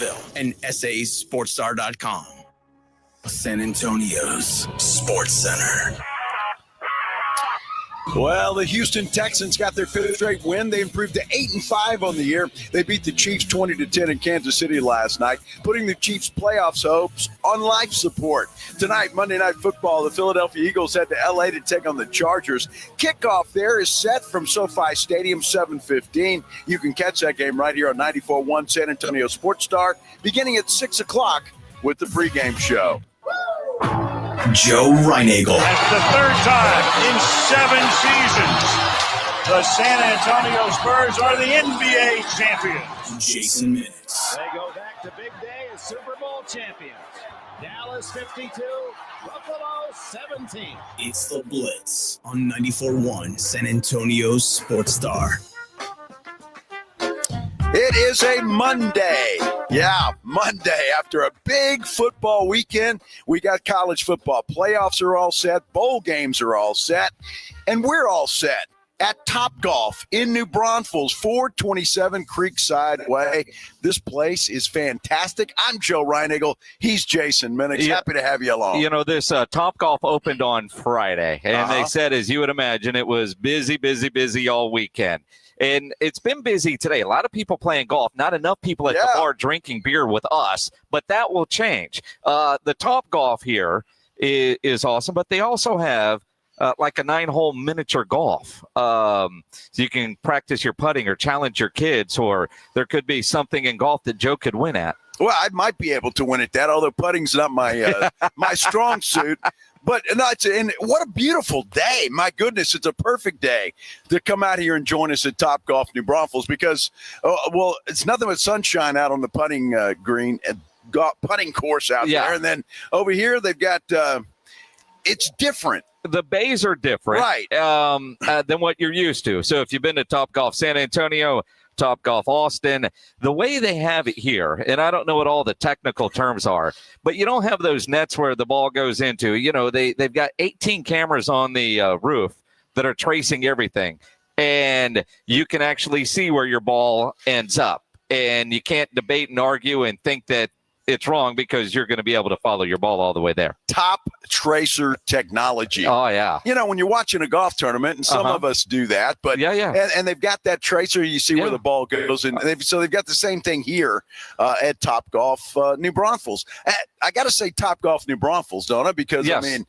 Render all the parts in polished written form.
Brownsville, and SASportsStar.com. San Antonio's Sports Center. Well, the Houston Texans got their fifth straight win. They improved to 8-5 on the year. They beat the Chiefs 20-10 in Kansas City last night, putting the Chiefs' playoffs hopes on life support. Tonight, Monday Night Football, the Philadelphia Eagles head to L.A. to take on the Chargers. Kickoff there is set from SoFi Stadium, 7:15. You can catch that game right here on 94.1 San Antonio Sports Star, beginning at 6 o'clock with the pregame show. Joe Reinagel. That's the third time in 7 seasons the San Antonio Spurs are the NBA champions. Jason Minutes. They go back to big day as Super Bowl champions. Dallas 52, Buffalo 17. It's the Blitz on 94.1 San Antonio's Sports Star. It is a Monday. Yeah, Monday. After a big football weekend, we got college football. Playoffs are all set. Bowl games are all set. And we're all set at Topgolf in New Braunfels, 427 Creekside Way. This place is fantastic. I'm Joe Reinagel. He's Jason Minix. Happy to have you along. You know, this Topgolf opened on Friday, and they said, as you would imagine, it was busy all weekend. And it's been busy today. A lot of people playing golf, not enough people at the bar drinking beer with us, but that will change. The Topgolf here is awesome, but they also have like a 9-hole miniature golf. So you can practice your putting or challenge your kids, or there could be something in golf that Joe could win at. Well, I might be able to win at that, although putting's not my my strong suit. But and what a beautiful day. My goodness, it's a perfect day to come out here and join us at Topgolf New Braunfels because, well, it's nothing but sunshine out on the putting green and putting course out there. And then over here, they've got it's different. The bays are different than what you're used to. So if you've been to Topgolf San Antonio, Topgolf Austin, the way they have it here, and I don't know what all the technical terms are, but you don't have those nets where the ball goes into. You know, they've got 18 cameras on the roof that are tracing everything, and you can actually see where your ball ends up. And you can't debate and argue and think that it's wrong because you're going to be able to follow your ball all the way there. Top tracer technology. Oh, yeah. You know, when you're watching a golf tournament, and some of us do that, but and they've got that tracer, you see where the ball goes. And so they've got the same thing here at Topgolf New Braunfels. I got to say Topgolf New Braunfels, don't I? Because, I mean,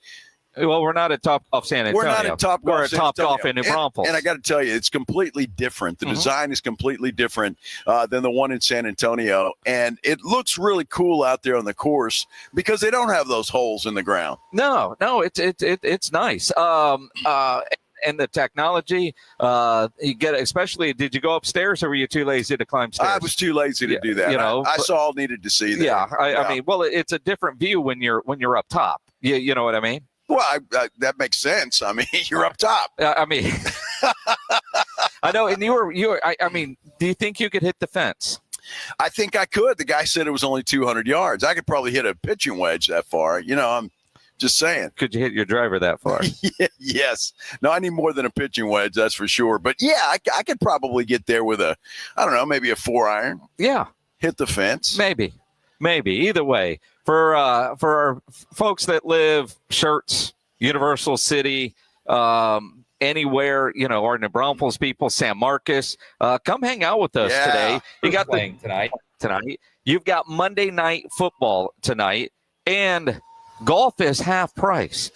well, we're not at Topgolf San Antonio. We're not at Topgolf. We're at Topgolf in New Braunfels. And I got to tell you, it's completely different. The design is completely different than the one in San Antonio. And it looks really cool out there on the course because they don't have those holes in the ground. No, it's nice. And the technology, you get, especially, did you go upstairs or were you too lazy to climb stairs? I was too lazy to do that. You know, I saw all needed to see that. Yeah, I mean, well, it's a different view when you're up top. You know what I mean? Well, that makes sense. I mean, you're up top. I mean, I know. And you were. I mean, do you think you could hit the fence? I think I could. The guy said it was only 200 yards. I could probably hit a pitching wedge that far. You know, I'm just saying. Could you hit your driver that far? Yes. No, I need more than a pitching wedge. That's for sure. But yeah, I could probably get there with I don't know, maybe a 4-iron. Yeah. Hit the fence. Maybe. Either way. For our folks that live Shirts, Universal City, anywhere, you know, our New Braunfels people, San Marcos, come hang out with us today. You got playing tonight. You've got Monday Night Football tonight, and golf is half price.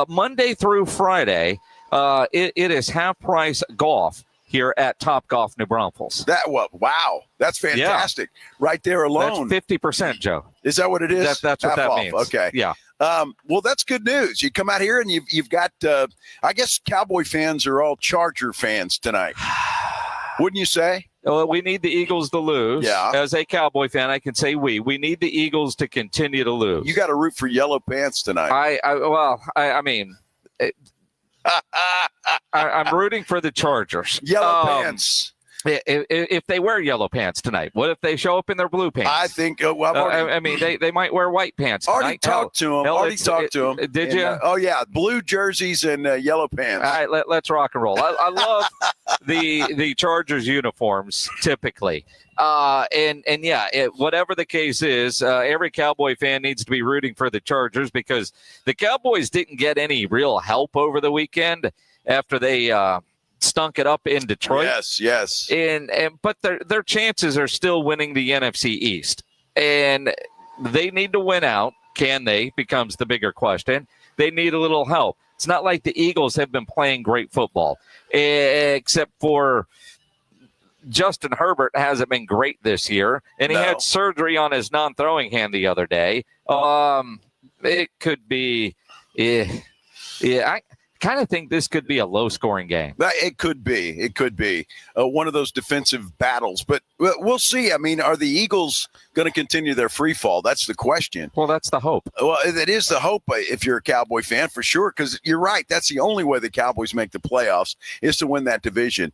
Monday through Friday, it is half price golf here at Topgolf New Braunfels. Wow. That's fantastic. Yeah. Right there alone. That's 50%, Joe. Is that what it is? That's what that means. Okay. Yeah. Well, that's good news. You come out here and you've got, I guess Cowboy fans are all Charger fans tonight. Wouldn't you say? Well, we need the Eagles to lose. Yeah. As a Cowboy fan, I can say we need the Eagles to continue to lose. You got to root for yellow pants tonight. I mean, I'm rooting for the Chargers. Yellow pants. If they wear yellow pants tonight, what if they show up in their blue pants? I think. They might wear white pants. Already talked to them. Did you? Oh yeah, blue jerseys and yellow pants. All right, let's rock and roll. I love the Chargers uniforms typically. Whatever the case is, every Cowboy fan needs to be rooting for the Chargers because the Cowboys didn't get any real help over the weekend after they stunk it up in Detroit. Yes. But their chances are still winning the NFC East. And they need to win out. Can they? Becomes the bigger question. They need a little help. It's not like the Eagles have been playing great football, except for Justin Herbert hasn't been great this year, and he had surgery on his non-throwing hand the other day. It could be I kind of think this could be a low-scoring game. It could be one of those defensive battles, but we'll see. I mean, are the Eagles going to continue their free fall? That's the question. Well, that's the hope. Well, that is the hope if you're a Cowboy fan, for sure, because you're right. That's the only way the Cowboys make the playoffs is to win that division.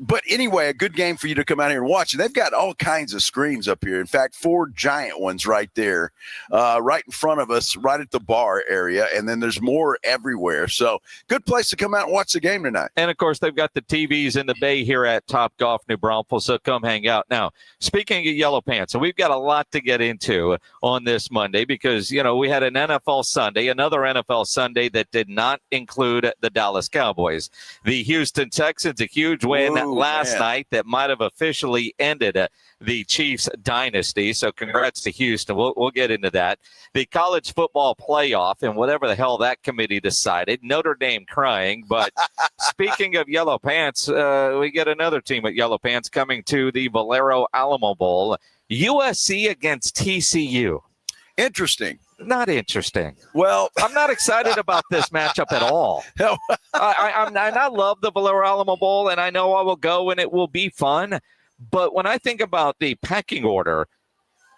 But anyway, a good game for you to come out here and watch. And they've got all kinds of screens up here. In fact, 4 giant ones right there, right in front of us, right at the bar area. And then there's more everywhere. So good place to come out and watch the game tonight. And, of course, they've got the TVs in the bay here at Topgolf New Braunfels, so come hang out. Now, speaking of yellow pants, so we've got a lot to get into on this Monday because, we had an NFL Sunday, another NFL Sunday that did not include the Dallas Cowboys. The Houston Texans, a huge win last night that might have officially ended the Chiefs dynasty. So congrats to Houston. We'll get into that. The college football playoff and whatever the hell that committee decided. Notre Dame crying. But speaking of yellow pants, we get another team with yellow pants coming to the Valero Alamo Bowl. USC against TCU. Interesting. Not interesting. Well, I'm not excited about this matchup at all. I love the Valero Alamo Bowl, and I know I will go, and it will be fun. But when I think about the pecking order,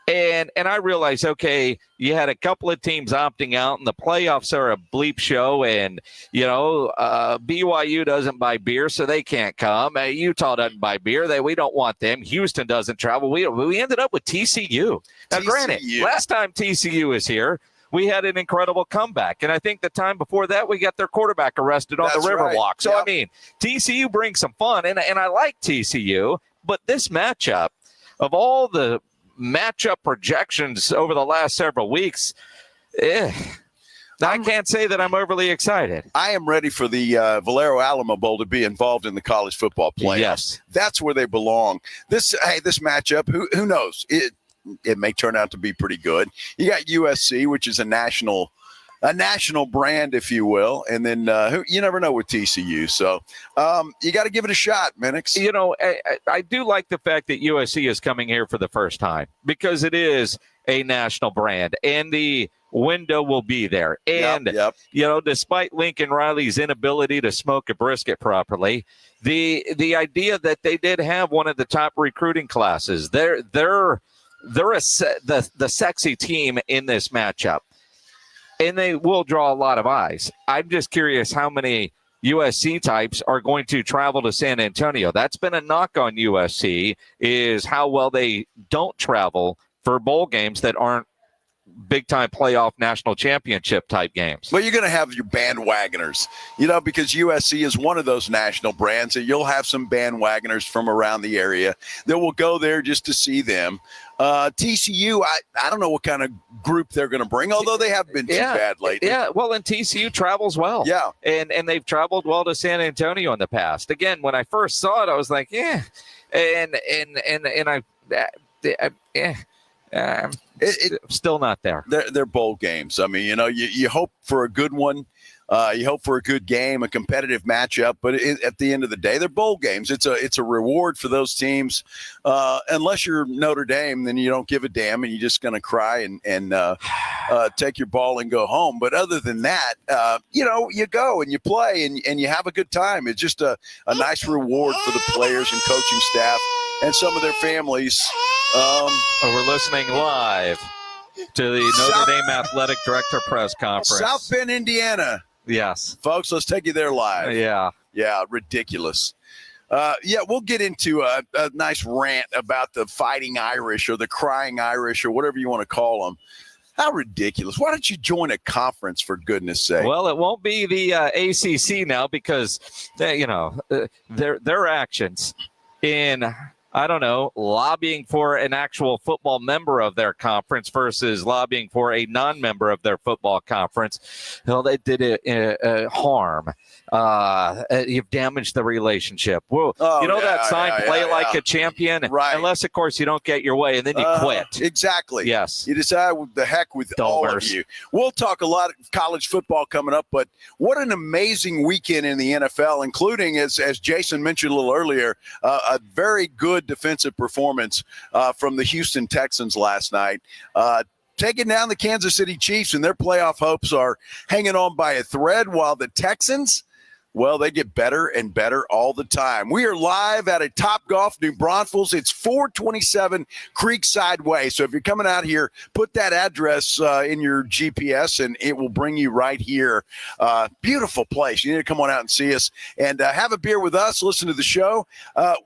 and I realize, okay, you had a couple of teams opting out, and the playoffs are a bleep show, and, BYU doesn't buy beer, so they can't come. Utah doesn't buy beer. We don't want them. Houston doesn't travel. We ended up with TCU. Now, granted, last time TCU was here, we had an incredible comeback. And I think the time before that, we got their quarterback arrested on the Riverwalk. So, yep. TCU brings some fun, and I like TCU, but this matchup, of all the matchup projections over the last several weeks, I can't say that I'm overly excited. I am ready for the Valero Alamo Bowl to be involved in the college football playoffs. Yes. That's where they belong. This matchup, who knows? It may turn out to be pretty good. You got USC, which is a national brand, if you will, and then you never know with TCU. So you got to give it a shot, Minix. I do like the fact that USC is coming here for the first time because it is a national brand, and the window will be there. And, despite Lincoln Riley's inability to smoke a brisket properly, the idea that they did have one of the top recruiting classes, they're the sexy team in this matchup. And they will draw a lot of eyes. I'm just curious how many USC types are going to travel to San Antonio. That's been a knock on USC, is how well they don't travel for bowl games that aren't big-time playoff national championship type games. Well, you're going to have your bandwagoners, because USC is one of those national brands, and you'll have some bandwagoners from around the area that will go there just to see them. TCU, I don't know what kind of group they're going to bring, although they have been too bad lately. Yeah, well, and TCU travels well. Yeah. And they've traveled well to San Antonio in the past. Again, when I first saw it, I was like, still not there. They're bowl games. I mean, you hope for a good one. You hope for a good game, a competitive matchup, but at the end of the day, they're bowl games. It's a reward for those teams. Unless you're Notre Dame, then you don't give a damn, and you're just going to cry and take your ball and go home. But other than that, you go and you play and you have a good time. It's just a nice reward for the players and coaching staff and some of their families. We're listening live to the Notre Dame Athletic Director press conference. South Bend, Indiana. Yes. Folks, let's take you there live. Yeah. Yeah, ridiculous. We'll get into a nice rant about the Fighting Irish or the Crying Irish or whatever you want to call them. How ridiculous. Why don't you join a conference, for goodness sake? Well, it won't be the ACC now because, their actions in, I don't know, lobbying for an actual football member of their conference versus lobbying for a non-member of their football conference. Well, they did harm. You've damaged the relationship. Well, that sign, play like a champion, right? Unless, of course, you don't get your way, and then you quit. Exactly. Yes. You decide the heck with all of you. We'll talk a lot of college football coming up, but what an amazing weekend in the NFL, including, as Jason mentioned a little earlier, a very good defensive performance from the Houston Texans last night. Taking down the Kansas City Chiefs, and their playoff hopes are hanging on by a thread, while the Texans, well, they get better and better all the time. We are live at a Topgolf New Braunfels. It's 427 Creekside Way. So if you're coming out here, put that address in your GPS, and it will bring you right here. Beautiful place. You need to come on out and see us and have a beer with us, listen to the show.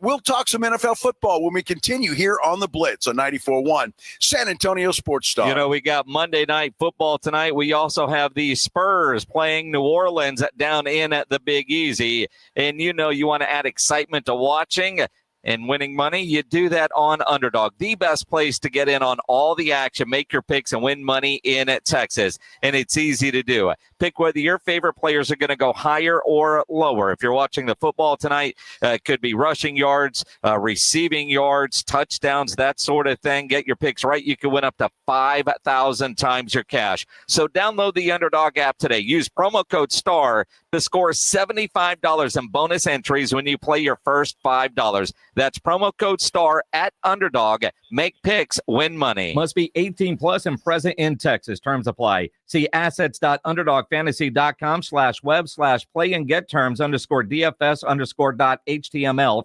We'll talk some NFL football when we continue here on the Blitz on 94.1 San Antonio Sports Star. We got Monday Night Football tonight. We also have the Spurs playing New Orleans down in at the Big Easy, and you want to add excitement to watching and winning money. You do that on Underdog, the best place to get in on all the action, make your picks, and win money in Texas. And it's easy to do. Pick whether your favorite players are going to go higher or lower. If you're watching the football tonight, it could be rushing yards, receiving yards, touchdowns, that sort of thing. Get your picks right. You can win up to 5,000 times your cash. So download the Underdog app today. Use promo code STAR to score $75 in bonus entries when you play your first $5. That's promo code STAR at Underdog. Make picks, win money. Must be 18 plus and present in Texas. Terms apply. See assets.underdogfantasy.com/web/play and get terms _DFS_.html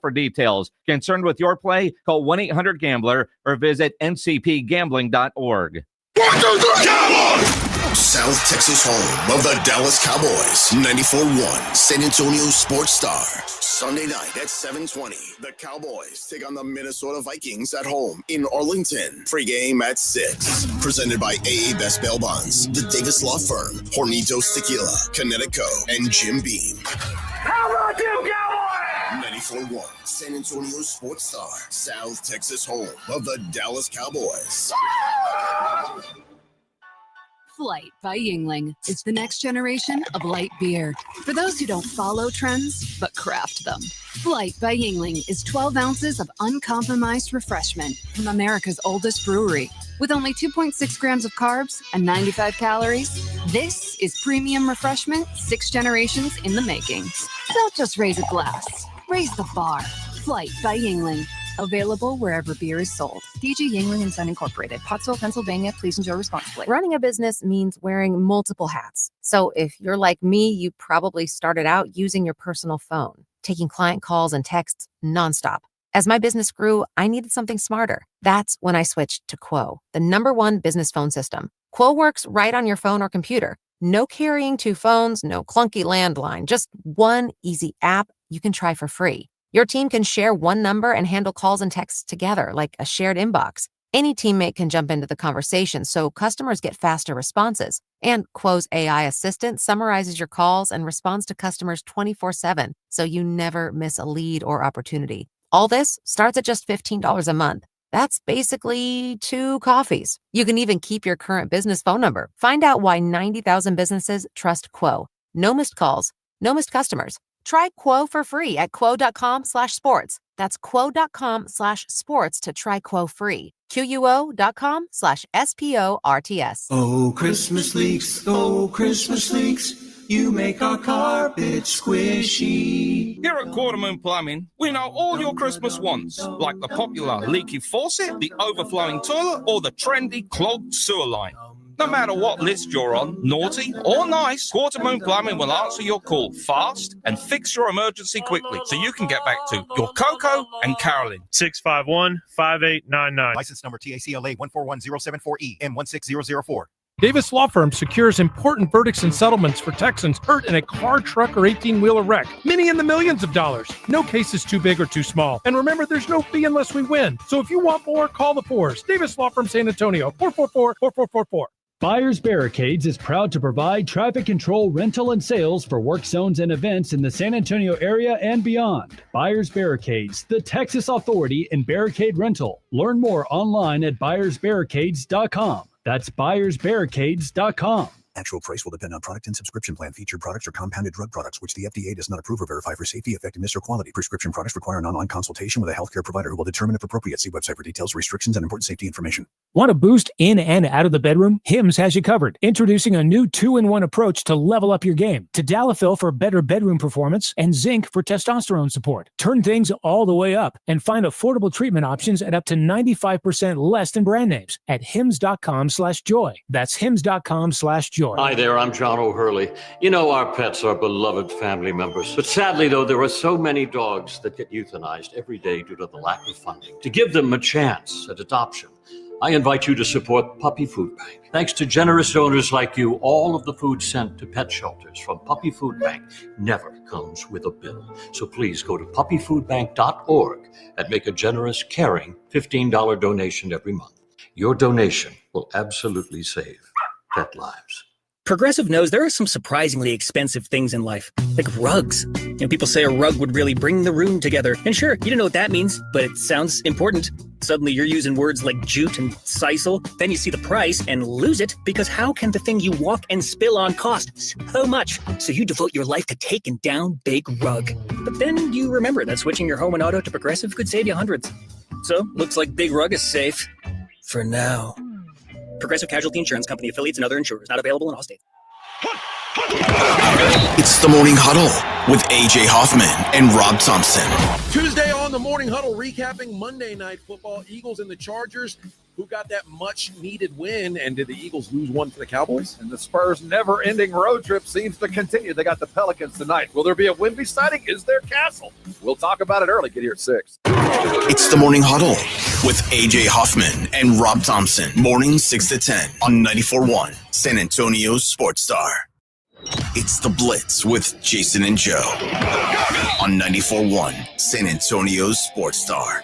for details. Concerned with your play? Call 1-800-GAMBLER or visit ncpgambling.org. 1, 2, 3, Cowboys! South Texas home of the Dallas Cowboys. 94.1 San Antonio Sports Star. Sunday night at 7:20. The Cowboys take on the Minnesota Vikings at home in Arlington. Pre-game at 6. Presented by AA Best Bail Bonds, the Davis Law Firm, Hornitos Tequila, Connecticut, and Jim Beam. How about you, Cowboys? 94.1 San Antonio Sports Star. South Texas home of the Dallas Cowboys. Flight by Yuengling is the next generation of light beer. For those who don't follow trends, but craft them. Flight by Yuengling is 12 ounces of uncompromised refreshment from America's oldest brewery. With only 2.6 grams of carbs and 95 calories, this is premium refreshment 6 generations in the making. Don't just raise a glass, raise the bar. Flight by Yuengling. Available wherever beer is sold. DG Yuengling & Son Incorporated, Pottsville, Pennsylvania. Please enjoy responsibly. Running a business means wearing multiple hats. So if you're like me, you probably started out using your personal phone, taking client calls and texts nonstop. As my business grew, I needed something smarter. That's when I switched to Quo, the #1 business phone system. Quo works right on your phone or computer. No carrying 2 phones, no clunky landline, just one easy app you can try for free. Your team can share one number and handle calls and texts together like a shared inbox. Any teammate can jump into the conversation, so customers get faster responses. And Quo's AI assistant summarizes your calls and responds to customers 24/7, so you never miss a lead or opportunity. All this starts at just $15 a month. That's basically 2 coffees. You can even keep your current business phone number. Find out why 90,000 businesses trust Quo. No missed calls, no missed customers. Try Quo for free at quo.com/sports. That's quo.com/sports to try Quo free. QUO.com/SPORTS. Oh, Christmas leaks, you make our carpet squishy. Here at Quartermoon Plumbing, we know all your Christmas wants, like the popular leaky faucet, the overflowing toilet, or the trendy clogged sewer line. No matter what list you're on, naughty or nice, Quartermoon Plumbing will answer your call fast and fix your emergency quickly so you can get back to your Coco and Carolyn. 651-5899. License number TACLA 141074E M16004. Davis Law Firm secures important verdicts and settlements for Texans hurt in a car, truck, or 18-wheeler wreck. Many in the millions of dollars. No case is too big or too small. And remember, there's no fee unless we win. So if you want more, call the Fours. Davis Law Firm San Antonio, 444-4444. Buyers Barricades is proud to provide traffic control, rental, and sales for work zones and events in the San Antonio area and beyond. Buyers Barricades, the Texas authority in barricade rental. Learn more online at buyersbarricades.com. That's buyersbarricades.com. Actual price will depend on product and subscription plan. Featured products are compounded drug products, which the FDA does not approve or verify for safety, effectiveness, or quality. Prescription products require an online consultation with a healthcare provider who will determine if appropriate. See website for details, restrictions, and important safety information. Want to boost in and out of the bedroom? Hims has you covered. Introducing a new 2-in-1 approach to level up your game. Tadalafil for better bedroom performance and zinc for testosterone support. Turn things all the way up and find affordable treatment options at up to 95% less than brand names at hims.com/joy. That's hims.com/joy. Hi there, I'm John O'Hurley. You know, our pets are beloved family members. But sadly, though, there are so many dogs that get euthanized every day due to the lack of funding. To give them a chance at adoption, I invite you to support Puppy Food Bank. Thanks to generous donors like you, all of the food sent to pet shelters from Puppy Food Bank never comes with a bill. So please go to puppyfoodbank.org and make a generous, caring $15 donation every month. Your donation will absolutely save pet lives. Progressive knows there are some surprisingly expensive things in life, like rugs. You know, people say a rug would really bring the room together. And sure, you don't know what that means, but it sounds important. Suddenly you're using words like jute and sisal. Then you see the price and lose it, because how can the thing you walk and spill on cost so much? So you devote your life to taking down Big Rug. But then you remember that switching your home and auto to Progressive could save you hundreds. So looks like Big Rug is safe. For now. Progressive Casualty Insurance Company, affiliates, and other insurers. Not available in all states. It's the Morning Huddle with A.J. Hoffman and Rob Thompson. Tuesday on the Morning Huddle, recapping Monday Night Football. Eagles and the Chargers, who got that much-needed win. And did the Eagles lose one to the Cowboys? And the Spurs' never-ending road trip seems to continue. They got the Pelicans tonight. Will there be a Wemby sighting? Is there Castle? We'll talk about it early. Get here at 6. It's the Morning Huddle with A.J. Hoffman and Rob Thompson. Morning 6 to 10 on 94.1 San Antonio's Sports Star. It's the Blitz with Jason and Joe on 94.1 San Antonio's Sports Star.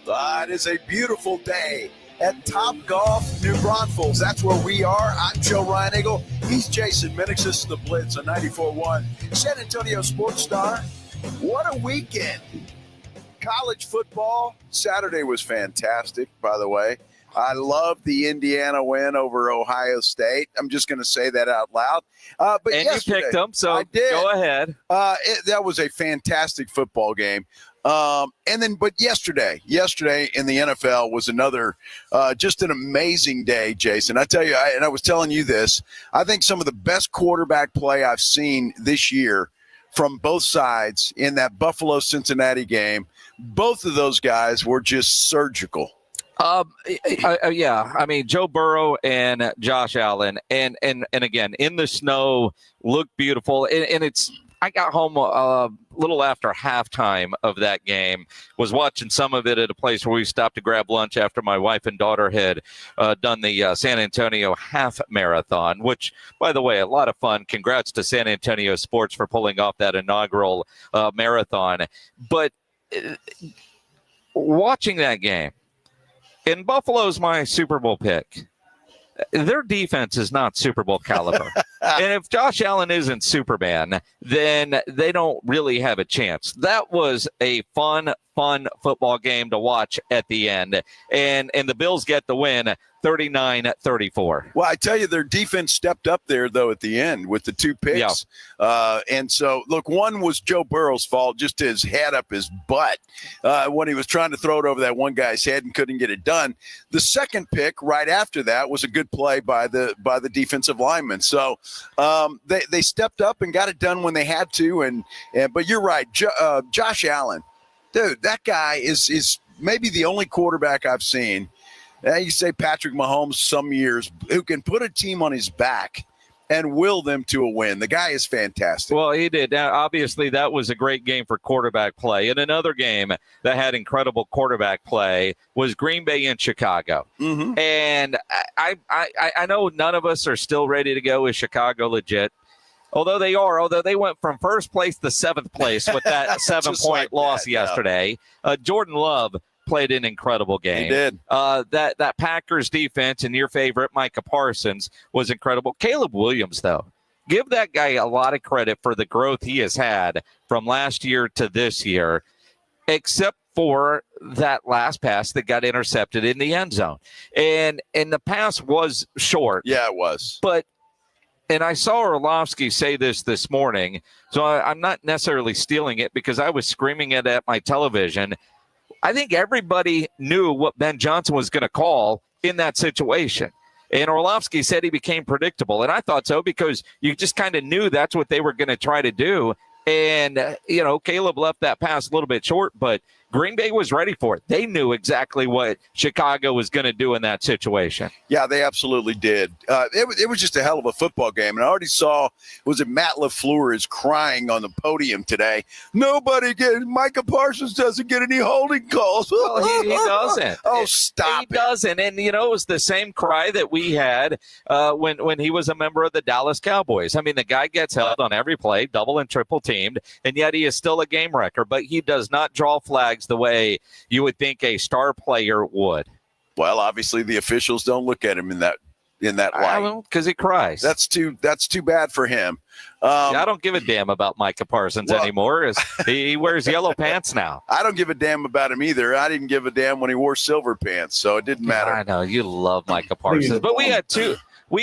It is a beautiful day at Top Golf New Braunfels. That's where we are. I'm Joe Ryan Eagle. He's Jason Minix. This is the Blitz on 94.1 San Antonio Sports Star. What a weekend. College football. Saturday was fantastic, by the way. I love the Indiana win over Ohio State. I'm just going to say that out loud. But and you picked them, so I did. Go ahead. That was a fantastic football game. But yesterday in the NFL was another, just an amazing day, Jason. I tell you, I was telling you this, I think some of the best quarterback play I've seen this year from both sides in that Buffalo-Cincinnati game. Both of those guys were just surgical. Yeah, I mean, Joe Burrow and Josh Allen, and again, in the snow, looked beautiful. And I got home a little after halftime of that game, was watching some of it at a place where we stopped to grab lunch after my wife and daughter had done the San Antonio half marathon, which, by the way, a lot of fun. Congrats to San Antonio Sports for pulling off that inaugural marathon. But watching that game, and Buffalo's my Super Bowl pick. Their defense is not Super Bowl caliber. And if Josh Allen isn't Superman, then they don't really have a chance. That was a fun football game to watch at the end. And the Bills get the win 39-34. Well, I tell you, their defense stepped up there, though, at the end with the 2 picks. Yeah. And so, look, one was Joe Burrow's fault, just his head up his butt when he was trying to throw it over that one guy's head and couldn't get it done. The second pick right after that was a good play by the defensive lineman. So they stepped up and got it done when they had to. But you're right, Josh Allen, dude, that guy is maybe the only quarterback I've seen. You say Patrick Mahomes some years, who can put a team on his back and will them to a win. The guy is fantastic. Well, he did. Now, obviously, that was a great game for quarterback play. And another game that had incredible quarterback play was Green Bay in Chicago. Mm-hmm. And I know none of us are still ready to go. Is Chicago legit? Although they went from first place to seventh place with that 7-point loss yesterday. Jordan Love played an incredible game. He did. That Packers defense and your favorite Micah Parsons was incredible. Caleb Williams, though, give that guy a lot of credit for the growth he has had from last year to this year, except for that last pass that got intercepted in the end zone. And the pass was short. Yeah, it was. And I saw Orlovsky say this morning, so I'm not necessarily stealing it because I was screaming it at my television. I think everybody knew what Ben Johnson was going to call in that situation. And Orlovsky said he became predictable. And I thought so because you just kind of knew that's what they were going to try to do. And, Caleb left that pass a little bit short, but Green Bay was ready for it. They knew exactly what Chicago was going to do in that situation. Yeah, they absolutely did. It was just a hell of a football game. And I already saw, Matt LaFleur is crying on the podium today. Micah Parsons doesn't get any holding calls. Well, he doesn't. Oh, stop He doesn't. And, it was the same cry that we had when he was a member of the Dallas Cowboys. I mean, the guy gets held on every play, double and triple teamed, and yet he is still a game wrecker. But he does not draw flags the way you would think a star player would. Well, obviously the officials don't look at him in that light because he cries. That's too bad for him. I don't give a damn about Micah Parsons anymore. He wears yellow pants now. I don't give a damn about him either. I didn't give a damn when he wore silver pants, so it didn't matter. I know you love Micah Parsons, but we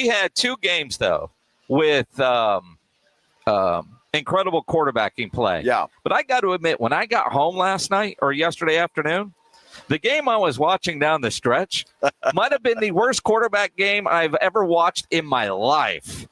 had two games though with incredible quarterbacking play. Yeah. But I got to admit, when I got home last night or yesterday afternoon, the game I was watching down the stretch might have been the worst quarterback game I've ever watched in my life.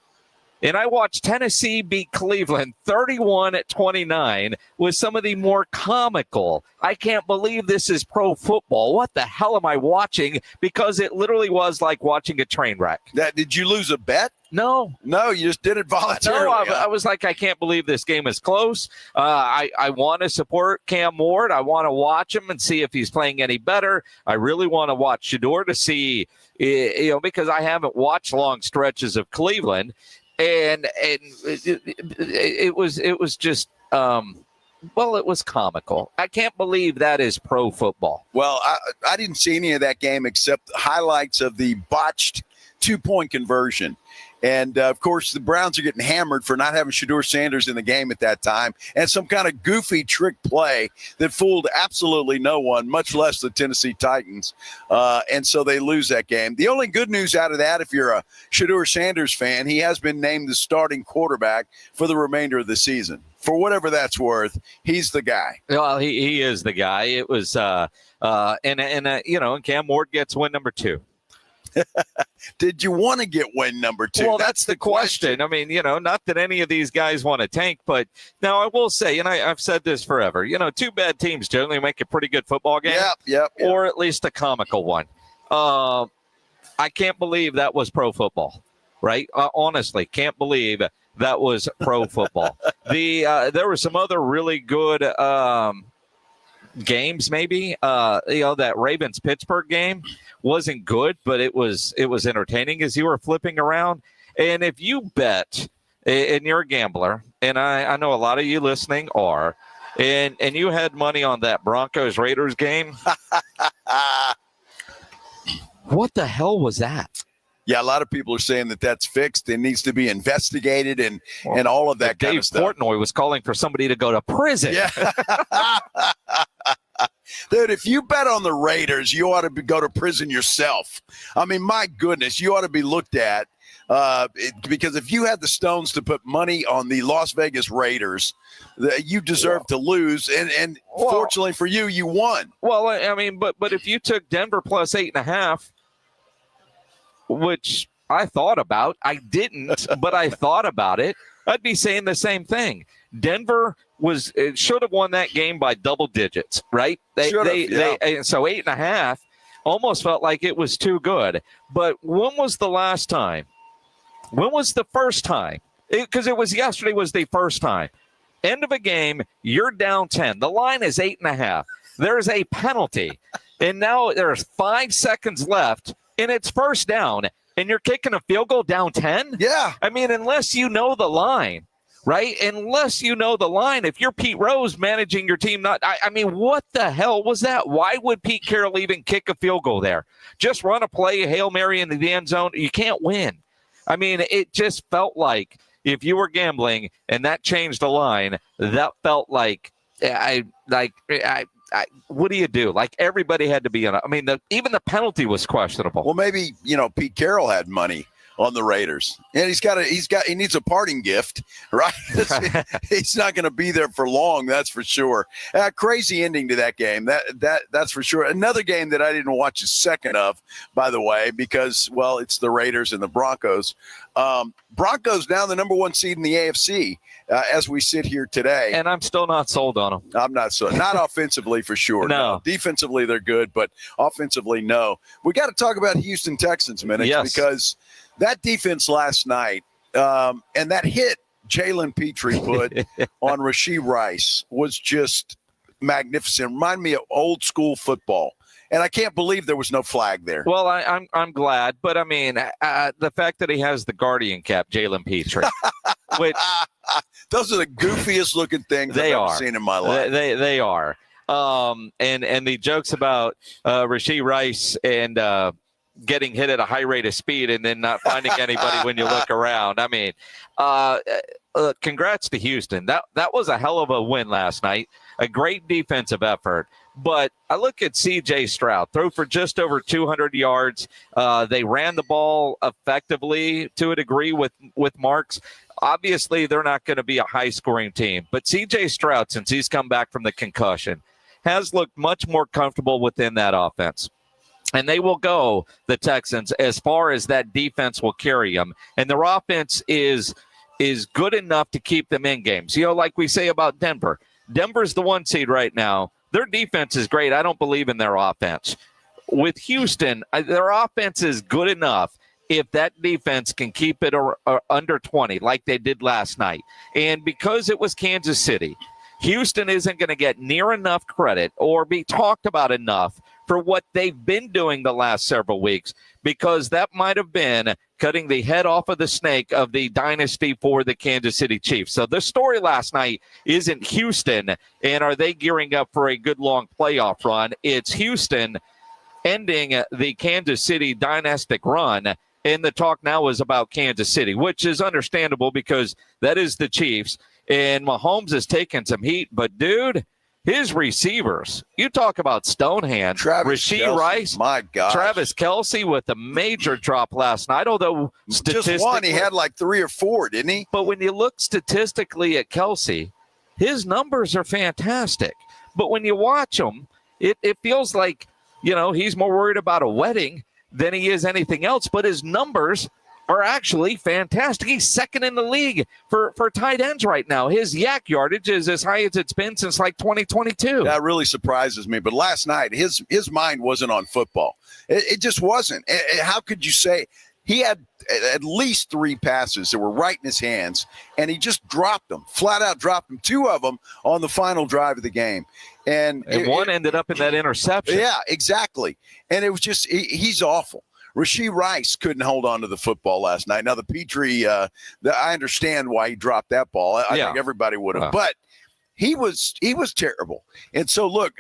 And I watched Tennessee beat Cleveland 31-29 with some of the more comical. I can't believe this is pro football. What the hell am I watching? Because it literally was like watching a train wreck. Did you lose a bet? No, you just did it voluntarily. No, I was like, I can't believe this game is close. I want to support Cam Ward. I want to watch him and see if he's playing any better. I really want to watch Shedeur to see, because I haven't watched long stretches of Cleveland. And it was just it was comical. I can't believe that is pro football. Well, I didn't see any of that game except highlights of the botched 2-point conversion. And, of course, the Browns are getting hammered for not having Shedeur Sanders in the game at that time and some kind of goofy trick play that fooled absolutely no one, much less the Tennessee Titans. And so they lose that game. The only good news out of that, if you're a Shedeur Sanders fan, he has been named the starting quarterback for the remainder of the season. For whatever that's worth, he's the guy. Well, he is the guy. It was and Cam Ward gets win number 2. Did you want to get win number 2? Well, that's the question. I mean, not that any of these guys want to tank, but now I will say, and I've said this forever, 2 bad teams generally make a pretty good football game. Yep. Or at least a comical one. I can't believe that was pro football, right? Honestly, can't believe that was pro football. There were some other really good games, maybe. That Ravens-Pittsburgh game wasn't good, but it was entertaining as you were flipping around. And if you bet, and you're a gambler, and I know a lot of you listening are, and you had money on that Broncos-Raiders game, what the hell was that? Yeah, a lot of people are saying that that's fixed and needs to be investigated and all of that kind of stuff. Dave Portnoy was calling for somebody to go to prison. Yeah. Dude, if you bet on the Raiders, you ought to go to prison yourself. I mean, my goodness, you ought to be looked at because if you had the stones to put money on the Las Vegas Raiders, you deserve to lose. And fortunately for you, you won. Well, I mean, but if you took Denver plus 8.5, which I thought about, I didn't, but I thought about it, I'd be saying the same thing. Denver should have won that game by double digits, right? So 8.5 almost felt like it was too good. But when was the last time When was the first time? Because it was yesterday was the first time. End of a game, you're down 10. The line is 8.5. There's a penalty. And now there's 5 seconds left, and it's first down, and you're kicking a field goal down 10? Yeah. I mean, unless you know the line, right? Unless you know the line, if you're Pete Rose managing your team, I mean, what the hell was that? Why would Pete Carroll even kick a field goal there? Just run a play, a Hail Mary into the end zone. You can't win. I mean, it just felt like if you were gambling and that changed the line, that felt like what do you do? Like everybody had to be in. I mean, even the penalty was questionable. Well, maybe Pete Carroll had money on the Raiders, and he needs a parting gift, right? He's not going to be there for long, that's for sure. Crazy ending to that game. That's for sure. Another game that I didn't watch a second of, by the way, because it's the Raiders and the Broncos. Broncos now the number 1 seed in the AFC as we sit here today, and I'm still not sold on them. I'm not sold. Not offensively for sure. No. Defensively they're good, but offensively no. We got to talk about Houston Texans a minute, because that defense last night and that hit Jalen Petrie put on Rashee Rice was just magnificent. Remind me of old school football. And I can't believe there was no flag there. Well, I'm glad, but I mean, the fact that he has the Guardian cap, Jalen Petrie, which those are the goofiest looking things I've ever seen in my life. They are. And the jokes about Rashee Rice and getting hit at a high rate of speed and then not finding anybody when you look around. I mean, congrats to Houston. That was a hell of a win last night. A great defensive effort. But I look at C.J. Stroud, throw for just over 200 yards. They ran the ball effectively to a degree with Marks. Obviously, they're not going to be a high-scoring team. But C.J. Stroud, since he's come back from the concussion, has looked much more comfortable within that offense. And they will go, the Texans, as far as that defense will carry them. And their offense is good enough to keep them in games. Like we say about Denver. Denver's the 1 seed right now. Their defense is great. I don't believe in their offense. With Houston, their offense is good enough if that defense can keep it under 20 like they did last night. And because it was Kansas City, Houston isn't going to get near enough credit or be talked about enough for what they've been doing the last several weeks, because that might have been cutting the head off of the snake of the dynasty for the Kansas City Chiefs. So the story last night isn't Houston and are they gearing up for a good long playoff run. It's Houston ending the Kansas City dynastic run. And the talk now is about Kansas City, which is understandable because that is the Chiefs. And Mahomes has taken some heat, but dude, his receivers, you talk about Stonehand, Rashee Rice, my God, Travis Kelce with a major drop last night, although statistically, just one, he had like 3 or 4, didn't he? But when you look statistically at Kelce, his numbers are fantastic. But when you watch him, it feels like, he's more worried about a wedding than he is anything else, but his numbers are actually fantastic. He's second in the league for tight ends right now. His yak yardage is as high as it's been since like 2022. That really surprises me. But last night, his mind wasn't on football. It just wasn't. How could you say he had at least 3 passes that were right in his hands, and he just dropped them, flat out dropped them, 2 of them on the final drive of the game. And one ended up in that interception. Yeah, exactly. And it was just, he's awful. Rashee Rice couldn't hold on to the football last night. Now, the Petrie, I understand why he dropped that ball. I think everybody would have. But he was terrible. And so, look,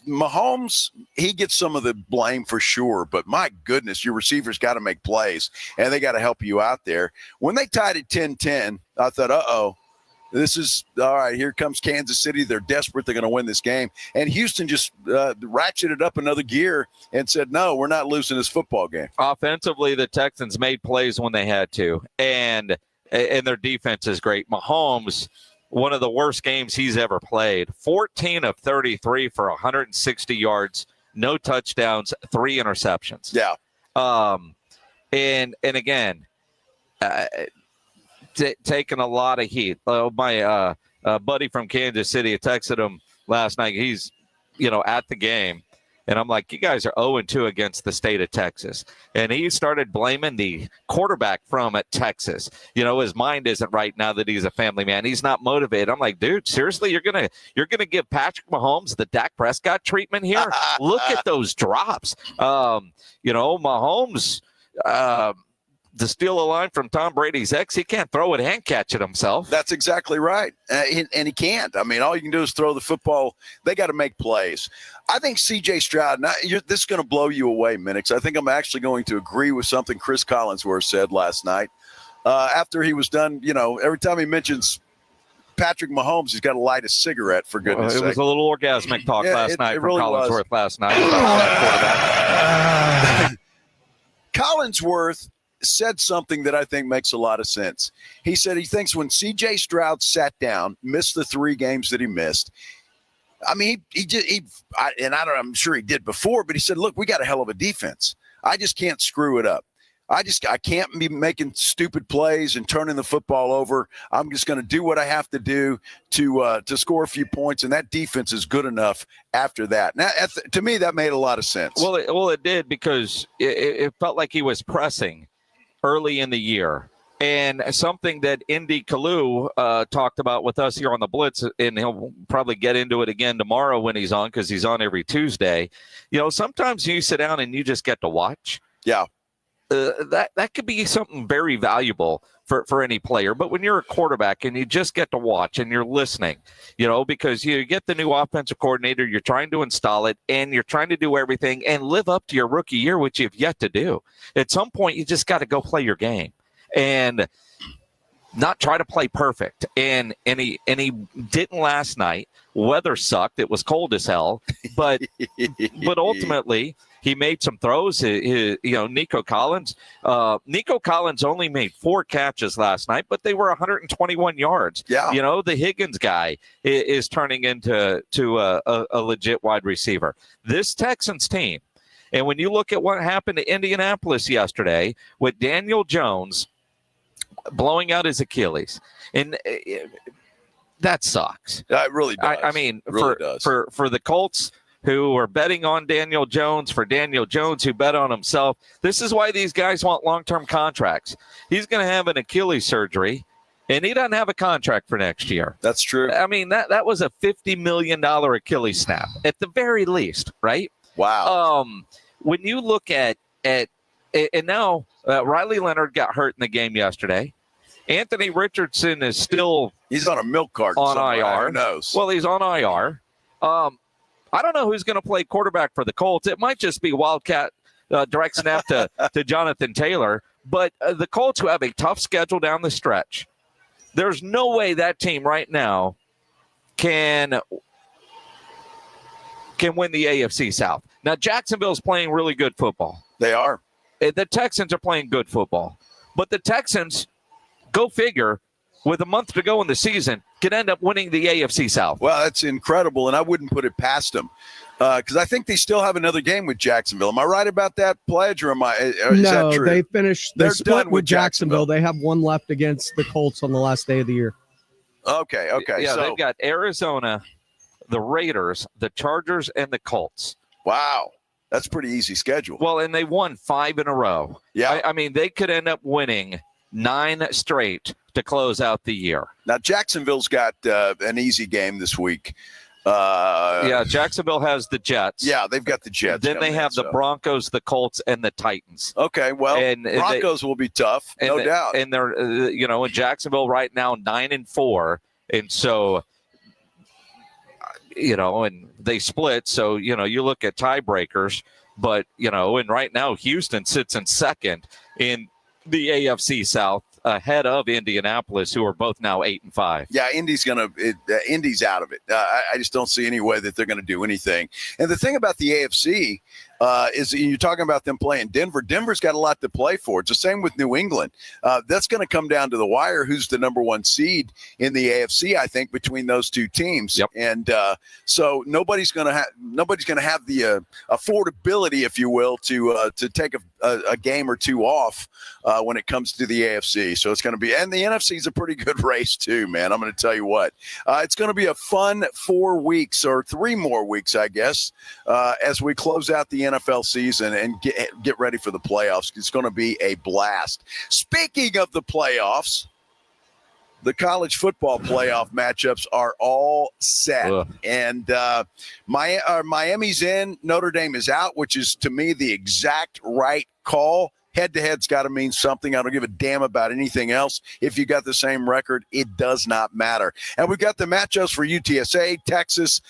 Mahomes, he gets some of the blame for sure. But, my goodness, your receivers got to make plays, and they got to help you out there. When they tied it 10-10, I thought, uh-oh. This is all right. Here comes Kansas City. They're desperate. They're going to win this game. And Houston just ratcheted up another gear and said, no, we're not losing this football game. Offensively, the Texans made plays when they had to, and their defense is great. Mahomes, one of the worst games he's ever played, 14 of 33 for 160 yards, no touchdowns, 3 interceptions. Yeah. And again, taking a lot of heat. My buddy from Kansas City, I texted him last night. He's, at the game. And I'm like, you guys are 0-2 against the state of Texas. And he started blaming the quarterback from at Texas. You know, his mind isn't right now that he's a family man. He's not motivated. I'm like, dude, seriously, you're gonna give Patrick Mahomes the Dak Prescott treatment here? Look at those drops. Mahomes, to steal a line from Tom Brady's ex, he can't throw it and catch it himself. That's exactly right. And he can't. I mean, all you can do is throw the football. They got to make plays. I think C.J. Stroud, this is going to blow you away, Minix. I think I'm actually going to agree with something Chris Collinsworth said last night. After he was done, every time he mentions Patrick Mahomes, he's got to light a cigarette, for goodness sake. It was a little orgasmic talk last night from really Collinsworth last night about that quarterback. Collinsworth said something that I think makes a lot of sense. He said he thinks when C.J. Stroud sat down, missed the 3 games that he missed. I mean, I'm sure he did before, but he said, look, we got a hell of a defense. I just can't screw it up. I can't be making stupid plays and turning the football over. I'm just going to do what I have to do to score a few points, and that defense is good enough after that. Now, to me, that made a lot of sense. Well, it did, because it felt like he was pressing early in the year. And something that Indy Kalu talked about with us here on the Blitz, and he'll probably get into it again tomorrow when he's on, because he's on every Tuesday. Sometimes you sit down and you just get to watch. Yeah. That could be something very valuable for any player. But when you're a quarterback and you just get to watch and you're listening, because you get the new offensive coordinator, you're trying to install it, and you're trying to do everything and live up to your rookie year, which you've yet to do. At some point, you just got to go play your game and not try to play perfect. And he didn't last night. Weather sucked. It was cold as hell. But ultimately, he made some throws. Nico Collins only made 4 catches last night, but they were 121 yards. Yeah. The Higgins guy is turning into a legit wide receiver. This Texans team, and when you look at what happened to Indianapolis yesterday with Daniel Jones blowing out his Achilles, and that sucks. It really does. I mean, really does. For the Colts, who are betting on Daniel Jones, for Daniel Jones, who bet on himself. This is why these guys want long-term contracts. He's going to have an Achilles surgery, and he doesn't have a contract for next year. That's true. I mean, that was a $50 million Achilles snap, at the very least, right? Wow. When you look at and now Riley Leonard got hurt in the game yesterday. Anthony Richardson is still... He's on a milk carton on somewhere. IR. Who knows? Well, he's on IR. I don't know who's going to play quarterback for the Colts. It might just be Wildcat direct snap to Jonathan Taylor. But the Colts, who have a tough schedule down the stretch, there's no way that team right now can win the AFC South. Now, Jacksonville's playing really good football. They are. The Texans are playing good football. But the Texans, go figure, with a month to go in the season, could end up winning the AFC South. Well, that's incredible, and I wouldn't put it past them, because I think they still have another game with Jacksonville. Am I right about that, Pledge, or is that true? They finished. They're split done with Jacksonville. They have one left against the Colts on the last day of the year. Okay. Yeah, they've got Arizona, the Raiders, the Chargers, and the Colts. Wow. That's a pretty easy schedule. Well, and they won 5 in a row. Yeah. I mean, they could end up winning 9 straight to close out the year. Now, Jacksonville's got an easy game this week. Jacksonville has the Jets. Yeah, they've got the Jets. Then they have the Broncos, the Colts, and the Titans. Okay, well, Broncos will be tough, no doubt. And they're, in Jacksonville right now 9-4, and so, and they split. So you look at tiebreakers, but and right now Houston sits in second in the AFC South, ahead of Indianapolis, who are both now 8-5. Yeah, Indy's out of it. I just don't see any way that they're going to do anything. And the thing about the AFC, you're talking about them playing Denver. Denver's got a lot to play for. It's the same with New England. That's going to come down to the wire. Who's the number one seed in the AFC? I think between those two teams. Yep. And so nobody's going to have the affordability, if you will, to take a game or two off when it comes to the AFC. So it's going to be, and the NFC is a pretty good race too, man. I'm going to tell you what, it's going to be a fun 4 weeks or 3 more weeks, I guess, as we close out the NFL season and get ready for the playoffs. It's going to be a blast. Speaking of the playoffs, the college football playoff matchups are all set. And Miami's in, Notre Dame is out, which is, to me, the exact right call. Head-to-head's got to mean something. I don't give a damn about anything else. If you got the same record, it does not matter. And we've got the matchups for UTSA, Texas,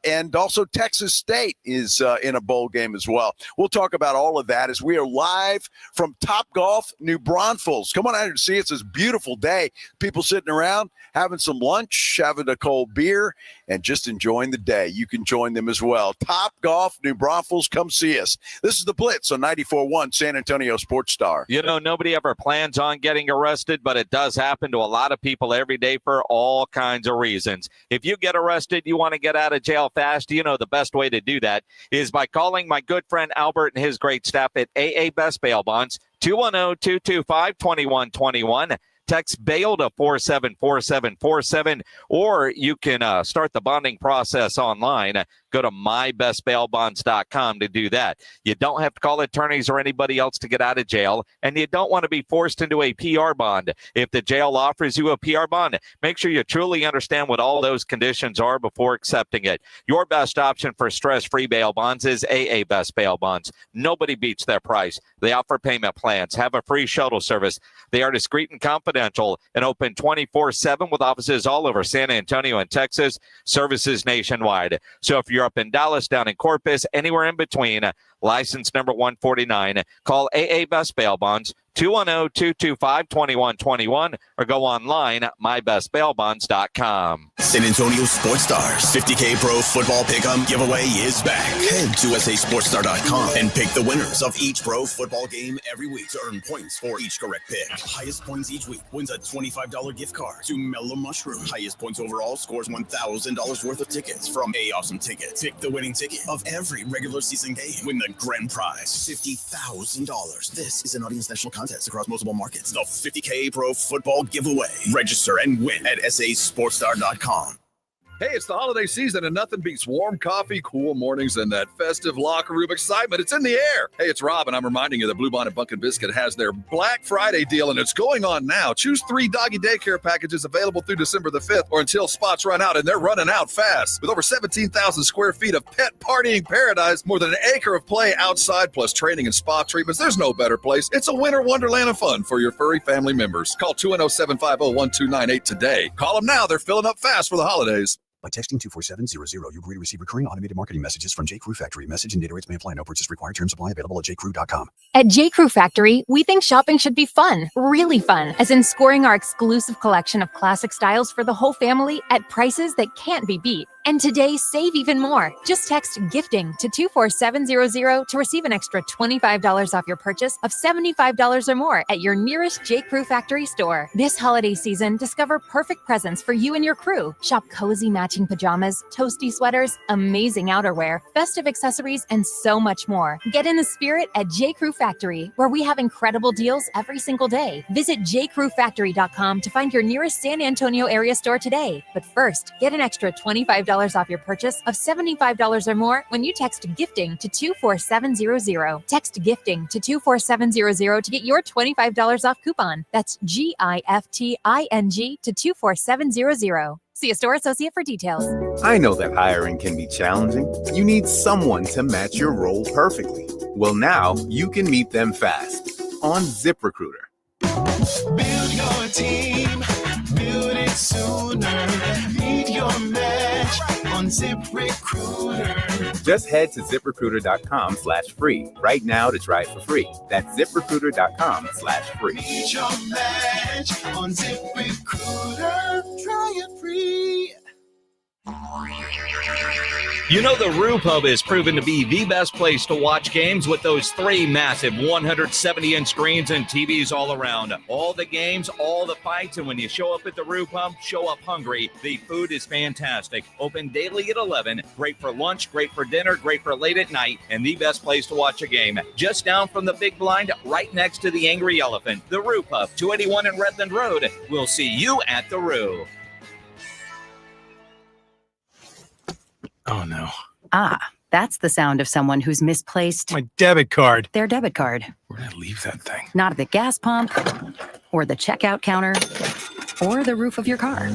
and also Texas State is in a bowl game as well. We'll talk about all of that as we are live from Topgolf, New Braunfels. Come on out and see. It's this beautiful day. People sitting around, having some lunch, having a cold beer, and just enjoying the day. You can join them as well. Topgolf, New Braunfels, come see us. This is the Blitz on 94.1 San Antonio Sports Star. You know, nobody ever plans on getting arrested, but it does happen to a lot of people every day for all kinds of reasons. If you get arrested, you want to get out of jail fast, you know the best way to do that is by calling my good friend Albert and his great staff at AA Best Bail Bonds, 210-225-2121. Text bail to 474747, or you can start the bonding process online. Go to mybestbailbonds.com to do that. You don't have to call attorneys or anybody else to get out of jail, and you don't want to be forced into a PR bond. If the jail offers you a PR bond, make sure you truly understand what all those conditions are before accepting it. Your best option for stress-free bail bonds is AA Best Bail Bonds. Nobody beats their price. They offer payment plans, have a free shuttle service. They are discreet and confidential and open 24/7 with offices all over San Antonio and Texas, services nationwide. So if you're up in Dallas, down in Corpus, anywhere in between, license number 149, call AA Best Bail Bonds, 210-225-2121, or go online, mybestbailbonds.com. San Antonio Sports Stars 50K Pro Football Pick'em giveaway is back. Head to sasportstar.com and pick the winners of each pro football game every week to earn points for each correct pick. Highest points each week wins a $25 gift card to Mellow Mushroom. Highest points overall scores $1,000 worth of tickets from A Awesome Tickets. Pick the winning ticket of every regular season game. Win the grand prize, $50,000. This is an audience national contest across multiple markets. The 50K Pro Football Giveaway. Register and win at sasportstar.com. Hey, it's the holiday season, and nothing beats warm coffee, cool mornings, and that festive locker room excitement. It's in the air. Hey, it's Rob, and I'm reminding you that Blue Bonnet Bunkin' Biscuit has their Black Friday deal, and it's going on now. Choose 3 doggy daycare packages available through December the 5th or until spots run out, and they're running out fast. With over 17,000 square feet of pet partying paradise, more than an acre of play outside, plus training and spa treatments, there's no better place. It's a winter wonderland of fun for your furry family members. Call 210-750-1298 today. Call them now. They're filling up fast for the holidays. By texting 24700, you agree to receive recurring automated marketing messages from J. Crew Factory. Message and data rates may apply. No purchase required. Terms apply. Available at jcrew.com. At J. Crew Factory, we think shopping should be fun, really fun, as in scoring our exclusive collection of classic styles for the whole family at prices that can't be beat. And today, save even more. Just text GIFTING to 24700 to receive an extra $25 off your purchase of $75 or more at your nearest J. Crew Factory store. This holiday season, discover perfect presents for you and your crew. Shop cozy matching pajamas, toasty sweaters, amazing outerwear, festive accessories, and so much more. Get in the spirit at J. Crew Factory, where we have incredible deals every single day. Visit jcrewfactory.com to find your nearest San Antonio area store today. But first, get an extra $25 off your purchase of $75 or more when you text GIFTING to 24700. Text GIFTING to 24700 to get your $25 off coupon. That's GIFTING to 24700. See a store associate for details. I know that hiring can be challenging. You need someone to match your role perfectly. Well, now you can meet them fast on ZipRecruiter. Build your team, build it sooner. Meet your match on ZipRecruiter. Just head to ZipRecruiter.com/free right now to try it for free. That's ZipRecruiter.com/free. Meet your match on ZipRecruiter. Try it free. You know, the Roo Pub is proven to be the best place to watch games with those 3 massive 170-inch screens and TVs all around. All the games, all the fights, and when you show up at the Roo Pub, show up hungry. The food is fantastic. Open daily at 11. Great for lunch, great for dinner, great for late at night, and the best place to watch a game. Just down from the big blind, right next to the Angry Elephant. The Roo Pub, 281 in Redland Road. We'll see you at the Roo. Oh, no. Ah, that's the sound of someone who's misplaced My debit card. their debit card. Where did I leave that thing? Not at the gas pump, or the checkout counter, or the roof of your car.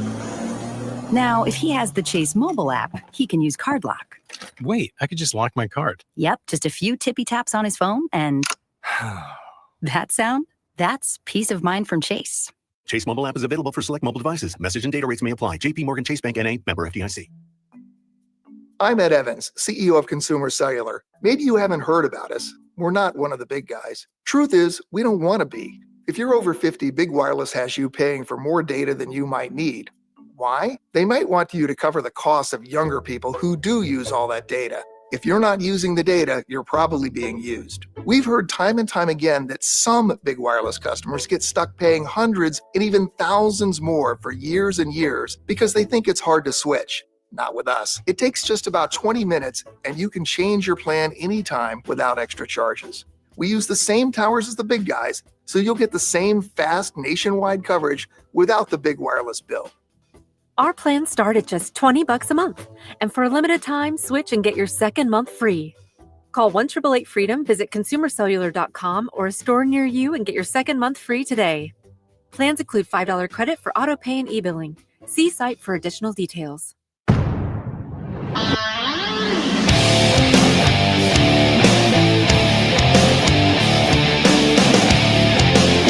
Now, if he has the Chase mobile app, he can use Card Lock. Wait, I could just lock my card. Yep, just a few tippy taps on his phone, and that sound, that's peace of mind from Chase. Chase mobile app is available for select mobile devices. Message and data rates may apply. JP Morgan Chase Bank N.A., member FDIC. I'm Ed Evans, CEO of Consumer Cellular. Maybe you haven't heard about us. We're not one of the big guys. Truth is, we don't want to be. If you're over 50, Big Wireless has you paying for more data than you might need. Why? They might want you to cover the costs of younger people who do use all that data. If you're not using the data, you're probably being used. We've heard time and time again that some Big Wireless customers get stuck paying hundreds and even thousands more for years and years because they think it's hard to switch. Not with us. It takes just about 20 minutes and you can change your plan anytime without extra charges. We use the same towers as the big guys, so you'll get the same fast nationwide coverage without the big wireless bill. Our plans start at just $20 a month. And for a limited time, switch and get your second month free. Call 1-888-FREEDOM, visit consumercellular.com or a store near you and get your second month free today. Plans include $5 credit for auto pay and e-billing. See site for additional details.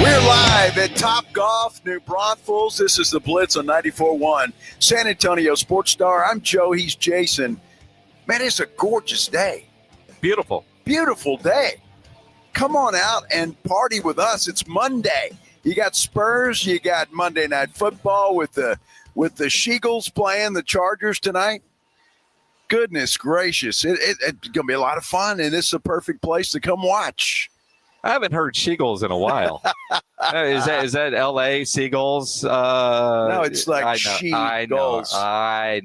We're live at Top Golf, New Braunfels. This is the Blitz on 94.1 San Antonio Sports Star. I'm Joe. He's Jason. Man, it's a gorgeous day. Beautiful. Beautiful day. Come on out and party with us. It's Monday. You got Spurs. You got Monday Night Football with the Sheagles playing the Chargers tonight. Goodness gracious. It's going to be a lot of fun, and this is a perfect place to come watch. I haven't heard Sheagles in a while. Is that L.A. Seagulls? No, it's like Sheagulls. I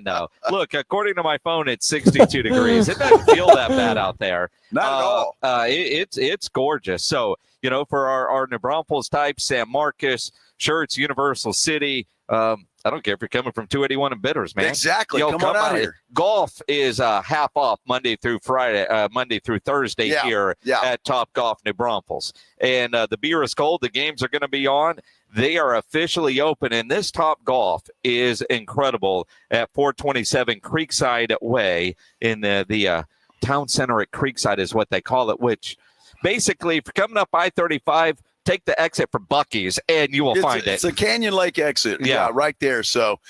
know. Look, according to my phone, it's 62 degrees. It doesn't feel that bad out there. Not at all. It's gorgeous. So, for our New Braunfels type, San Marcos, sure, it's Universal City. I don't care if you're coming from 281 and Bitters, man. Exactly. Come on out here. Golf is half off Monday through Thursday here at Top Golf New Braunfels. And the beer is cold. The games are going to be on. They are officially open. And this Top Golf is incredible at 427 Creekside Way in the town center at Creekside is what they call it, which basically, if you're coming up I-35, take the exit for Buc-ee's, and you will find it. It's a Canyon Lake exit, right there. So,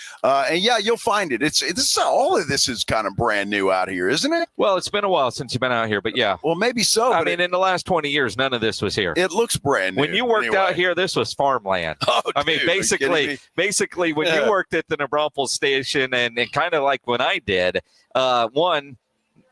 you'll find it. All of this is kind of brand new out here, isn't it? Well, it's been a while since you've been out here, but yeah. Well, maybe so. I mean, in the last 20 years, none of this was here. It looks brand new. When you worked out here, this was farmland. Oh, I mean, basically, when you worked at the New Braunfels station, and kind of like when I did,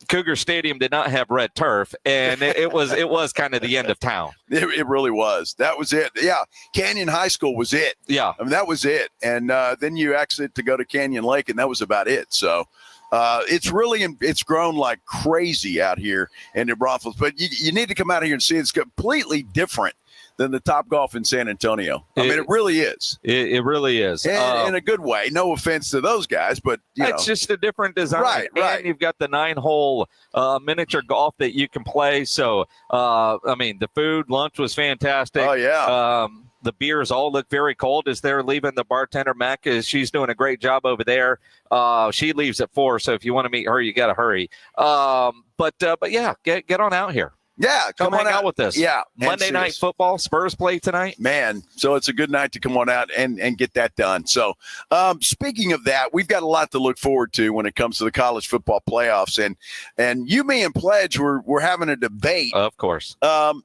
Cougar Stadium did not have red turf, and it was kind of the end of town. It really was. That was it. Yeah, Canyon High School was it. Yeah, I mean that was it. And then you exit to go to Canyon Lake, and that was about it. So it's grown like crazy out here in New Braunfels. But you need to come out here and see it. It's completely different than the Top Golf in San Antonio. I mean, it really is. It really is. In a good way. No offense to those guys, but, it's just a different design. Right. And you've got the 9-hole miniature golf that you can play. So, the food, lunch was fantastic. Oh, yeah. The beers all look very cold as they're leaving. The bartender, Mac, she's doing a great job over there. She leaves at 4, so if you want to meet her, you got to hurry. But yeah, get on out here. Yeah, come hang out with us. Yeah. Monday Night Football, Spurs play tonight. Man, so it's a good night to come on out and get that done. So speaking of that, we've got a lot to look forward to when it comes to the college football playoffs. And you, me, and Pledge, we're having a debate. Of course.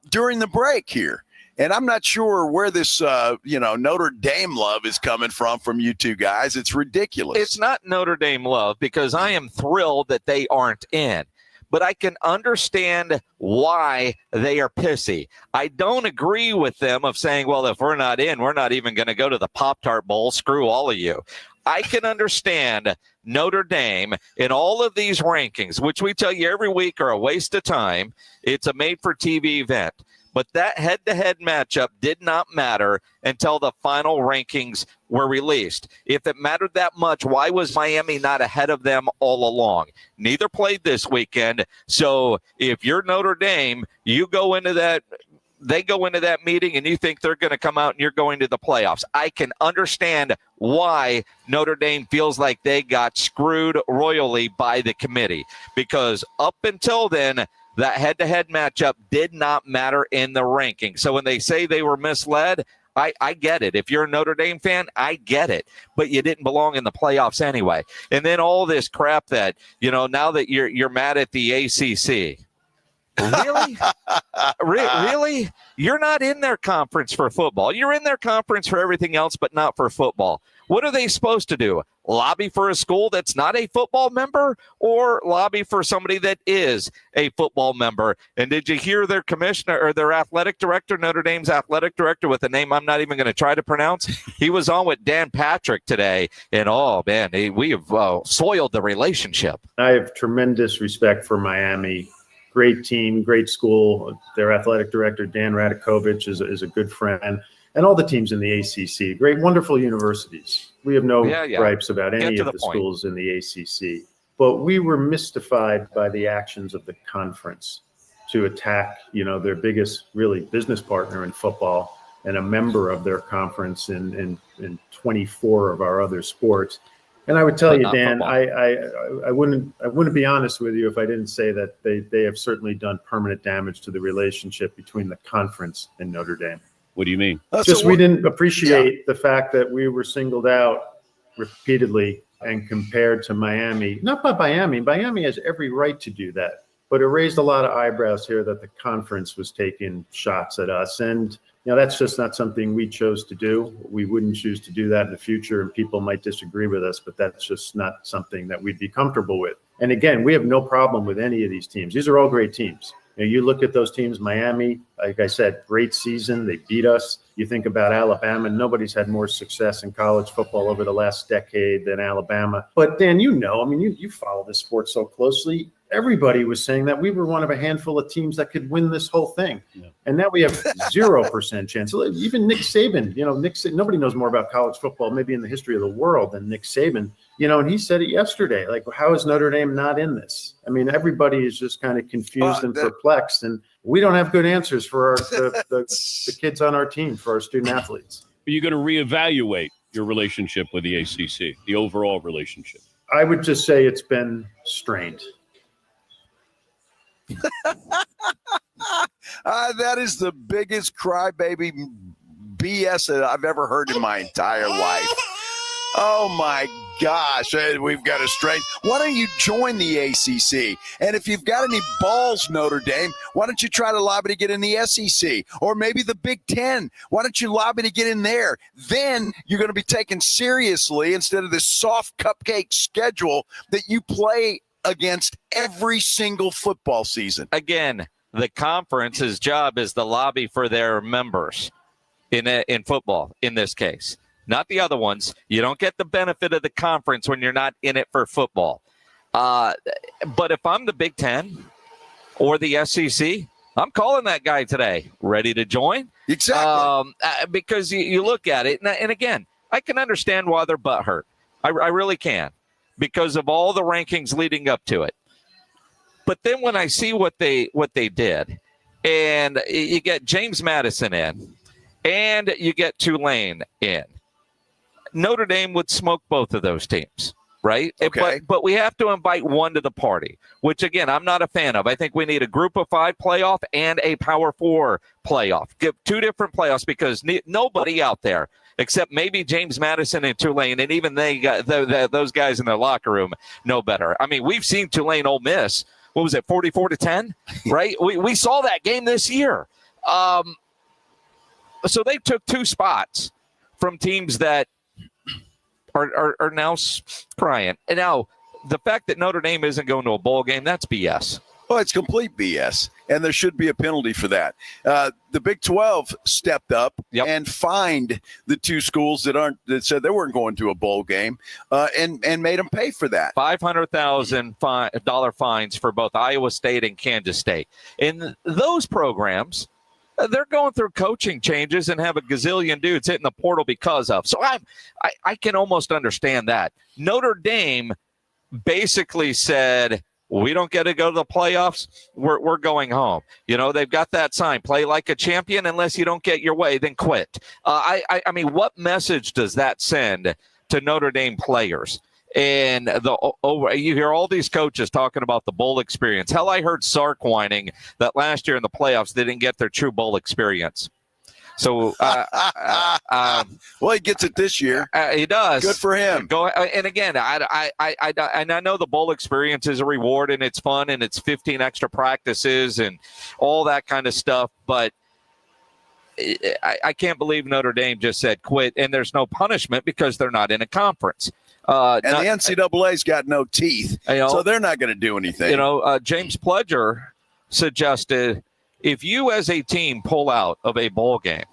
During the break here. And I'm not sure where this, Notre Dame love is coming from you two guys. It's ridiculous. It's not Notre Dame love because I am thrilled that they aren't in. But I can understand why they are pissy. I don't agree with them of saying, well, if we're not in, we're not even going to go to the Pop-Tart Bowl. Screw all of you. I can understand Notre Dame in all of these rankings, which we tell you every week are a waste of time. It's a made-for-TV event. But that head-to-head matchup did not matter until the final rankings were released. If it mattered that much, why was Miami not ahead of them all along? Neither played this weekend. So if you're Notre Dame, you go into that. They go into that meeting and you think they're going to come out and you're going to the playoffs. I can understand why Notre Dame feels like they got screwed royally by the committee, because up until then, that head-to-head matchup did not matter in the ranking. So when they say they were misled, I get it. If you're a Notre Dame fan, I get it. But you didn't belong in the playoffs anyway. And then all this crap that, now that you're mad at the ACC. Really? Really? You're not in their conference for football. You're in their conference for everything else, but not for football. What are they supposed to do? Lobby for a school that's not a football member, or lobby for somebody that is a football member? And did you hear their commissioner or their athletic director, Notre Dame's athletic director, with a name I'm not even going to try to pronounce? He was on with Dan Patrick today, and oh man, we have soiled the relationship. I have tremendous respect for Miami. Great team, great school. Their athletic director, Dan Radakovich, is a good friend. And all the teams in the ACC, great, wonderful universities. We have no gripes about any of the schools in the ACC. But we were mystified by the actions of the conference to attack, their biggest really business partner in football and a member of their conference in 24 of our other sports. And I would tell you, Dan, I wouldn't be honest with you if I didn't say that they have certainly done permanent damage to the relationship between the conference and Notre Dame. What do you mean? We didn't appreciate the fact that we were singled out repeatedly and compared to Miami. Not by Miami. Miami has every right to do that. But it raised a lot of eyebrows here that the conference was taking shots at us. And, that's just not something we chose to do. We wouldn't choose to do that in the future, and people might disagree with us, but that's just not something that we'd be comfortable with. And again, we have no problem with any of these teams. These are all great teams. You look at those teams, Miami, like I said, great season. They beat us. You think about Alabama, nobody's had more success in college football over the last decade than Alabama. But Dan, you follow this sport so closely. Everybody was saying that we were one of a handful of teams that could win this whole thing. Yeah. And now we have 0% chance. Even Nick Saban, nobody knows more about college football maybe in the history of the world than Nick Saban. And he said it yesterday, like, how is Notre Dame not in this? I mean, everybody is just kind of confused and perplexed, and we don't have good answers for the kids on our team, for our student athletes. Are you going to reevaluate your relationship with the ACC, the overall relationship? I would just say it's been strained. That is the biggest crybaby BS that I've ever heard in my entire life. Oh my gosh, we've got a straight. Why don't you join the ACC? And if you've got any balls, Notre Dame, why don't you try to lobby to get in the SEC or maybe the Big Ten? Why don't you lobby to get in there? Then you're going to be taken seriously instead of this soft cupcake schedule that you play against every single football season. Again, the conference's job is to lobby for their members in football, in this case. Not the other ones. You don't get the benefit of the conference when you're not in it for football. But if I'm the Big Ten or the SEC, I'm calling that guy today. Ready to join? Exactly. Because you look at it, and again, I can understand why they're butthurt. I really can, because of all the rankings leading up to it. But then when I see what they did, and you get James Madison in, and you get Tulane in, Notre Dame would smoke both of those teams, right? Okay. But we have to invite one to the party, which, again, I'm not a fan of. I think we need a Group of 5 playoff and a Power 4 playoff. Give two different playoffs, because nobody out there, except maybe James Madison and Tulane, and even they got those guys in their locker room know better. I mean, we've seen Tulane Ole Miss. What was it, 44-10, right? We saw that game this year. So they took 2 spots from teams that are now crying. And now the fact that Notre Dame isn't going to a bowl game, that's BS. Well, it's complete BS, and there should be a penalty for that. The Big 12 stepped up and fined the 2 schools that said they weren't going to a bowl game, and made them pay for that. $500,000 fines for both Iowa State and Kansas State. And those programs, they're going through coaching changes and have a gazillion dudes hitting the portal because of. So I can almost understand that. Notre Dame basically said, we don't get to go to the playoffs. We're going home. They've got that sign, play like a champion. Unless you don't get your way, then quit. I mean, what message does that send to Notre Dame players? And you hear all these coaches talking about the bowl experience. Hell, I heard Sark whining that last year in the playoffs they didn't get their true bowl experience. So, well, he gets it this year. He does. Good for him. And again, I know the bowl experience is a reward and it's fun and it's 15 extra practices and all that kind of stuff. But I can't believe Notre Dame just said quit, and there's no punishment because they're not in a conference. And the NCAA's got no teeth, so they're not going to do anything. James Pledger suggested, if you as a team pull out of a bowl game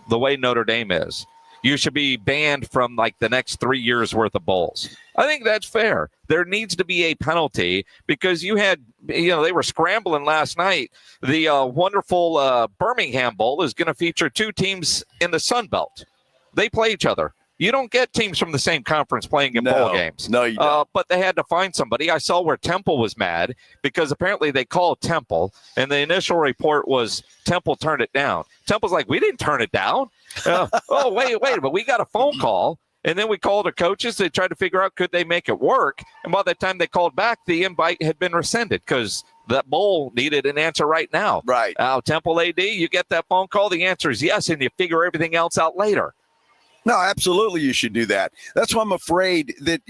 the way Notre Dame is, you should be banned from like the next 3 years worth of bowls. I think that's fair. There needs to be a penalty because they were scrambling last night. The wonderful Birmingham Bowl is going to feature 2 teams in the Sun Belt. They play each other. You don't get teams from the same conference playing in bowl games. No, you don't. But they had to find somebody. I saw where Temple was mad because apparently they called Temple, and the initial report was Temple turned it down. Temple's like, we didn't turn it down. Wait, but we got a phone call, and then we called the coaches. They tried to figure out could they make it work, and by the time they called back, the invite had been rescinded because that bowl needed an answer right now. Right. Temple AD, you get that phone call, the answer is yes, and you figure everything else out later. No, absolutely, you should do that. That's why I'm afraid that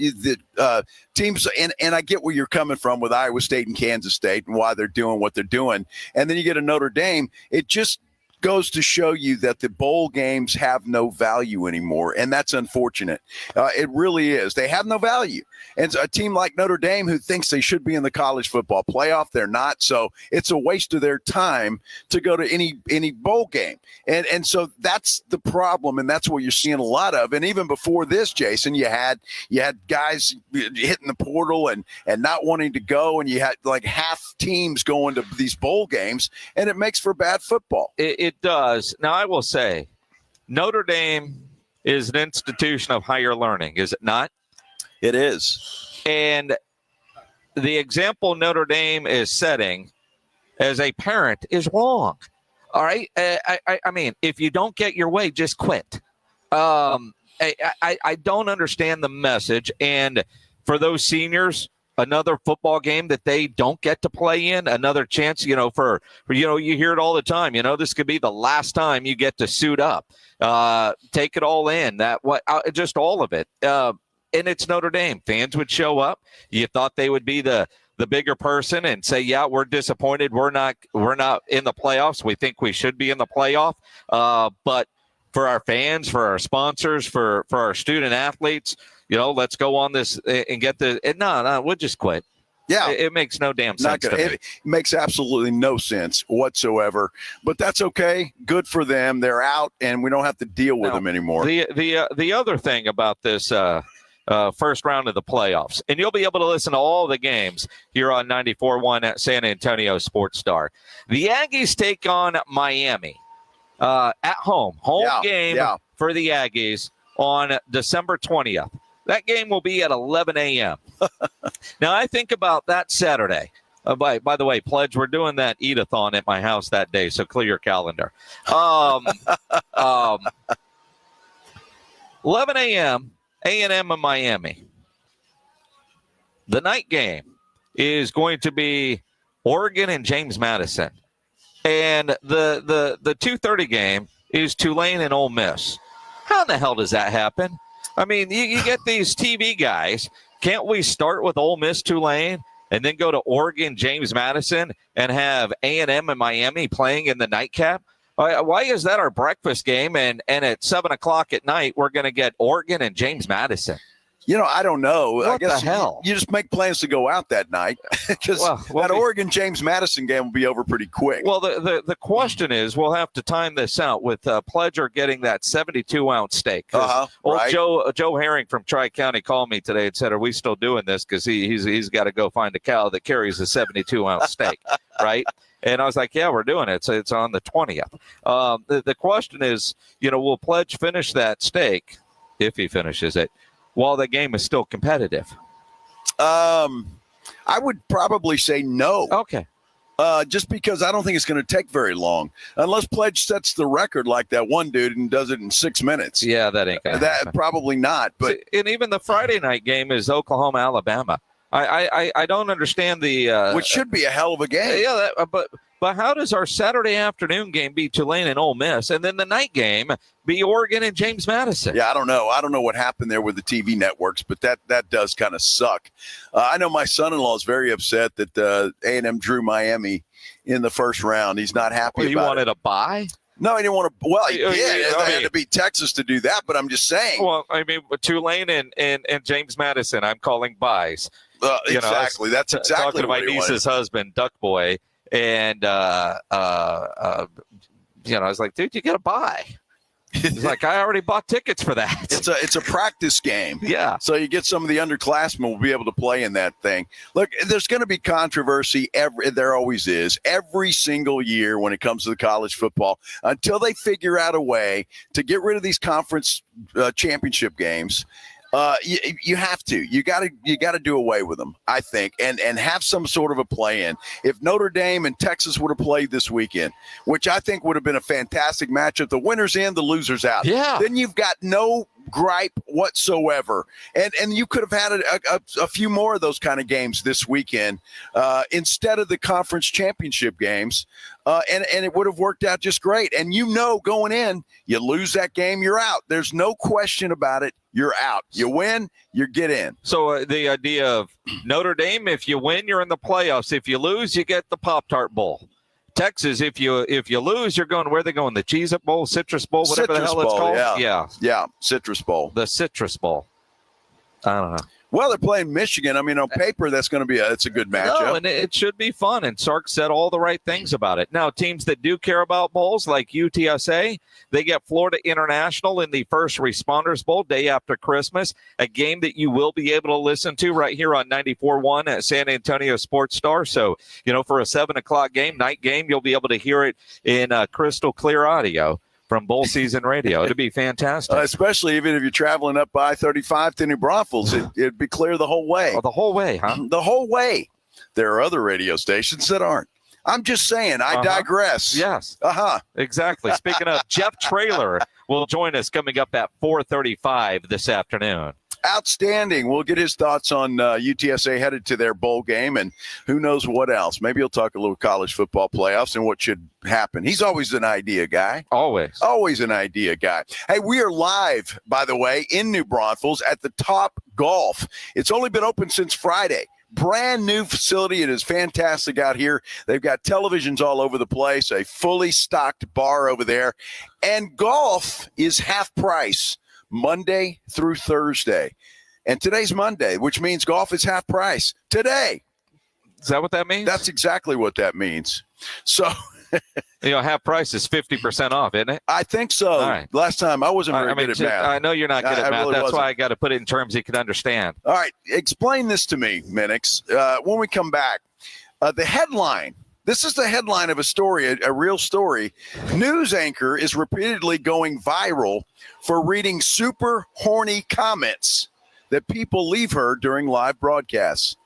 teams, and I get where you're coming from with Iowa State and Kansas State and why they're doing what they're doing. And then you get a Notre Dame. It just goes to show you that the bowl games have no value anymore, and that's unfortunate. It really is. They have no value. And a team like Notre Dame who thinks they should be in the college football playoff, they're not. So it's a waste of their time to go to any bowl game. And so that's the problem, and that's what you're seeing a lot of. And even before this, Jason, you had guys hitting the portal and not wanting to go, and you had like half teams going to these bowl games, and it makes for bad football. It does. Now, I will say, Notre Dame is an institution of higher learning, is it not? It is. And the example Notre Dame is setting as a parent is wrong. All right? I mean, if you don't get your way, just quit. I don't understand the message. And for those seniors, another football game that they don't get to play in, another chance, you hear it all the time. This could be the last time you get to suit up. Take it all in. Just all of it. And it's Notre Dame. Fans would show up. You thought they would be the bigger person and say, yeah, we're disappointed. We're not in the playoffs. We think we should be in the playoff. But for our fans, for our sponsors, for our student athletes, let's go on this and get the – no, we'll just quit. Yeah. It makes no damn sense to me. It makes absolutely no sense whatsoever. But that's okay. Good for them. They're out, and we don't have to deal with them anymore. The other thing about this first round of the playoffs, and you'll be able to listen to all the games here on 94.1 at San Antonio Sports Star. The Aggies take on Miami at home. Game for the Aggies on December 20th. That game will be at 11 a.m. Now, I think about that Saturday. By the way, Pledge, we're doing that eat-a-thon at my house that day, so clear your calendar. 11 a.m., A&M in Miami. The night game is going to be Oregon and James Madison. And the 2:30 game is Tulane and Ole Miss. How in the hell does that happen? I mean, you get these TV guys. Can't we start with Ole Miss, Tulane, and then go to Oregon, James Madison, and have A&M and Miami playing in the nightcap? Why is that our breakfast game? And at 7 o'clock at night, we're going to get Oregon and James Madison. I don't know. What I guess the hell? You just make plans to go out that night because that Oregon James Madison game will be over pretty quick. Well, the question is, we'll have to time this out with Pledger getting that 72-ounce steak. Right. Joe Herring from Tri-County called me today and said, "Are we still doing this?" Because he's got to go find a cow that carries a 72-ounce steak, right? And I was like, "Yeah, we're doing it. So it's on the 20th." The question is, will Pledge finish that steak if he finishes it while the game is still competitive? I would probably say no. Okay. Just because I don't think it's going to take very long, unless Pledge sets the record like that one dude and does it in 6 minutes. Yeah, that ain't gonna happen. Probably not. But and even the Friday night game is Oklahoma, Alabama. I don't understand the which should be a hell of a game. Yeah, but how does our Saturday afternoon game be Tulane and Ole Miss, and then the night game be Oregon and James Madison? Yeah, I don't know. I don't know what happened there with the TV networks, but that does kind of suck. I know my son-in-law is very upset that A&M drew Miami in the first round. He's not happy about it. You wanted a bye? No, he didn't want to. Well, he did. They had to beat Texas to do that, but I'm just saying. Well, I mean, Tulane and James Madison, I'm calling buys. Exactly. That's exactly talking to my niece's husband, Duck Boy, and I was like, "Dude, you get a buy." He's like, "I already bought tickets for that." It's a practice game. Yeah. So you get some of the underclassmen will be able to play in that thing. Look, there's going to be controversy. There always is every single year when it comes to the college football until they figure out a way to get rid of these conference championship games. You have to. You got to do away with them, I think, and have some sort of a play-in. If Notre Dame and Texas would have played this weekend, which I think would have been a fantastic matchup, the winners in, the losers out. Yeah. Then you've got no gripe whatsoever, and you could have had a few more of those kind of games this weekend instead of the conference championship games, and it would have worked out just great. And going in, you lose that game, you're out. There's no question about it. You're out. You win, you get in. So the idea of Notre Dame, if you win, you're in the playoffs. If you lose, you get the Pop-Tart Bowl. Texas, if you lose, you're going, where are they going? The Cheez-It Bowl, Citrus Bowl, whatever the hell it's called? Yeah, Citrus Bowl. The Citrus Bowl. I don't know. Well, they're playing Michigan. I mean, on paper, that's going to be it's a good matchup. No, and it should be fun. And Sark said all the right things about it. Now, teams that do care about bowls, like UTSA, they get Florida International in the First Responders Bowl day after Christmas, a game that you will be able to listen to right here on 94.1 at San Antonio Sports Star. So, for a 7 o'clock game, night game, you'll be able to hear it in crystal clear audio from Bowl Season Radio. It'd be fantastic. Especially even if you're traveling up by 35 to New Braunfels, it'd be clear the whole way. Oh, the whole way, huh? The whole way. There are other radio stations that aren't. I'm just saying, I digress. Yes. Exactly. Speaking of, Jeff Traylor will join us coming up at 4:35 this afternoon. Outstanding. We'll get his thoughts on UTSA headed to their bowl game and who knows what else. Maybe he'll talk a little college football playoffs and what should happen. He's always an idea guy. Always an idea guy. Hey, we are live, by the way, in New Braunfels at the Top Golf. It's only been open since Friday. Brand new facility. It is fantastic out here. They've got televisions all over the place, a fully stocked bar over there, and golf is half price Monday through Thursday. And today's Monday, which means golf is half price today. Is that what that means? That's exactly what that means. So, half price is 50% off, isn't it? I think so. All right. Last time I wasn't very good at math. I know you're not good at math. Really That's wasn't. why I got to put it in terms you can understand. All right. Explain this to me, Minix. When we come back, the headline. This is the headline of a story, a real story. News anchor is repeatedly going viral for reading super horny comments that people leave her during live broadcasts.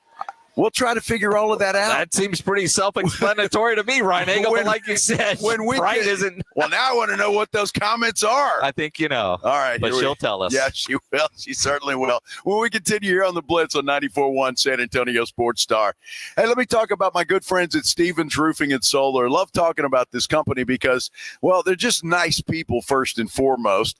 We'll try to figure all of that out. That seems pretty self-explanatory to me, Ryan Eagle, but like you said, Brian isn't. Well, now I want to know what those comments are. I think you know. All right. But she'll tell us. Yeah, she will. She certainly will. When we continue here on the Blitz on 94.1 San Antonio Sports Star. Hey, let me talk about my good friends at Stevens Roofing and Solar. Love talking about this company because, well, they're just nice people first and foremost.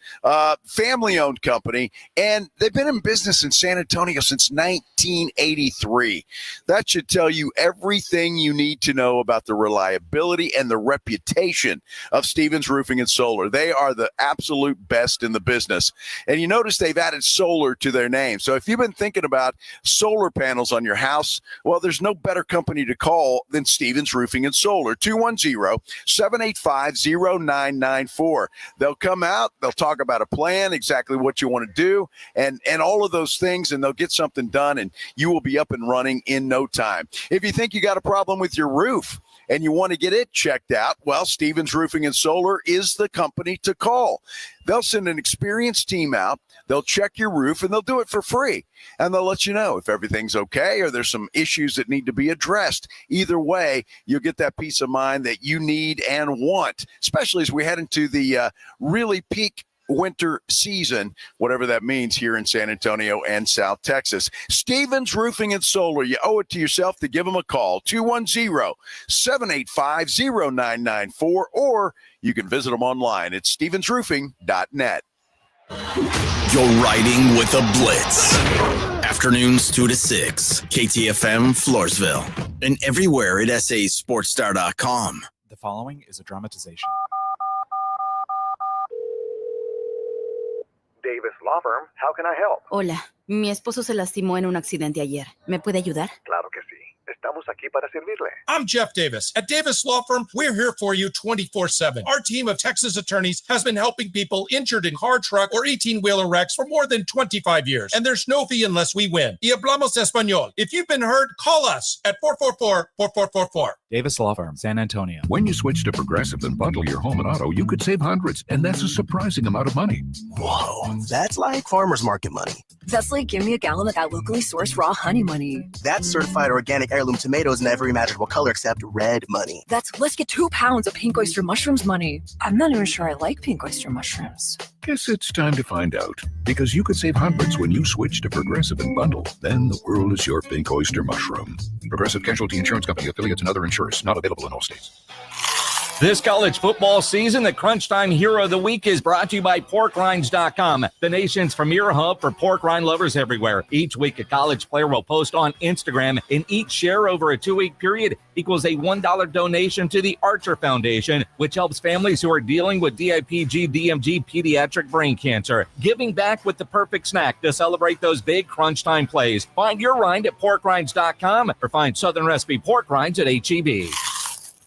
Family-owned company, and they've been in business in San Antonio since 1983. That should tell you everything you need to know about the reliability and the reputation of Stevens Roofing and Solar. They are the absolute best in the business. And you notice they've added solar to their name. So if you've been thinking about solar panels on your house, well, there's no better company to call than Stevens Roofing and Solar. 210-785-0994. They'll come out, they'll talk about a plan, exactly what you want to do, and all of those things, and they'll get something done, and you will be up and running in no time. If you think you got a problem with your roof and you want to get it checked out, well, Stevens Roofing and Solar is the company to call. They'll send an experienced team out. They'll check your roof, and they'll do it for free. And they'll let you know if everything's okay or there's some issues that need to be addressed. Either way, you'll get that peace of mind that you need and want, especially as we head into the really peak winter season, whatever that means here in San Antonio and South Texas. Stevens Roofing and Solar, you owe it to yourself to give them a call, 210-785-0994, or you can visit them online at stevensroofing.net. You're riding with the Blitz. Afternoons 2 to 6, KTFM Floresville, and everywhere at sasportstar.com. The following is a dramatization. Davis Law Firm, how can I help? Hola, mi esposo se lastimó en un accidente ayer. ¿Me puede ayudar? Claro que sí. Estamos aquí para servirle. I'm Jeff Davis. At Davis Law Firm, we're here for you 24/7. Our team of Texas attorneys has been helping people injured in car, truck, or 18-wheeler wrecks for more than 25 years. And there's no fee unless we win. Y hablamos español. If you've been hurt, call us at 444-4444. Davis Law Firm, San Antonio. When you switch to Progressive and bundle your home and auto, you could save hundreds, and that's a surprising amount of money. Whoa, that's like farmer's market money. That's like give me a gallon of that locally sourced raw honey money. That's certified organic heirloom tomatoes in every imaginable color except red money. That's let's get 2 pounds of pink oyster mushrooms money. I'm not even sure I like pink oyster mushrooms. Guess it's time to find out, because you could save hundreds when you switch to Progressive and bundle. Then the world is your pink oyster mushroom. Progressive Casualty Insurance Company, affiliates, and other insurers. Not available in all states. This college football season, the Crunch Time Hero of the Week is brought to you by PorkRinds.com, the nation's premier hub for pork rind lovers everywhere. Each week, a college player will post on Instagram, and each share over a 2-week period equals a $1 donation to the Archer Foundation, which helps families who are dealing with DIPG, DMG, pediatric brain cancer. Giving back with the perfect snack to celebrate those big Crunch Time plays. Find your rind at PorkRinds.com or find Southern Recipe pork rinds at HEB.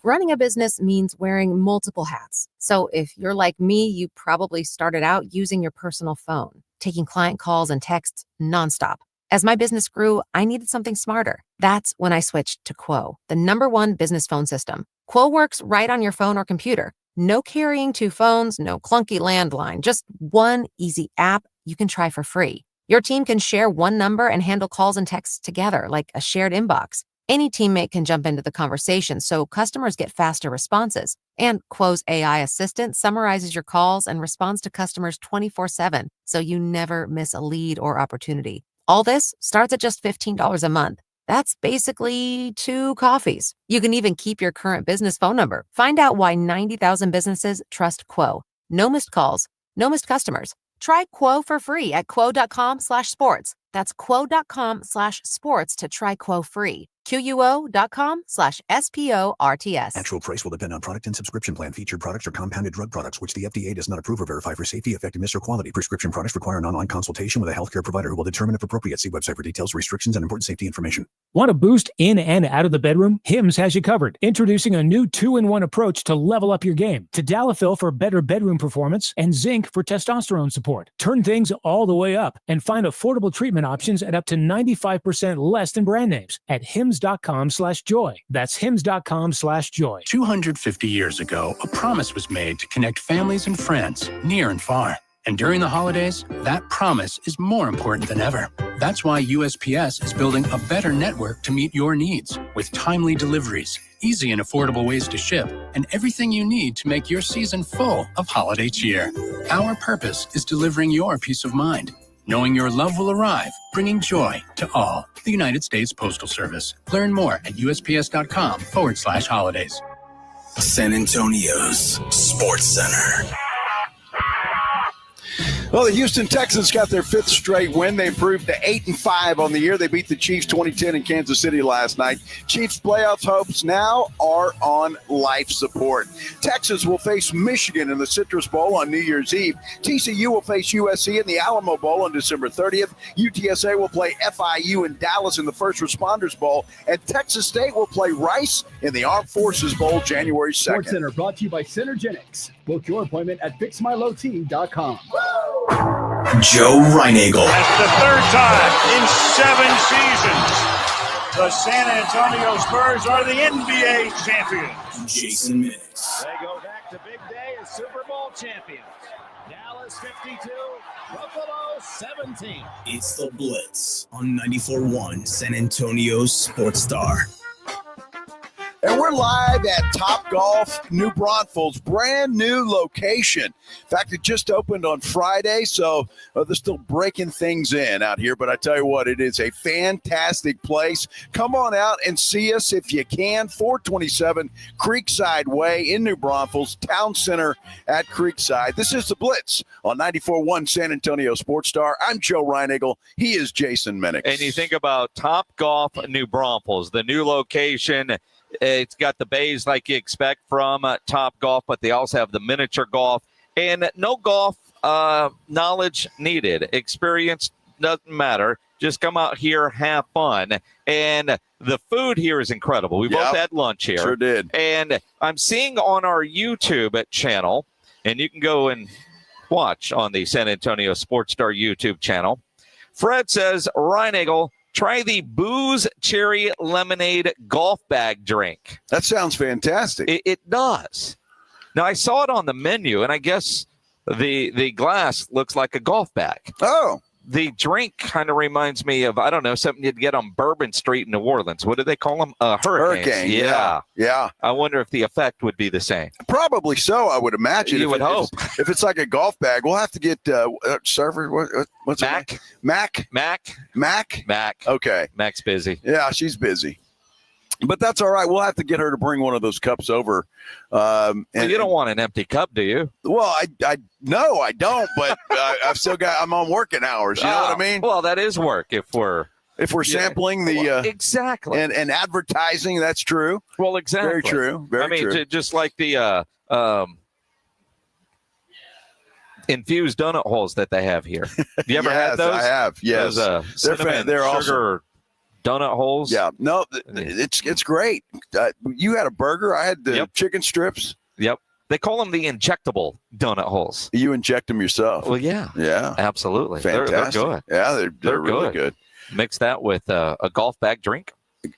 Running a business means wearing multiple hats. So if you're like me, you probably started out using your personal phone, taking client calls and texts nonstop. As my business grew, I needed something smarter. That's when I switched to Quo, the #1 business phone system. Quo works right on your phone or computer. No carrying 2 phones, no clunky landline, just one easy app you can try for free. Your team can share one number and handle calls and texts together like a shared inbox. Any teammate can jump into the conversation, so customers get faster responses. And Quo's AI assistant summarizes your calls and responds to customers 24/7, so you never miss a lead or opportunity. All this starts at just $15 a month. That's basically 2 coffees. You can even keep your current business phone number. Find out why 90,000 businesses trust Quo. No missed calls, no missed customers. Try Quo for free at quo.com/sports. That's quo.com/sports to try Quo free. QUO.com/SPORTS. Actual price will depend on product and subscription plan. Featured products are compounded drug products, which the FDA does not approve or verify for safety, effectiveness, or quality. Prescription products require an online consultation with a healthcare provider who will determine if appropriate. See website for details, restrictions, and important safety information. Want to boost in and out of the bedroom? Hims has you covered. Introducing a new 2-in-1 approach to level up your game. Tadalafil for better bedroom performance and zinc for testosterone support. Turn things all the way up and find affordable treatment options at up to 95% less than brand names at hims.com/joy. That's hims.com/joy. 250 years ago, a promise was made to connect families and friends near and far. And during the holidays, that promise is more important than ever. That's why USPS is building a better network to meet your needs with timely deliveries, easy and affordable ways to ship, and everything you need to make your season full of holiday cheer. Our purpose is delivering your peace of mind, knowing your love will arrive, bringing joy to all. The United States Postal Service. Learn more at USPS.com/holidays. San Antonio's Sports Center. Well, the Houston Texans got their 5th straight win. They improved to 8-5 on the year. They beat the Chiefs 20-10 in Kansas City last night. Chiefs playoff hopes now are on life support. Texas will face Michigan in the Citrus Bowl on New Year's Eve. TCU will face USC in the Alamo Bowl on December 30th. UTSA will play FIU in Dallas in the First Responders Bowl. And Texas State will play Rice in the Armed Forces Bowl January 2nd. Sports Center brought to you by Synergenics. Book your appointment at fixmylowteam.com. Joe Reinagel. That's the 3rd time in 7 seasons. The San Antonio Spurs are the NBA champions. Jason Minix. They go back to big day as Super Bowl champions. Dallas 52, Buffalo 17. It's the Blitz on 94.1 San Antonio Sports Star. And we're live at Top Golf New Braunfels, brand new location. In fact, it just opened on Friday, so they're still breaking things in out here. But I tell you what, it is a fantastic place. Come on out and see us if you can. 427 Creekside Way in New Braunfels, Town Center at Creekside. This is the Blitz on 94.1 San Antonio Sports Star. I'm Joe Reinagel. He is Jason Minix. And you think about Top Golf New Braunfels, the new location. It's got the bays like you expect from Top Golf, but they also have the miniature golf. And no golf knowledge needed. Experience doesn't matter. Just come out here, have fun. And the food here is incredible. We both had lunch here. Sure did. And I'm seeing on our YouTube channel, and you can go and watch on the San Antonio Sports Star YouTube channel. Fred says, Reinagel, try the Booze Cherry Lemonade golf bag drink. That sounds fantastic. It does. Now, I saw it on the menu, and I guess the glass looks like a golf bag. Oh. The drink kind of reminds me of, I don't know, something you'd get on Bourbon Street in New Orleans. What do they call them? Hurricanes. Hurricane, Yeah. Yeah. I wonder if the effect would be the same. Probably so, I would imagine. You would hope. If it's like a golf bag, we'll have to get server. What's Mac? Her name? Mac? Okay. Mac's busy. Yeah, she's busy. But that's all right. We'll have to get her to bring one of those cups over. Well, you don't want an empty cup, do you? Well, no, I don't. But I've still got. I'm on working hours. You know what I mean? Well, that is work if we're sampling the exactly and advertising. That's true. Well, exactly. Very true. Very true. Just like the infused donut holes that they have here. You ever had those? I have. Yes, they're sugar donut holes. Yeah, no, it's great. You had a burger. I had the chicken strips. Yep. They call them the injectable donut holes. You inject them yourself. Well, yeah. Yeah. Absolutely. Fantastic. They're good. Yeah, they're really good. Mix that with a golf bag drink.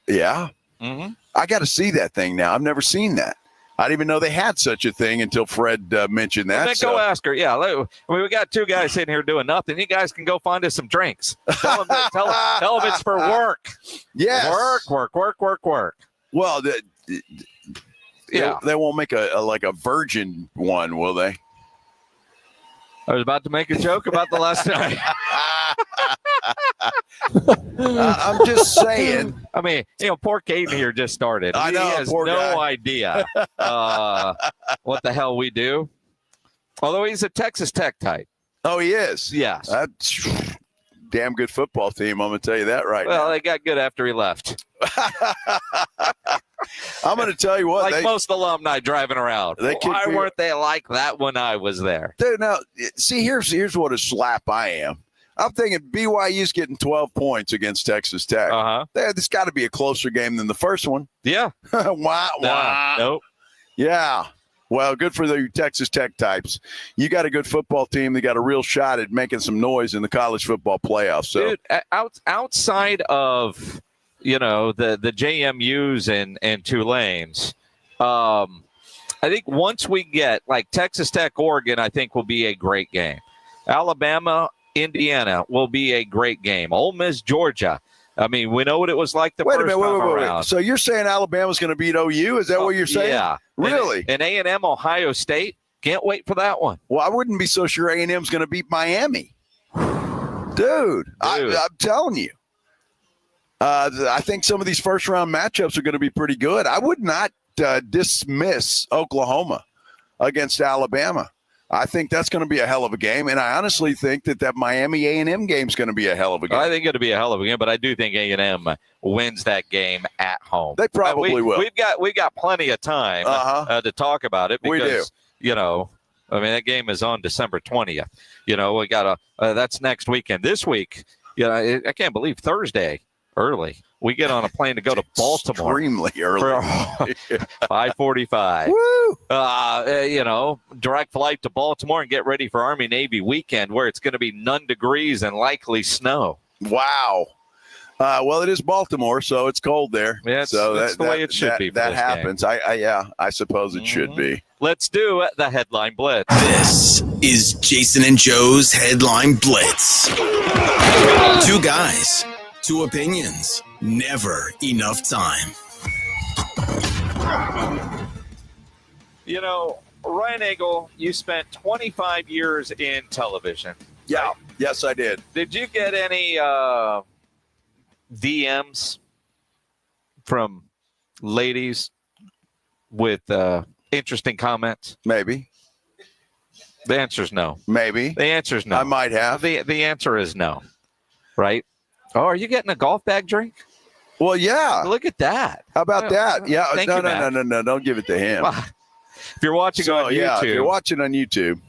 Yeah. Mm-hmm. I got to see that thing now. I've never seen that. I didn't even know they had such a thing until Fred mentioned that. Well, then go ask her. Yeah, we got 2 guys sitting here doing nothing. You guys can go find us some drinks. Tell them it's for work. Yes. Work. Well, yeah, they won't make a virgin one, will they? I was about to make a joke about the last night. I'm just saying. I mean, poor Caden here just started. I know. He has poor no guy. idea what the hell we do. Although he's a Texas Tech type. Oh, he is? Yes. That's damn good football team. I'm going to tell you that right now. Well, they got good after he left. I'm going to tell you what. Like most alumni driving around. Why weren't they like that when I was there? Dude, now, see, here's what a slap I am. I'm thinking BYU's getting 12 points against Texas Tech. Uh-huh. There's got to be a closer game than the first one. Yeah. Wah. Nope. Yeah. Well, good for the Texas Tech types. You got a good football team. They got a real shot at making some noise in the college football playoffs. So, dude, outside of the JMUs and Tulanes, I think once we get like Texas Tech, Oregon, I think will be a great game. Alabama, Indiana will be a great game. Ole Miss, Georgia. I mean, we know what it was like the first time around. So you're saying Alabama's going to beat OU? Is that what you're saying? Yeah. Really? And A&M, Ohio State. Can't wait for that one. Well, I wouldn't be so sure A&M's going to beat Miami. Dude. I'm telling you. I think some of these first-round matchups are going to be pretty good. I would not dismiss Oklahoma against Alabama. I think that's going to be a hell of a game, and I honestly think that Miami A&M game is going to be a hell of a game. I think it'll be a hell of a game, but I do think A&M wins that game at home. They probably will. We've got plenty of time to talk about it because we do. I mean, that game is on December 20th. We got that's next weekend. This week, I can't believe Thursday early. We get on a plane to go to Baltimore. Extremely early. 5:45. Woo! Direct flight to Baltimore and get ready for Army-Navy weekend where it's going to be none degrees and likely snow. Wow. Well, it is Baltimore, so it's cold there. Yeah, so that's the way it should be. That happens. I suppose it should be. Let's do the Headline Blitz. This is Jason and Joe's Headline Blitz. Two guys, two opinions, never enough time. Ryan Eagle, you spent 25 years in television. Yeah. Right? Yes, I did. Did you get any DMs from ladies with interesting comments? Maybe. The answer is no. Maybe. The answer is no. I might have. The answer is no. Right? Oh, are you getting a golf bag drink? Well, yeah. Look at that. How about that? Yeah. Thank you, Matt. No. Don't give it to him. If you're watching on YouTube. If you're watching on YouTube,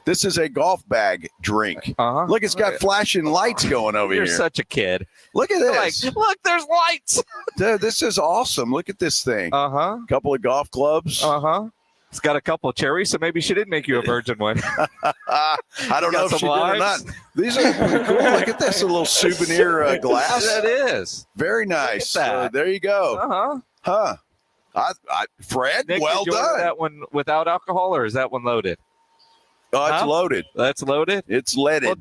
this is a golf bag drink. Look, it's got flashing lights going over here. You're such a kid. Look at this. Look, there's lights. Dude, this is awesome. Look at this thing. Couple of golf clubs. It's got a couple of cherries, so maybe she did make you a virgin one. I don't know if she did or not. These are pretty cool. Look at this, a little souvenir glass. That is. Very nice. That. There you go. Fred, Nick, well did you order done. that one without alcohol, or is that one loaded? Oh, it's loaded. That's loaded? It's leaded. Well,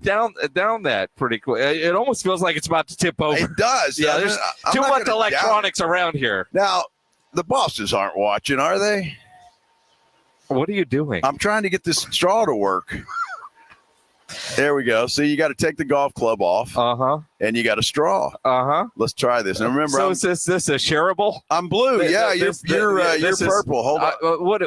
down that pretty quick. It almost feels like it's about to tip over. It does. Yeah, there's too much electronics around here. Now, the bosses aren't watching, are they? What are you doing? I'm trying to get this straw to work. There we go. See, you got to take the golf club off. And you got a straw. Let's try this. And remember, so is this a shareable? I'm blue. Yeah, you're purple. Hold on. What?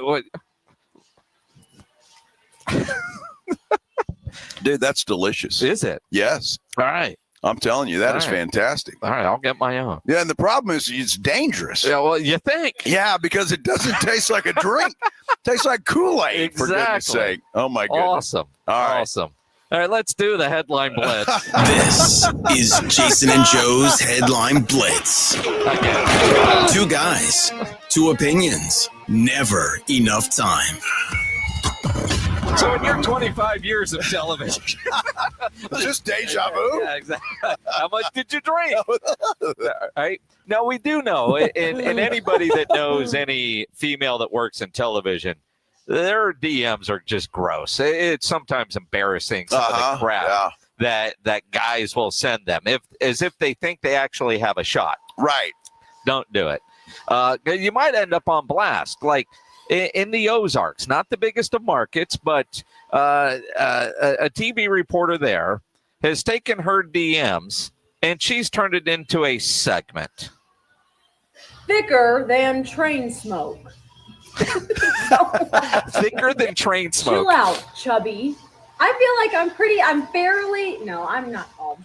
Dude, that's delicious. Is it? Yes. All right. I'm telling you, that is fantastic. All right, I'll get my own. Yeah, and the problem is it's dangerous. Yeah, well, you think? Yeah, because it doesn't taste like a drink. It tastes like Kool-Aid, Exactly. for goodness sake. Oh, my goodness. Awesome. All right. Awesome. All right, let's do the Headline Blitz. This is Jason and Joe's Headline Blitz. Again. Two guys, two opinions, never enough time. So in your 25 years of television. Is this deja vu? Yeah, exactly. How much did you drink? All right. Now, we do know, and anybody that knows any female that works in television, their DMs are just gross. It's sometimes embarrassing, some of the crap that guys will send them, as if they think they actually have a shot. Right. Don't do it. You might end up on blast. Like, in the Ozarks, not the biggest of markets, but a TV reporter there has taken her DMs and she's turned it into a segment. Thicker than train smoke. Thicker than train smoke. Chill out, chubby. I feel like I'm fairly, no, I'm not all.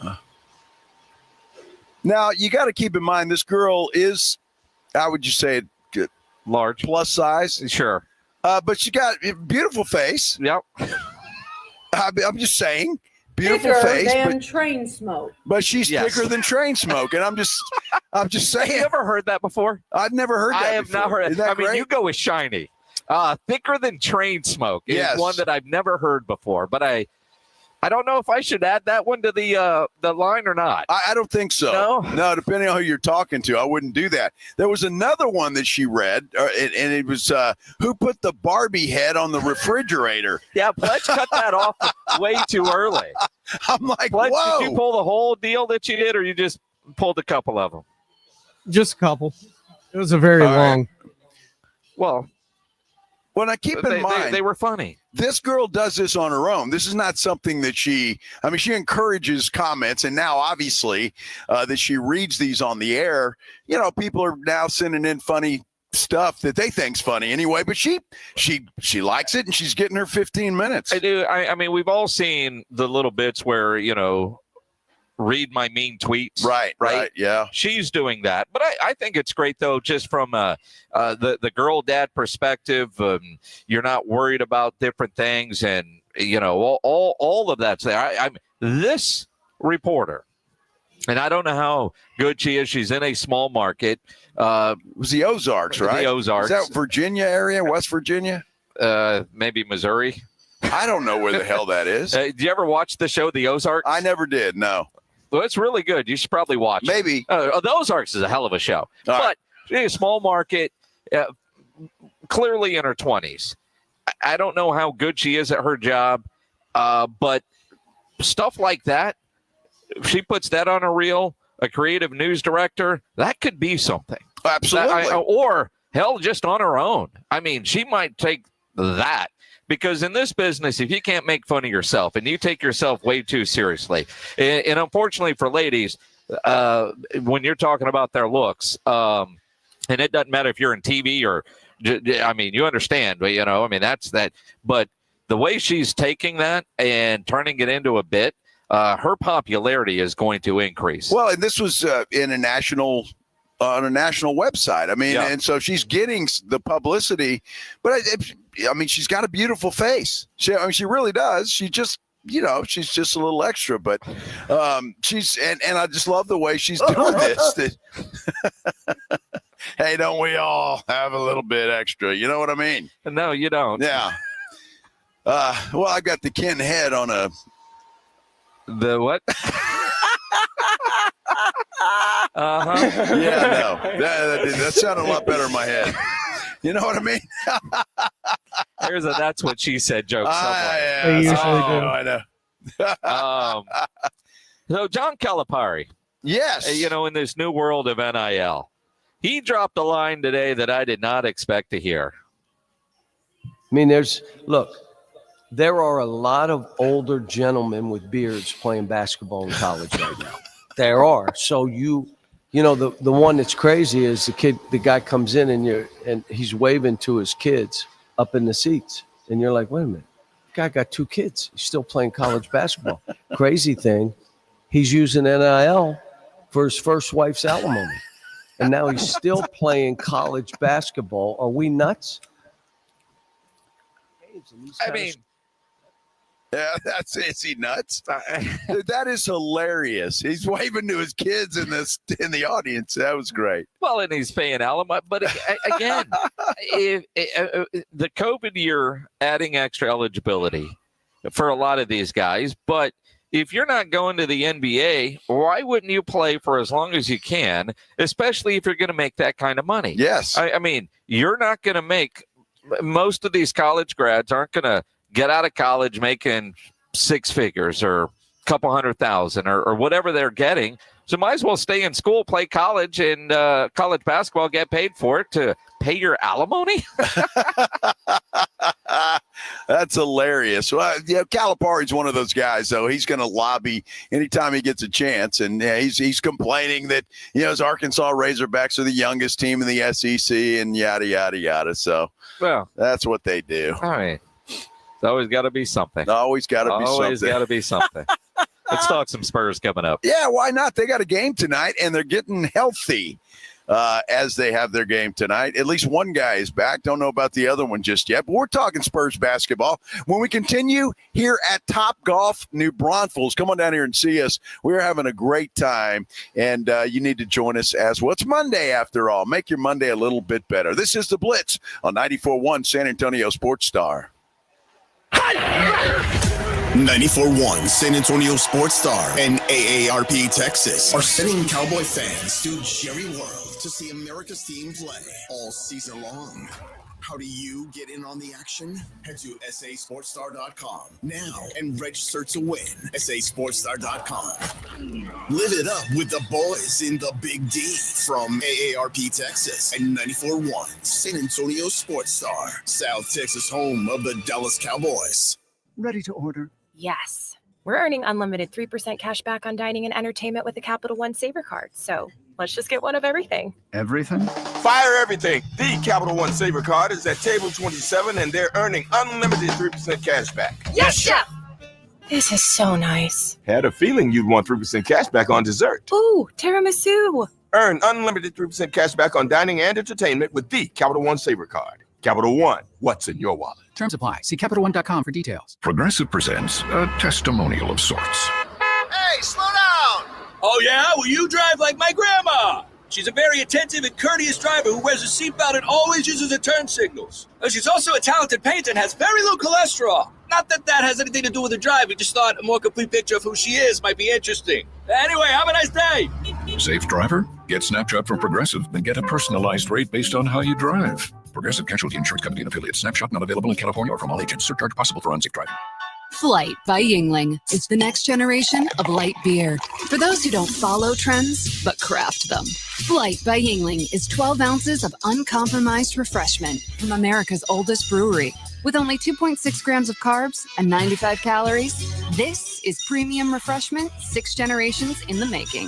Now, you got to keep in mind, this girl is, how would you say it? Large. Plus size. Sure. But she got a beautiful face. Yep. I'm just saying. Beautiful thicker face. Than train smoke. But she's thicker than train smoke. And I'm just saying. Have you ever heard that before? I've never heard that I have before. not heard it. Isn't that mean, great? you go with shiny. Thicker than train smoke is Yes. one that I've never heard before. But I don't know if I should add that one to the line or not. I don't think so. No, depending on who you're talking to, I wouldn't do that. There was another one that she read, and it was who put the Barbie head on the refrigerator. Yeah, Pledge cut that off way too early. I'm like, Pledge, whoa. did you pull the whole deal that you did, or you just pulled a couple of them? Just a couple. It was a very long. Well, when I keep in mind, they were funny. This girl does this on her own. This is not something that she encourages comments. And now, obviously, that she reads these on the air, people are now sending in funny stuff that they think's funny anyway, but she likes it, and she's getting her 15 minutes. I do. I mean, we've all seen the little bits where, read my mean tweets. Right. Yeah. She's doing that. But I think it's great, though, just from the girl dad perspective. You're not worried about different things. And, all of that's there. This reporter, and I don't know how good she is. She's in a small market. It was the Ozarks, right? The Ozarks. Is that Virginia area, West Virginia? Maybe Missouri. I don't know where the hell that is. Did you ever watch the show The Ozarks? I never did, no. Well, it's really good. You should probably watch it. Maybe. The Ozarks is a hell of a show. But a small market, clearly in her 20s. I don't know how good she is at her job, but stuff like that, if she puts that on a reel, a creative news director, that could be something. Absolutely. Or, hell, just on her own. I mean, she might take that. Because in this business, if you can't make fun of yourself and you take yourself way too seriously, and unfortunately for ladies, when you're talking about their looks, and it doesn't matter if you're in TV or, I mean, you understand, but, that's that. But the way she's taking that and turning it into a bit, her popularity is going to increase. Well, and this was on a national website. I mean, and so she's getting the publicity, but she's got a beautiful face. She really does. She just, she's just a little extra, but she's, and I just love the way she's doing this. Hey, don't we all have a little bit extra? You know what I mean? No, you don't. Yeah. Well, I got the Ken head on the what? Yeah, no. That sounded a lot better in my head. You know what I mean? Here's a "that's what she said" joke somewhere. They usually do. I know. So John Calipari. Yes. In this new world of NIL, he dropped a line today that I did not expect to hear. I mean, there are a lot of older gentlemen with beards playing basketball in college right now. There are. So the one that's crazy is the guy comes in and he's waving to his kids up in the seats. And you're like, wait a minute, the guy got 2 kids. He's still playing college basketball. Crazy thing, he's using NIL for his first wife's alimony. And now he's still playing college basketball. Are we nuts? I mean, yeah, is he nuts? Dude, that is hilarious. He's waving to his kids in the audience. That was great. Well, and he's paying alimony. But again, the COVID year adding extra eligibility for a lot of these guys. But if you're not going to the NBA, why wouldn't you play for as long as you can, especially if you're going to make that kind of money? Yes. I mean, you're not going to make – most of these college grads aren't going to get out of college making 6 figures or a couple $100,000 or whatever they're getting. So might as well stay in school, play college and college basketball, get paid for it to pay your alimony. That's hilarious. Well, Calipari's one of those guys, though. He's going to lobby anytime he gets a chance. And he's complaining that, his Arkansas Razorbacks are the youngest team in the SEC and yada, yada, yada. So that's what they do. All right. It's always got to be something. Always got to be something. Always got to be something. Let's talk some Spurs coming up. Yeah, why not? They got a game tonight, and they're getting healthy as they have their game tonight. At least one guy is back. Don't know about the other one just yet, but we're talking Spurs basketball. When we continue here at Top Golf New Braunfels, come on down here and see us. We're having a great time, and you need to join us as well. It's Monday, after all. Make your Monday a little bit better. This is The Blitz on 94.1 San Antonio Sports Star. 94.1 San Antonio Sports Star and AARP Texas are sending Cowboy fans to Jerry World to see America's team play all season long. How do you get in on the action? Head to sasportstar.com now and register to win. sasportstar.com. Live it up with the boys in the Big D from AARP Texas and 94.1 San Antonio Sports Star, South Texas home of the Dallas Cowboys. Ready to order? Yes. We're earning unlimited 3% cash back on dining and entertainment with a Capital One Saver card. So let's just get one of everything. Everything? Fire everything. The Capital One Saver card is at table 27, and they're earning unlimited 3% cash back. Yes, Chef! This is so nice. Had a feeling you'd want 3% cash back on dessert. Ooh, tiramisu. Earn unlimited 3% cash back on dining and entertainment with the Capital One Saver card. Capital One, what's in your wallet? Terms apply. See CapitalOne.com for details. Progressive presents a testimonial of sorts. Hey, slow down! Oh, yeah? Well, you drive like my grandma. She's a very attentive and courteous driver who wears a seatbelt and always uses her turn signals. She's also a talented painter and has very low cholesterol. Not that that has anything to do with the drive. We just thought a more complete picture of who she is might be interesting. Anyway, have a nice day. Safe driver? Get Snapshot from Progressive and get a personalized rate based on how you drive. Progressive Casualty Insurance Company and affiliates. Snapshot not available in California or from all agents. Surcharge possible for unsafe driving. Flight by Yingling. It's the next generation of light beer. For those who don't follow trends, but craft them. Flight by Yingling is 12 ounces of uncompromised refreshment from America's oldest brewery. With only 2.6 grams of carbs and 95 calories, this is premium refreshment 6 generations in the making.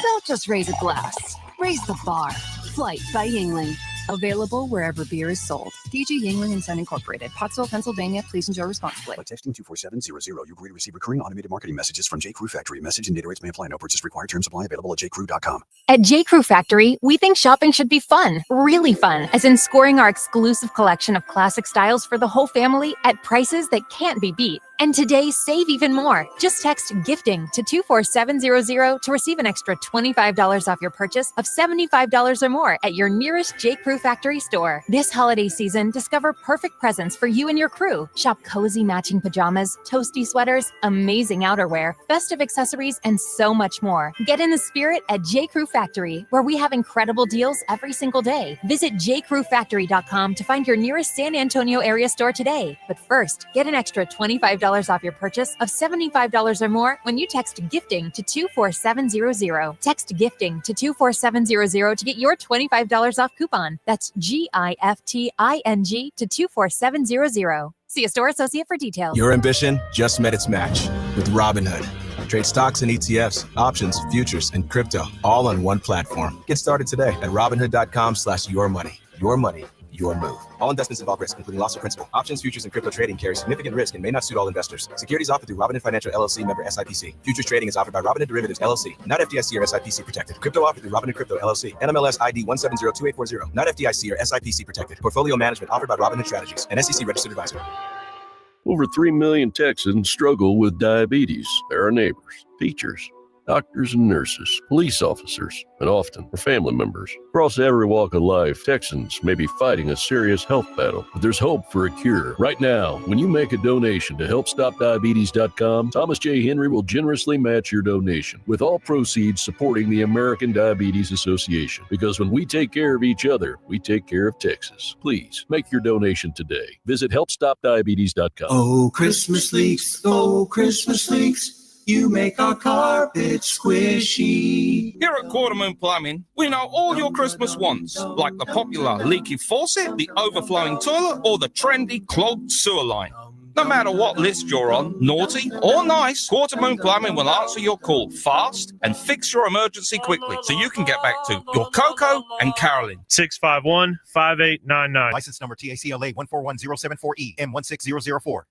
Don't just raise a glass. Raise the bar. Flight by Yingling. Available wherever beer is sold. DG Yingling and Son Incorporated. Pottsville, Pennsylvania. Please enjoy responsibly. By texting 24700, you agree to receive recurring automated marketing messages from J. Crew Factory. Message and data rates may apply. No purchase required. Terms apply. Available at jcrew.com. At J. Crew Factory, we think shopping should be fun, really fun, as in scoring our exclusive collection of classic styles for the whole family at prices that can't be beat. And today, save even more. Just text GIFTING to 24700 to receive an extra $25 off your purchase of $75 or more at your nearest J. Crew Factory store. This holiday season, discover perfect presents for you and your crew. Shop cozy matching pajamas, toasty sweaters, amazing outerwear, festive accessories, and so much more. Get in the spirit at J. Crew Factory, where we have incredible deals every single day. Visit jcrewfactory.com to find your nearest San Antonio area store today. But first, get an extra $25 off your purchase of $75 or more when you text GIFTING to 24700. Text GIFTING to 24700 to get your $25 off coupon. That's GIFTING to 24700. See a store associate for details. Your ambition just met its match with Robinhood. Trade stocks and ETFs, options, futures, and crypto all on one platform. Get started today at Robinhood.com/yourmoney. Your money, your move. All investments involve risk, including loss of principal. Options, futures, and crypto trading carry significant risk and may not suit all investors. Securities offered through Robinhood Financial LLC, member SIPC. Futures trading is offered by Robinhood Derivatives LLC, not FDIC or SIPC protected. Crypto offered through Robinhood Crypto LLC, NMLS ID 1702840, not FDIC or SIPC protected. Portfolio management offered by Robinhood Strategies, an SEC registered advisor. Over 3 million Texans struggle with diabetes. There are neighbors, teachers, doctors and nurses, police officers, and often their family members. Across every walk of life, Texans may be fighting a serious health battle, but there's hope for a cure. Right now, when you make a donation to HelpStopDiabetes.com, Thomas J. Henry will generously match your donation, with all proceeds supporting the American Diabetes Association. Because when we take care of each other, we take care of Texas. Please make your donation today. Visit HelpStopDiabetes.com. Oh, Christmas leaks, oh, Christmas leaks. You make our carpet squishy. Here at Quartermoon Plumbing, we know all your Christmas wants, like the popular leaky faucet, the overflowing toilet, or the trendy clogged sewer line. No matter what list you're on, naughty or nice, Quartermoon Plumbing will answer your call fast and fix your emergency quickly so you can get back to your Coco and Carolyn. 651-5899. License number TACLA 141074E M16004.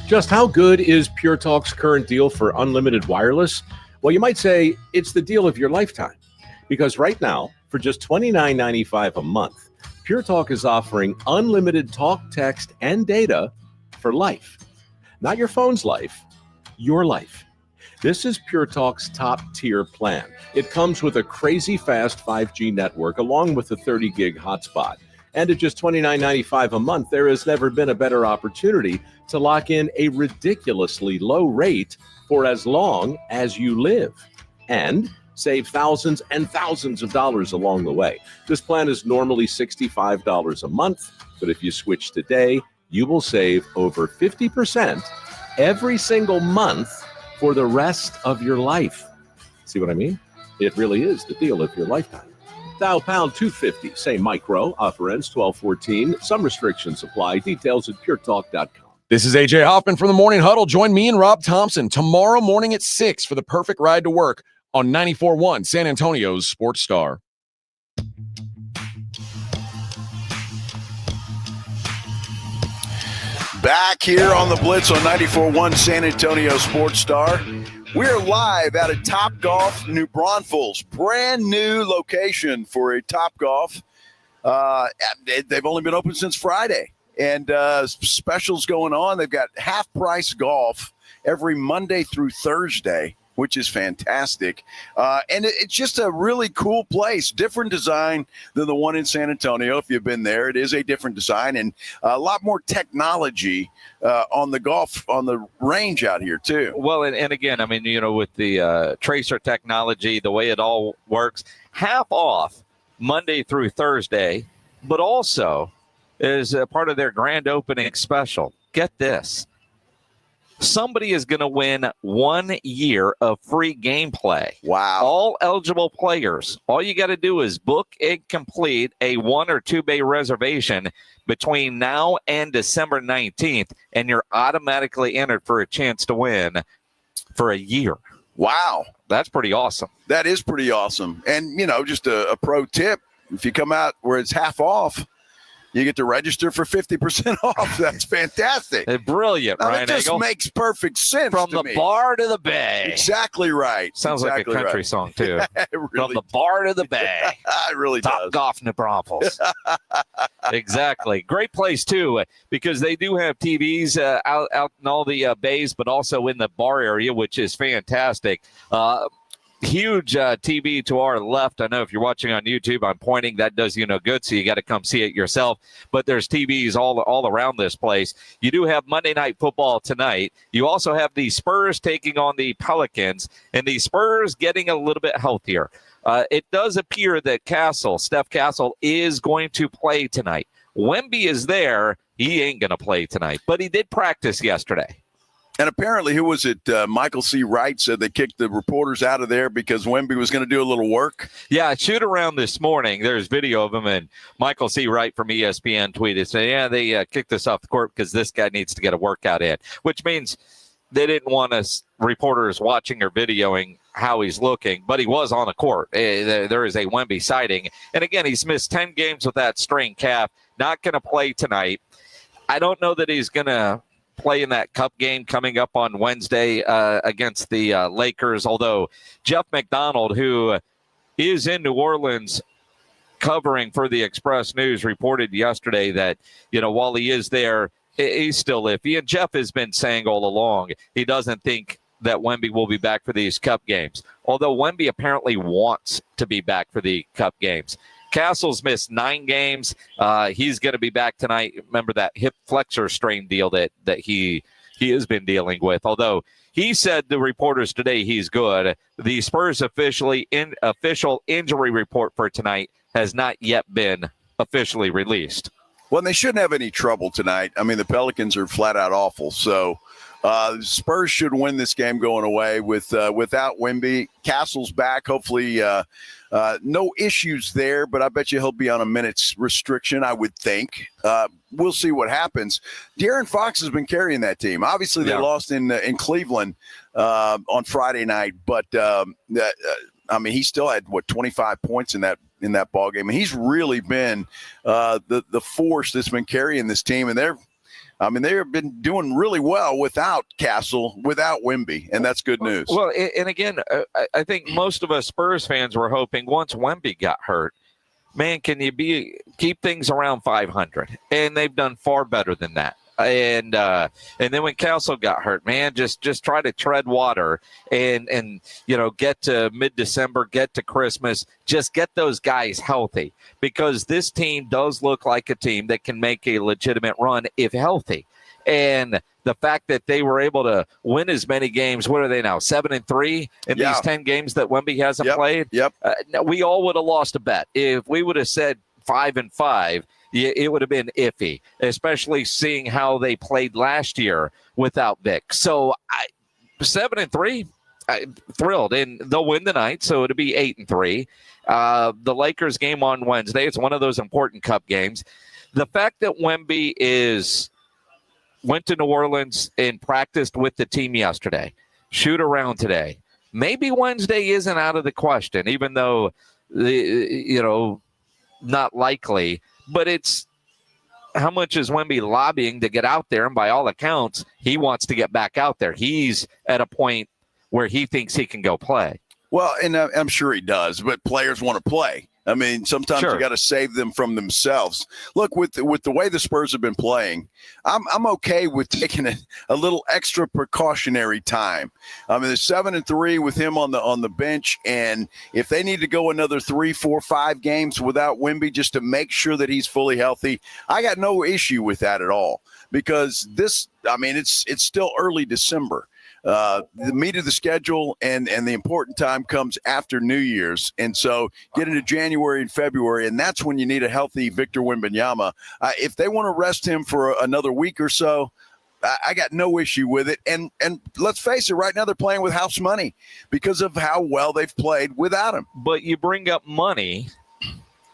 Just how good is Pure Talk's current deal for unlimited wireless? Well, you might say it's the deal of your lifetime. Because right now, for just $29.95 a month, Pure Talk is offering unlimited talk, text, and data for life. Not your phone's life, your life. This is Pure Talk's top-tier plan. It comes with a crazy fast 5G network along with a 30-gig hotspot. And at just $29.95 a month, there has never been a better opportunity to lock in a ridiculously low rate for as long as you live and save thousands and thousands of dollars along the way. This plan is normally $65 a month, but if you switch today, you will save over 50% every single month for the rest of your life. See what I mean? It really is the deal of your lifetime. Dial pound 250, say micro, offer ends 12/14. Some restrictions apply. Details at puretalk.com. This is AJ Hoffman from the Morning Huddle. Join me and Rob Thompson tomorrow morning at 6 for the perfect ride to work on 94.1 San Antonio's Sports Star. Back here on the Blitz on 94.1 San Antonio Sports Star. We're live out at Topgolf New Braunfels. Brand new location for a Topgolf. They've only been open since Friday. And specials going on. They've got half-price golf every Monday through Thursday, which is fantastic. And it's just a really cool place. Different design than the one in San Antonio. If you've been there, it is a different design and a lot more technology on the range out here, too. Well, and again, I mean, with the tracer technology, the way it all works, half off Monday through Thursday, but also is a part of their grand opening special. Get this. Somebody is going to win 1 year of free gameplay. Wow. All eligible players. All you got to do is book and complete a 1 or 2 bay reservation between now and December 19th, and you're automatically entered for a chance to win for a year. Wow. That's pretty awesome. That is pretty awesome. And, just a pro tip, if you come out where it's half off, you get to register for 50% off. That's fantastic. Brilliant, now, Ryan That just Eagle. Makes perfect sense From to the me. bar to the bay. Exactly right. Sounds exactly like a country right. song, too. Really From the bar to the bay. It really does. Topgolf New Braunfels. Exactly. Great place, too, because they do have TVs out in all the bays, but also in the bar area, which is fantastic. Huge TV to our left. I know if you're watching on YouTube, I'm pointing. That does you no good, so you got to come see it yourself. But there's TVs all around this place. You do have Monday Night Football tonight. You also have the Spurs taking on the Pelicans, and the Spurs getting a little bit healthier. It does appear that Steph Castle, is going to play tonight. Wemby is there. He ain't going to play tonight, but he did practice yesterday. And apparently, who was it? Michael C. Wright said they kicked the reporters out of there because Wemby was going to do a little work. Yeah, shoot around this morning. There's video of him, and Michael C. Wright from ESPN tweeted saying, "Yeah, they kicked us off the court because this guy needs to get a workout in," which means they didn't want us reporters watching or videoing how he's looking, but he was on the court. There is a Wemby sighting, and again, he's missed 10 games with that strained calf. Not going to play tonight. I don't know that he's going to play in that cup game coming up on Wednesday against the Lakers, although Jeff McDonald, who is in New Orleans covering for the Express News, reported yesterday that, while he is there, he's still iffy. And Jeff has been saying all along he doesn't think that Wemby will be back for these cup games, although Wemby apparently wants to be back for the cup games. Castle's missed 9 games. He's going to be back tonight. Remember that hip flexor strain deal that he has been dealing with. Although he said to reporters today he's good. The Spurs official injury report for tonight has not yet been officially released. Well, they shouldn't have any trouble tonight. I mean, the Pelicans are flat out awful. So Spurs should win this game going away without Wemby. Castle's back. Hopefully no issues there, but I bet you he'll be on a minutes restriction, I would think. We'll see what happens. De'Aaron Fox has been carrying that team. Obviously, they lost in Cleveland on Friday night, but he still had 25 points in that ball game, and he's really been the force that's been carrying this team. And they have been doing really well without Castle, without Wemby, and that's good news. Well, and again, I think most of us Spurs fans were hoping once Wemby got hurt, man, can you keep things around 500? And they've done far better than that. And then when Castle got hurt, man, just try to tread water and get to mid-December, get to Christmas, just get those guys healthy, because this team does look like a team that can make a legitimate run if healthy. And the fact that they were able to win as many games, what are they now, 7-3 in these 10 games that Wemby hasn't played? Yep. We all would have lost a bet if we would have said 5-5. It would have been iffy, especially seeing how they played last year without Vic. So 7-3, I'm thrilled, and they'll win tonight, so it'll be 8-3. The Lakers game on Wednesday, it's one of those important cup games. The fact that Wemby went to New Orleans and practiced with the team yesterday, shoot around today, maybe Wednesday isn't out of the question, even though, not likely. But it's how much is Wemby lobbying to get out there? And by all accounts, he wants to get back out there. He's at a point where he thinks he can go play. Well, and I'm sure he does, but players want to play. I mean, sometimes Sure. you got to save them from themselves. Look, with the way the Spurs have been playing, I'm okay with taking a little extra precautionary time. I mean, there's 7-3 with him on the bench, and if they need to go another 3, 4, 5 games without Wemby just to make sure that he's fully healthy, I got no issue with that at all. Because it's still early December. The meat of the schedule and the important time comes after New Year's. And so get into January and February, and that's when you need a healthy Victor Wembanyama. If they want to rest him for another week or so, I got no issue with it. And let's face it, right now they're playing with house money because of how well they've played without him. But you bring up money,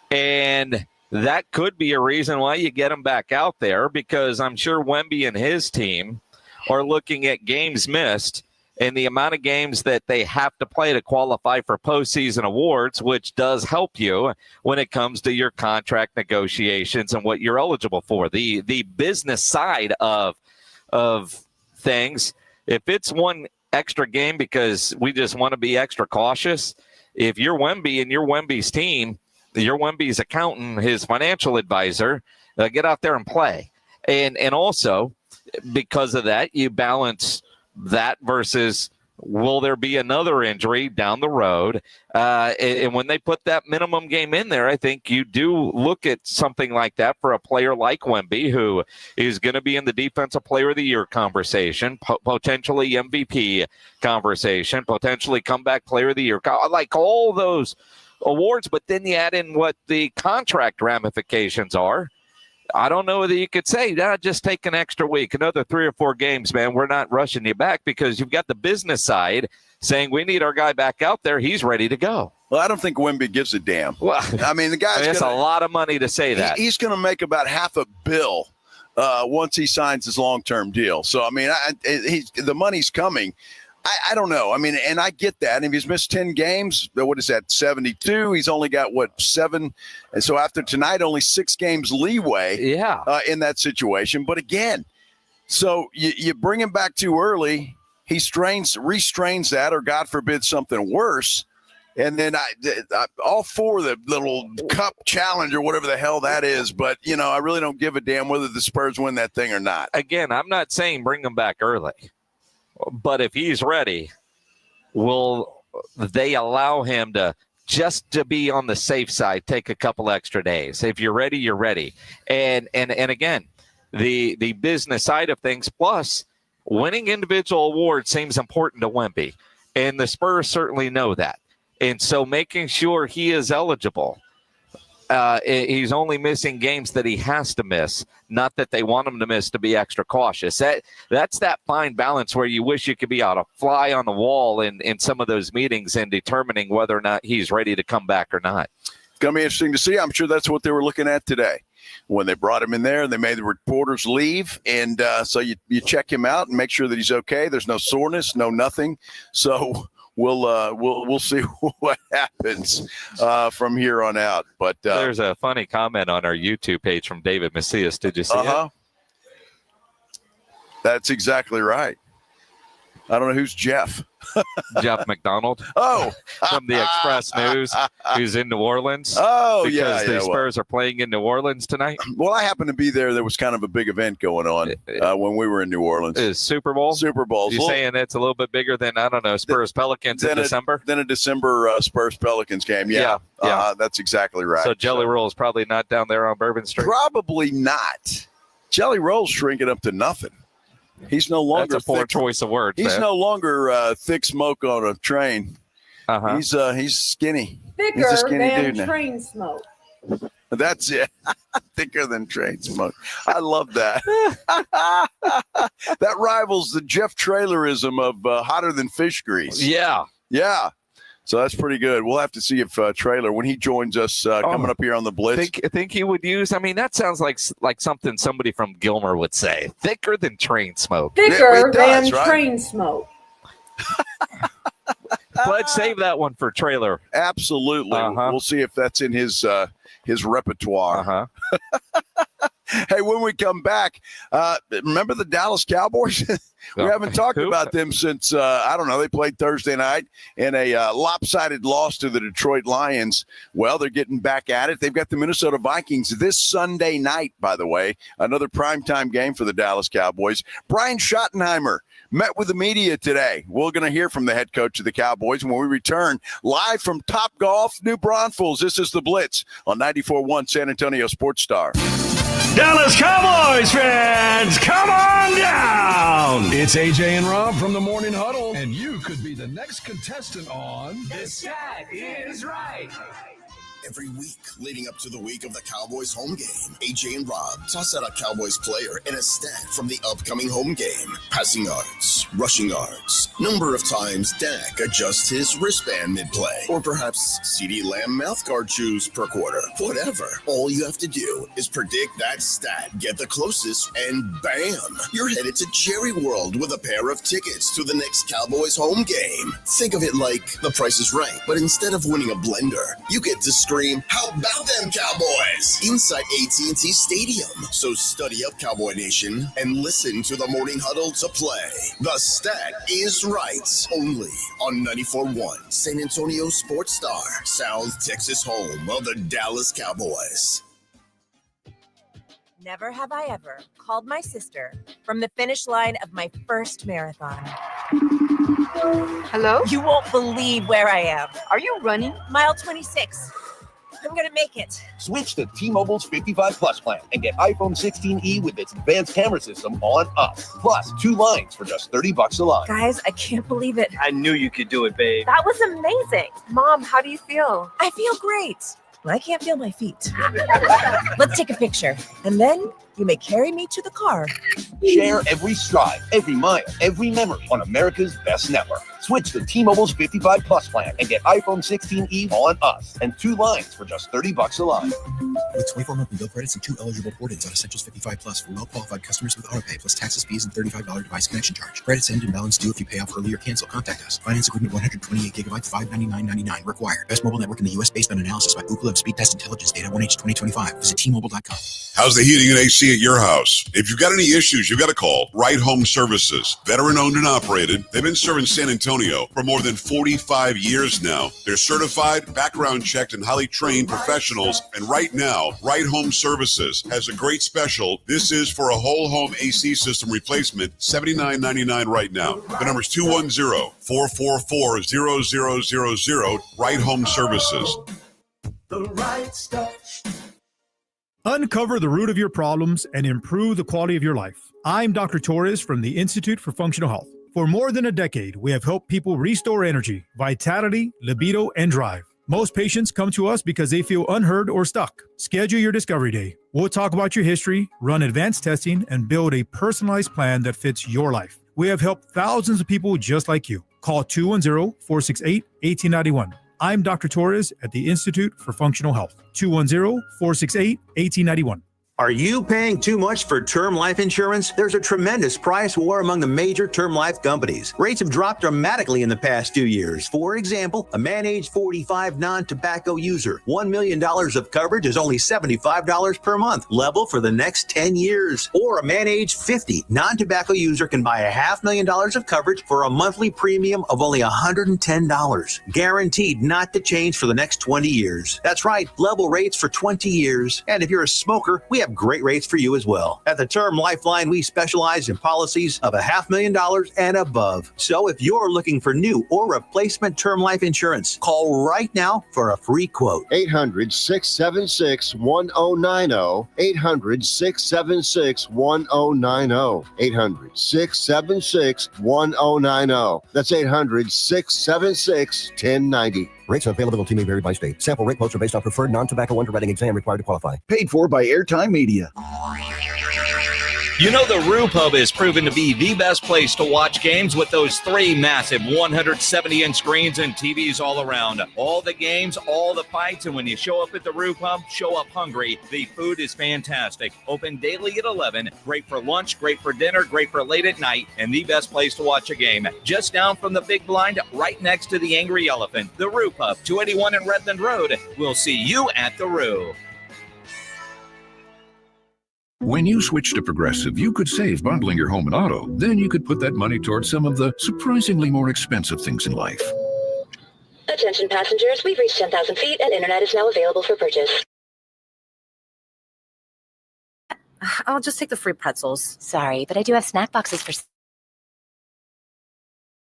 and that could be a reason why you get him back out there, because I'm sure Wemby and his team are looking at games missed and the amount of games that they have to play to qualify for postseason awards, which does help you when it comes to your contract negotiations and what you're eligible for. The business side of things, if it's one extra game because we just want to be extra cautious, if you're Wemby and you're Wemby's team, you're Wemby's accountant, his financial advisor, get out there and play. And also, because of that, you balance that versus will there be another injury down the road? And when they put that minimum game in there, I think you do look at something like that for a player like Wemby, who is going to be in the Defensive Player of the Year conversation, potentially MVP conversation, potentially Comeback Player of the Year, like all those awards. But then you add in what the contract ramifications are. I don't know whether you could say, just take an extra week, another 3 or 4 games, man. We're not rushing you back, because you've got the business side saying we need our guy back out there. He's ready to go. Well, I don't think Wemby gives a damn. Well, I mean, the guy's it's a lot of money to say that. He's going to make about $500 million once he signs his long-term deal. So, I mean, the money's coming. I don't know. I mean, and I get that. And if he's missed 10 games, what is that, 72? He's only got, 7? And so after tonight, only 6 games leeway in that situation. But again, so you bring him back too early, he restrains that, or God forbid something worse. And then I all for the little cup challenge or whatever the hell that is. But, I really don't give a damn whether the Spurs win that thing or not. Again, I'm not saying bring him back early. But if he's ready, will they allow him to just to be on the safe side, take a couple extra days? If you're ready, you're ready. And again, the business side of things, plus winning individual awards seems important to Wemby. And the Spurs certainly know that. And so making sure he is eligible. He's only missing games that he has to miss, not that they want him to miss to be extra cautious. That's that fine balance where you wish you could be a fly on the wall in some of those meetings and determining whether or not he's ready to come back or not. It's going to be interesting to see. I'm sure that's what they were looking at today when they brought him in there and they made the reporters leave. And so you check him out and make sure that he's okay. There's no soreness, no nothing. So we'll see what happens from here on out. But there's a funny comment on our YouTube page from David Macias. Did you see it? That's exactly right. I don't know who's Jeff. Jeff McDonald. Oh, from the Express News, who's in New Orleans. Oh, because the Spurs are playing in New Orleans tonight. Well, I happened to be there. There was kind of a big event going on when we were in New Orleans. Is Super Bowl? Super Bowl. You're saying it's a little bit bigger than, I don't know, Spurs Pelicans in December? Then a December Spurs Pelicans game. Yeah. That's exactly right. So Jelly Roll is probably not down there on Bourbon Street? Probably not. Jelly Roll's shrinking up to nothing. He's no longer. That's a poor choice of words. He's no longer thick smoke on a train. He's skinny. Thicker he's a skinny than dude now. train smoke. That's it. Thicker than train smoke. I love that. That rivals the Jeff Trailerism of hotter than fish grease. Yeah. Yeah. So that's pretty good. We'll have to see if Trailer, when he joins us coming up here on the Blitz. Think he would use, that sounds like something somebody from Gilmer would say. Thicker than train smoke. Thicker than train smoke. Pledge, save that one for trailer. Absolutely. We'll see if that's in his repertoire. Hey, when we come back, remember the Dallas Cowboys? We haven't talked about them since, I don't know, they played Thursday night in a lopsided loss to the Detroit Lions. Well, they're getting back at it. They've got the Minnesota Vikings this Sunday night, by the way, another primetime game for the Dallas Cowboys. Brian Schottenheimer met with the media today. We're going to hear from the head coach of the Cowboys when we return live from Topgolf, New Braunfels. This is the Blitz on 94.1 San Antonio Sports Star. Dallas Cowboys fans, come on down! It's AJ and Rob from the Morning Huddle, and you could be the next contestant on The Stat Is Right. Every week leading up to the week of the Cowboys home game, AJ and Rob toss out a Cowboys player and a stat from the upcoming home game. Passing yards, rushing yards, number of times Dak adjusts his wristband mid-play, or perhaps CeeDee Lamb mouthguard chews per quarter. Whatever. All you have to do is predict that stat, get the closest, and bam! You're headed to Jerry World with a pair of tickets to the next Cowboys home game. Think of it like The Price is Right, but instead of winning a blender, you get to scream, "How about them Cowboys?" inside AT&T Stadium. So study up, Cowboy Nation, and listen to the Morning Huddle to play. The Stat Is Right, only on 94.1 San Antonio Sports Star, South Texas home of the Dallas Cowboys. Never have I ever called my sister from the finish line of my first marathon. Hello? You won't believe where I am. Are you running? Mile 26. I'm going to make it. Switch to T-Mobile's 55 Plus plan and get iPhone 16e with its advanced camera system on us. Plus, 2 lines for just $30 a line. Guys, I can't believe it. I knew you could do it, babe. That was amazing. Mom, how do you feel? I feel great. I can't feel my feet. Let's take a picture. And then you may carry me to the car. Share every stride, every mile, every memory on America's best network. Switch to T-Mobile's 55 Plus plan and get iPhone 16e on us and 2 lines for just $30 a line. With 24 monthly bill credits and 2 eligible port-ins on Essentials 55 Plus for well-qualified customers with AutoPay plus taxes, fees, and $35 device connection charge. Credits end and balance due if you pay off early or cancel. Contact us. Finance agreement 128 gigabytes, $599.99 required. Best mobile network in the U.S. based on analysis by Ookla of Speed Test Intelligence data 1H 2025. Visit T-Mobile.com. How's the heating and AC at your house? If you've got any issues, you've got to call Right Home Services. Veteran-owned and operated. They've been serving San Antonio for more than 45 years now. They're certified, background checked, and highly trained professionals. And right now, Right Home Services has a great special. This is for a whole home AC system replacement, $79.99 right now. The number is 210-444-0000, Right Home Services. The right stuff. Uncover the root of your problems and improve the quality of your life. I'm Dr. Torres from the Institute for Functional Health. For more than a decade, we have helped people restore energy, vitality, libido, and drive. Most patients come to us because they feel unheard or stuck. Schedule your discovery day. We'll talk about your history, run advanced testing, and build a personalized plan that fits your life. We have helped thousands of people just like you. Call 210-468-1891. I'm Dr. Torres at the Institute for Functional Health. 210-468-1891. Are you paying too much for term life insurance? There's a tremendous price war among the major term life companies. Rates have dropped dramatically in the past 2 years. For example, a man age 45 non-tobacco user, $1 million of coverage is only $75 per month, level for the next 10 years. Or a man age 50 non-tobacco user can buy $500,000 of coverage for a monthly premium of only $110, guaranteed not to change for the next 20 years. That's right, level rates for 20 years. And if you're a smoker, we have great rates for you as well. At the Term Lifeline, we specialize in policies of $500,000 and above. So if you're looking for new or replacement term life insurance, call right now for a free quote. 800-676-1090. 800-676-1090. 800-676-1090. That's 800-676-1090. Rates and availability may vary by state. Sample rate quotes are based on preferred non-tobacco underwriting exam required to qualify. Paid for by Airtime Media. You know the Roo Pub is proven to be the best place to watch games with those 3 massive 170-inch screens and TVs all around. All the games, all the fights, and when you show up at the Roo Pub, show up hungry. The food is fantastic. Open daily at 11. Great for lunch, great for dinner, great for late at night, and the best place to watch a game. Just down from the big blind, right next to the Angry Elephant. The Roo Pub, 281 in Redland Road. We'll see you at the Roo. When you switch to Progressive, you could save bundling your home and auto. Then you could put that money towards some of the surprisingly more expensive things in life. Attention passengers, we've reached 10,000 feet and internet is now available for purchase. I'll just take the free pretzels. Sorry, but I do have snack boxes for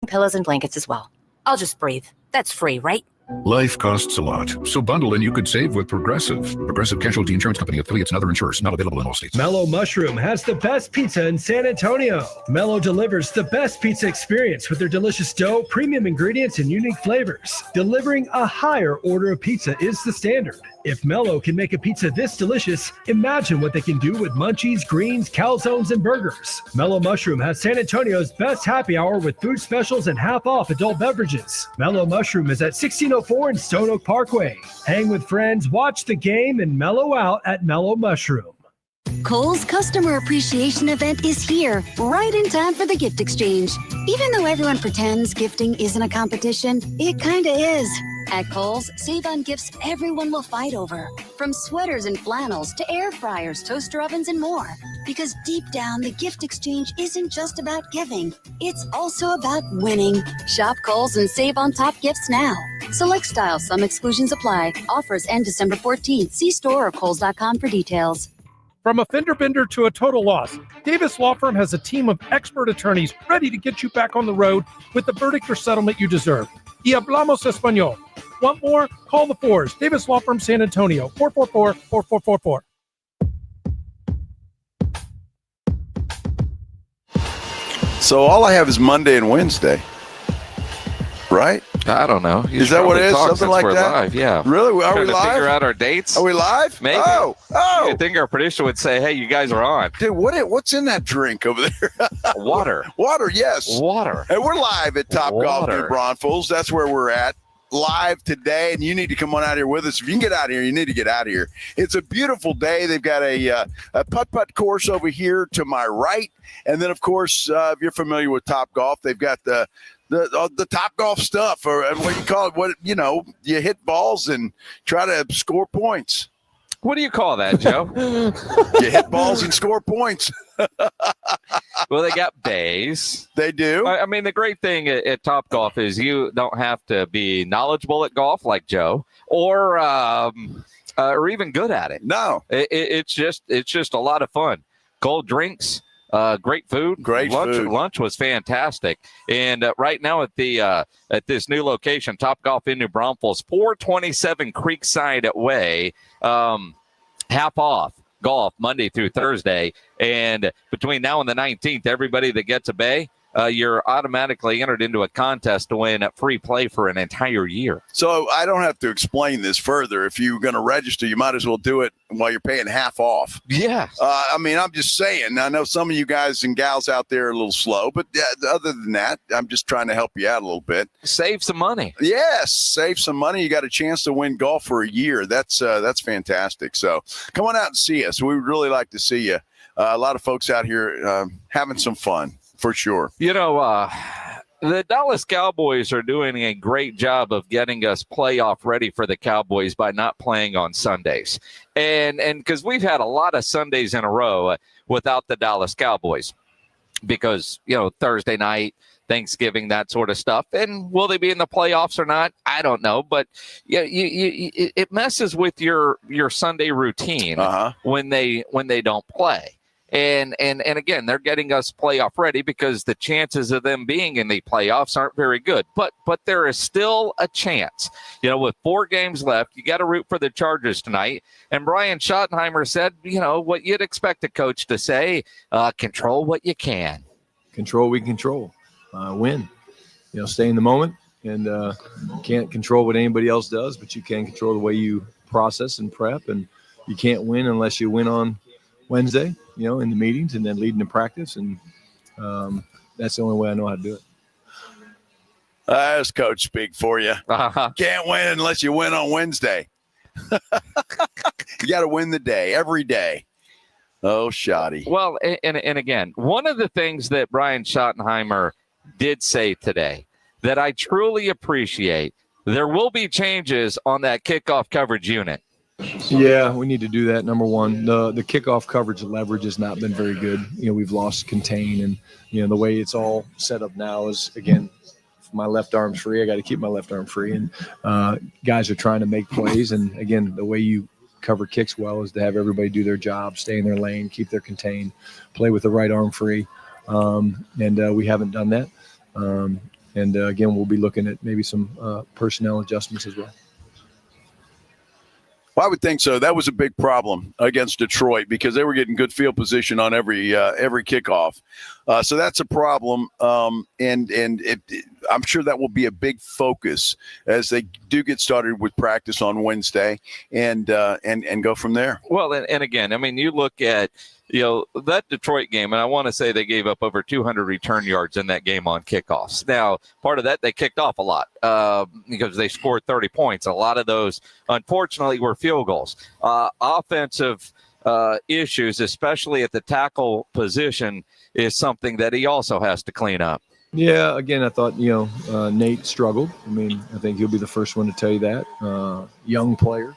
Pillows and blankets as well. I'll just breathe. That's free, right? Life costs a lot, so bundle and you could save with Progressive. Progressive Casualty Insurance Company, affiliates, and other insurers. Not available in all states. Mellow Mushroom has the best pizza in San Antonio. Mellow delivers the best pizza experience with their delicious dough, premium ingredients, and unique flavors. Delivering a higher order of pizza is the standard. If Mellow can make a pizza this delicious, imagine what they can do with munchies, greens, calzones, and burgers. Mellow Mushroom has San Antonio's best happy hour with food specials and half-off adult beverages. Mellow Mushroom is at 1604 in Stone Oak Parkway. Hang with friends, watch the game, and mellow out at Mellow Mushroom. Kohl's Customer Appreciation Event is here, right in time for the gift exchange. Even though everyone pretends gifting isn't a competition, it kinda is. At Kohl's, save on gifts everyone will fight over. From sweaters and flannels to air fryers, toaster ovens, and more. Because deep down, the gift exchange isn't just about giving. It's also about winning. Shop Kohl's and save on top gifts now. Select styles, some exclusions apply. Offers end December 14th. See store or Kohls.com for details. From a fender bender to a total loss, Davis Law Firm has a team of expert attorneys ready to get you back on the road with the verdict or settlement you deserve. Y hablamos español. Want more? Call the Fours. Davis Law Firm, San Antonio, 444-4444. So all I have is Monday and Wednesday, right? I don't know. Is that what it is? Something like that? Live, yeah. Really? Are Trying we to live? figure out our dates? Are we live? Maybe. Oh. I think our producer would say, hey, you guys are on. Dude, what's in that drink over there? Water. Water, yes. Water. And we're live at Top Golf in Braunfels. That's where we're at. Live today, and you need to come on out here with us. If you can get out of here, you need to get out of here. It's a beautiful day. They've got a putt-putt course over here to my right, and then, of course, if you're familiar with Top Golf, they've got the Top Golf stuff, or what you call it. You hit balls and try to score points. What do you call that, Joe? You hit balls and score points. Well, they got bays. They do. I mean, the great thing at Top Golf is you don't have to be knowledgeable at golf like Joe, or even good at it. No, it's just a lot of fun. Cold drinks, great food. Lunch was fantastic. And right now at this new location, Top Golf in New Braunfels, 427 Creekside Way, half off golf Monday through Thursday. And between now and the 19th, everybody that gets a bay, you're automatically entered into a contest to win free play for an entire year. So I don't have to explain this further. If you're going to register, you might as well do it while you're paying half off. Yeah. I mean, I'm just saying. I know some of you guys and gals out there are a little slow, but other than that, I'm just trying to help you out a little bit. Save some money. Yes, save some money. You got a chance to win golf for a year. That's fantastic. So come on out and see us. We would really like to see you. A lot of folks out here having some fun. For sure. The Dallas Cowboys are doing a great job of getting us playoff ready for the Cowboys by not playing on Sundays. And because we've had a lot of Sundays in a row without the Dallas Cowboys because, Thursday night, Thanksgiving, that sort of stuff. And will they be in the playoffs or not? I don't know. But it messes with your Sunday routine when they don't play. And again, they're getting us playoff ready because the chances of them being in the playoffs aren't very good. But there is still a chance. With 4 games left, you got to root for the Chargers tonight. And Brian Schottenheimer said, what you'd expect a coach to say, control what you can. Control what we control. Win. Stay in the moment. And can't control what anybody else does, but you can control the way you process and prep. And you can't win unless you win on Wednesday, in the meetings and then leading to practice. And that's the only way I know how to do it. That's coach speak for you. Can't win unless you win on Wednesday. You got to win the day, every day. Oh, Schotty. Well, and again, one of the things that Brian Schottenheimer did say today that I truly appreciate, there will be changes on that kickoff coverage unit. Yeah, we need to do that. Number one, the kickoff coverage leverage has not been very good. We've lost contain, and the way it's all set up now is, again, my left arm's free. I got to keep my left arm free, and guys are trying to make plays. And again, the way you cover kicks well is to have everybody do their job, stay in their lane, keep their contain, play with the right arm free, and we haven't done that. And again, we'll be looking at maybe some personnel adjustments as well. Well, I would think so. That was a big problem against Detroit because they were getting good field position on every kickoff. So that's a problem, and I'm sure that will be a big focus as they do get started with practice on Wednesday and go from there. Well, and again, I mean, you look at that Detroit game, and I want to say they gave up over 200 return yards in that game on kickoffs. Now, part of that, they kicked off a lot because they scored 30 points. A lot of those, unfortunately, were field goals. Offensive issues, especially at the tackle position, is something that he also has to clean up. Yeah, again, I thought, Nate struggled. I mean, I think he'll be the first one to tell you that. Young player.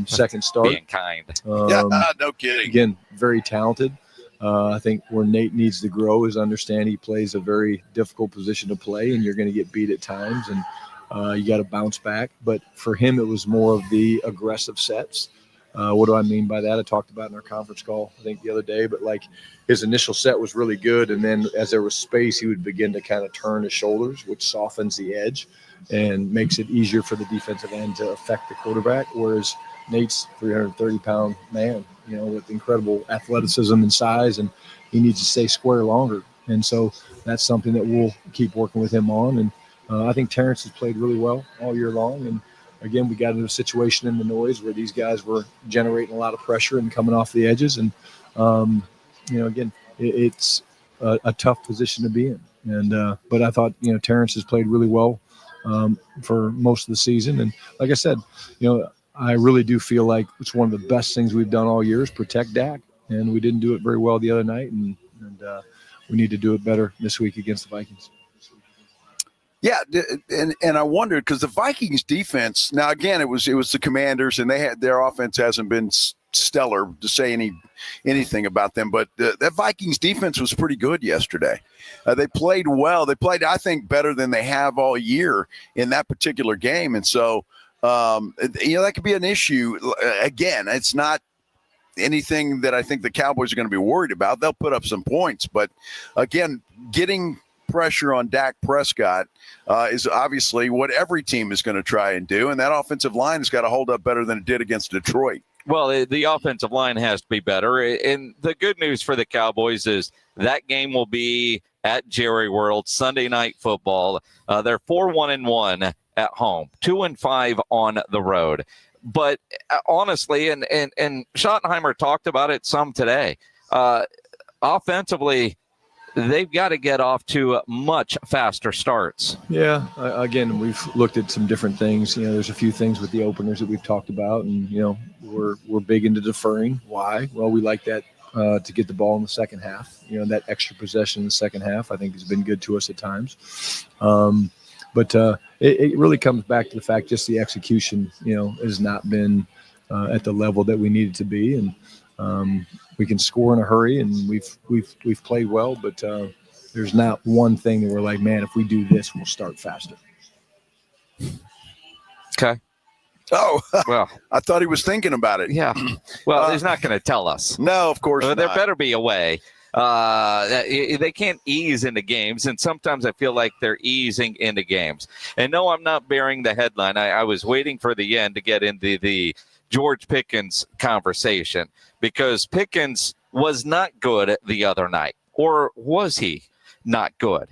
Second start. Being kind. No kidding. Again, very talented. I think where Nate needs to grow is understand he plays a very difficult position to play, and you're going to get beat at times, and you got to bounce back. But for him, it was more of the aggressive sets. What do I mean by that? I talked about in our conference call, I think, the other day. But, his initial set was really good, and then as there was space, he would begin to kind of turn his shoulders, which softens the edge and makes it easier for the defensive end to affect the quarterback, whereas Nate's 330-pound man, with incredible athleticism and size, and he needs to stay square longer. And so that's something that we'll keep working with him on. And I think Terrence has played really well all year long. And, again, we got into a situation in the noise where these guys were generating a lot of pressure and coming off the edges. And, again, it's a tough position to be in. And but I thought, Terrence has played really well for most of the season. And like I said, I really do feel like it's one of the best things we've done all year is protect Dak. And we didn't do it very well the other night. And we need to do it better this week against the Vikings. Yeah, and I wondered because the Vikings defense, now again, it was the Commanders, and their offense hasn't been stellar to say anything about them, but that Vikings defense was pretty good yesterday. They played well. They played, I think, better than they have all year in that particular game, and so that could be an issue. Again, it's not anything that I think the Cowboys are going to be worried about. They'll put up some points, but again, getting pressure on Dak Prescott is obviously what every team is going to try and do, and that offensive line has got to hold up better than it did against Detroit. Well, the offensive line has to be better, and the good news for the Cowboys is that game will be at Jerry World, Sunday Night Football. They're 4-1-1 at home, 2-5 on the road. But honestly, and Schottenheimer talked about it some today, offensively, they've got to get off to much faster starts. Yeah, again, we've looked at some different things. There's a few things with the openers that we've talked about, and we're big into deferring. Why? Well, we like that to get the ball in the second half. That extra possession in the second half, I think, has been good to us at times. But it really comes back to the fact just the execution, has not been at the level that we need it to be, and we can score in a hurry, and we've played well, but there's not one thing that we're like, man, if we do this, we'll start faster. Okay. Oh, well, I thought he was thinking about it. Yeah. Well, he's not going to tell us. No, of course not. There better be a way. They can't ease into games, and sometimes I feel like they're easing into games. And no, I'm not bearing the headline. I was waiting for the end to get into the George Pickens conversation, because Pickens was not good the other night. Or was he not good?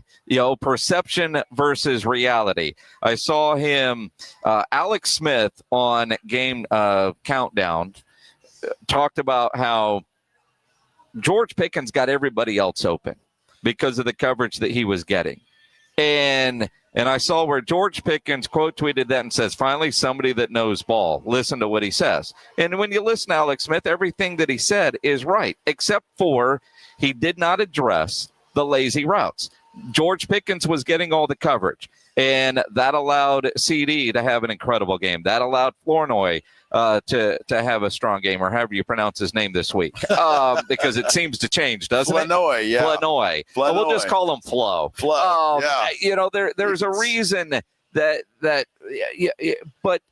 Perception versus reality. I saw him, Alex Smith on Game Countdown, talked about how George Pickens got everybody else open because of the coverage that he was getting. And I saw where George Pickens quote tweeted that and says, finally, somebody that knows ball. Listen to what he says. And when you listen to Alex Smith, everything that he said is right, except for he did not address the lazy routes. George Pickens was getting all the coverage, and that allowed CD to have an incredible game. That allowed Flournoy to have a strong game, or however you pronounce his name this week, because it seems to change, doesn't Flournoy, it? yeah. Flournoy. Flournoy. We'll just call him Flo. Flo, yeah. You know, there's a reason that but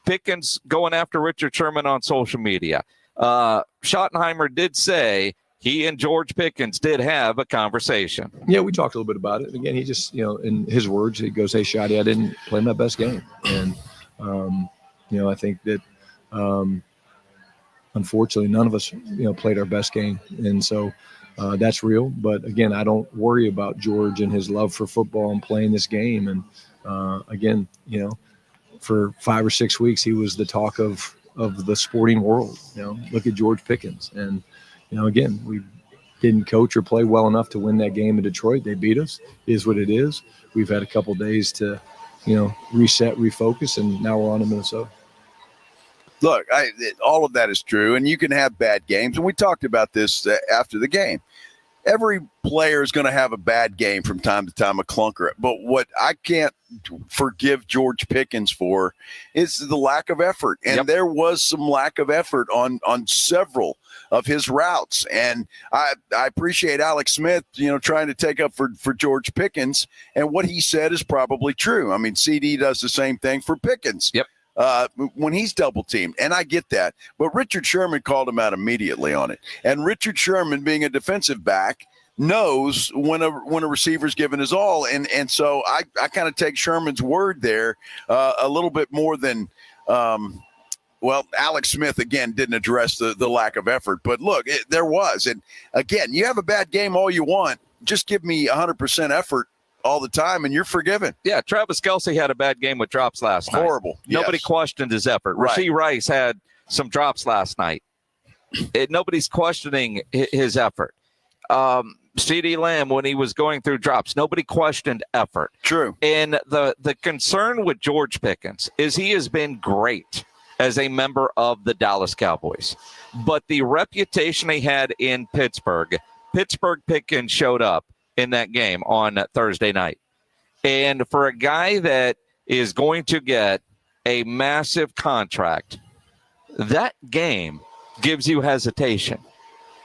Pickens going after Richard Sherman on social media. Schottenheimer did say he and George Pickens did have a conversation. Yeah, we talked a little bit about it. Again, he just, in his words, he goes, "Hey, Shotty, I didn't play my best game." And, I think that, unfortunately, none of us, played our best game. And so that's real. But, again, I don't worry about George and his love for football and playing this game. And, again, for 5 or 6 weeks, he was the talk of the sporting world. Look at George Pickens. And, again, we didn't coach or play well enough to win that game in Detroit. They beat us. It is what it is. We've had a couple days to, reset, refocus, and now we're on to Minnesota. Look, all of that is true, and you can have bad games. And we talked about this after the game. Every player is going to have a bad game from time to time, a clunker. But what I can't forgive George Pickens for is the lack of effort. And there was some lack of effort on several of his routes. And I appreciate Alex Smith, trying to take up for George Pickens. And what he said is probably true. I mean, CD does the same thing for Pickens. When he's double teamed, and I get that, but Richard Sherman called him out immediately on it. And Richard Sherman, being a defensive back, knows when a receiver's given his all, and so I kind of take Sherman's word there a little bit more than Alex Smith again didn't address the lack of effort, but look, there was. And again, you have a bad game all you want, just give me 100% effort all the time, and you're forgiven. Yeah, Travis Kelce had a bad game with drops last night. Horrible. Nobody questioned his effort. Right. Rashee Rice had some drops last night. Nobody's questioning his effort. CeeDee Lamb, when he was going through drops, nobody questioned effort. True. And the concern with George Pickens is he has been great as a member of the Dallas Cowboys. But the reputation he had in Pittsburgh Pickens showed up in that game on Thursday night. And for a guy that is going to get a massive contract, that game gives you hesitation.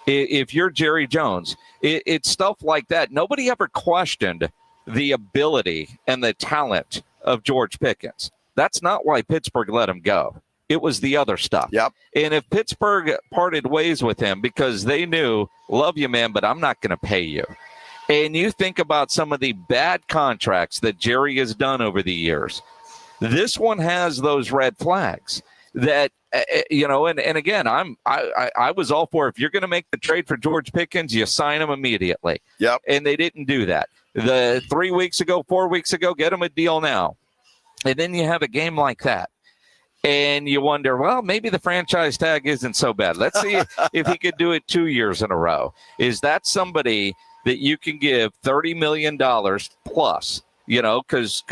If you're Jerry Jones, it's stuff like that. Nobody ever questioned the ability and the talent of George Pickens. That's not why Pittsburgh let him go. It was the other stuff. Yep. And if Pittsburgh parted ways with him because they knew, love you, man, but I'm not going to pay you. And you think about some of the bad contracts that Jerry has done over the years. This one has those red flags that, and again, I was all for, if you're going to make the trade for George Pickens, you sign him immediately. Yep. And they didn't do that. 4 weeks ago, get him a deal now. And then you have a game like that. And you wonder, well, maybe the franchise tag isn't so bad. Let's see if he could do it 2 years in a row. Is that somebody that you can give $30 million plus, because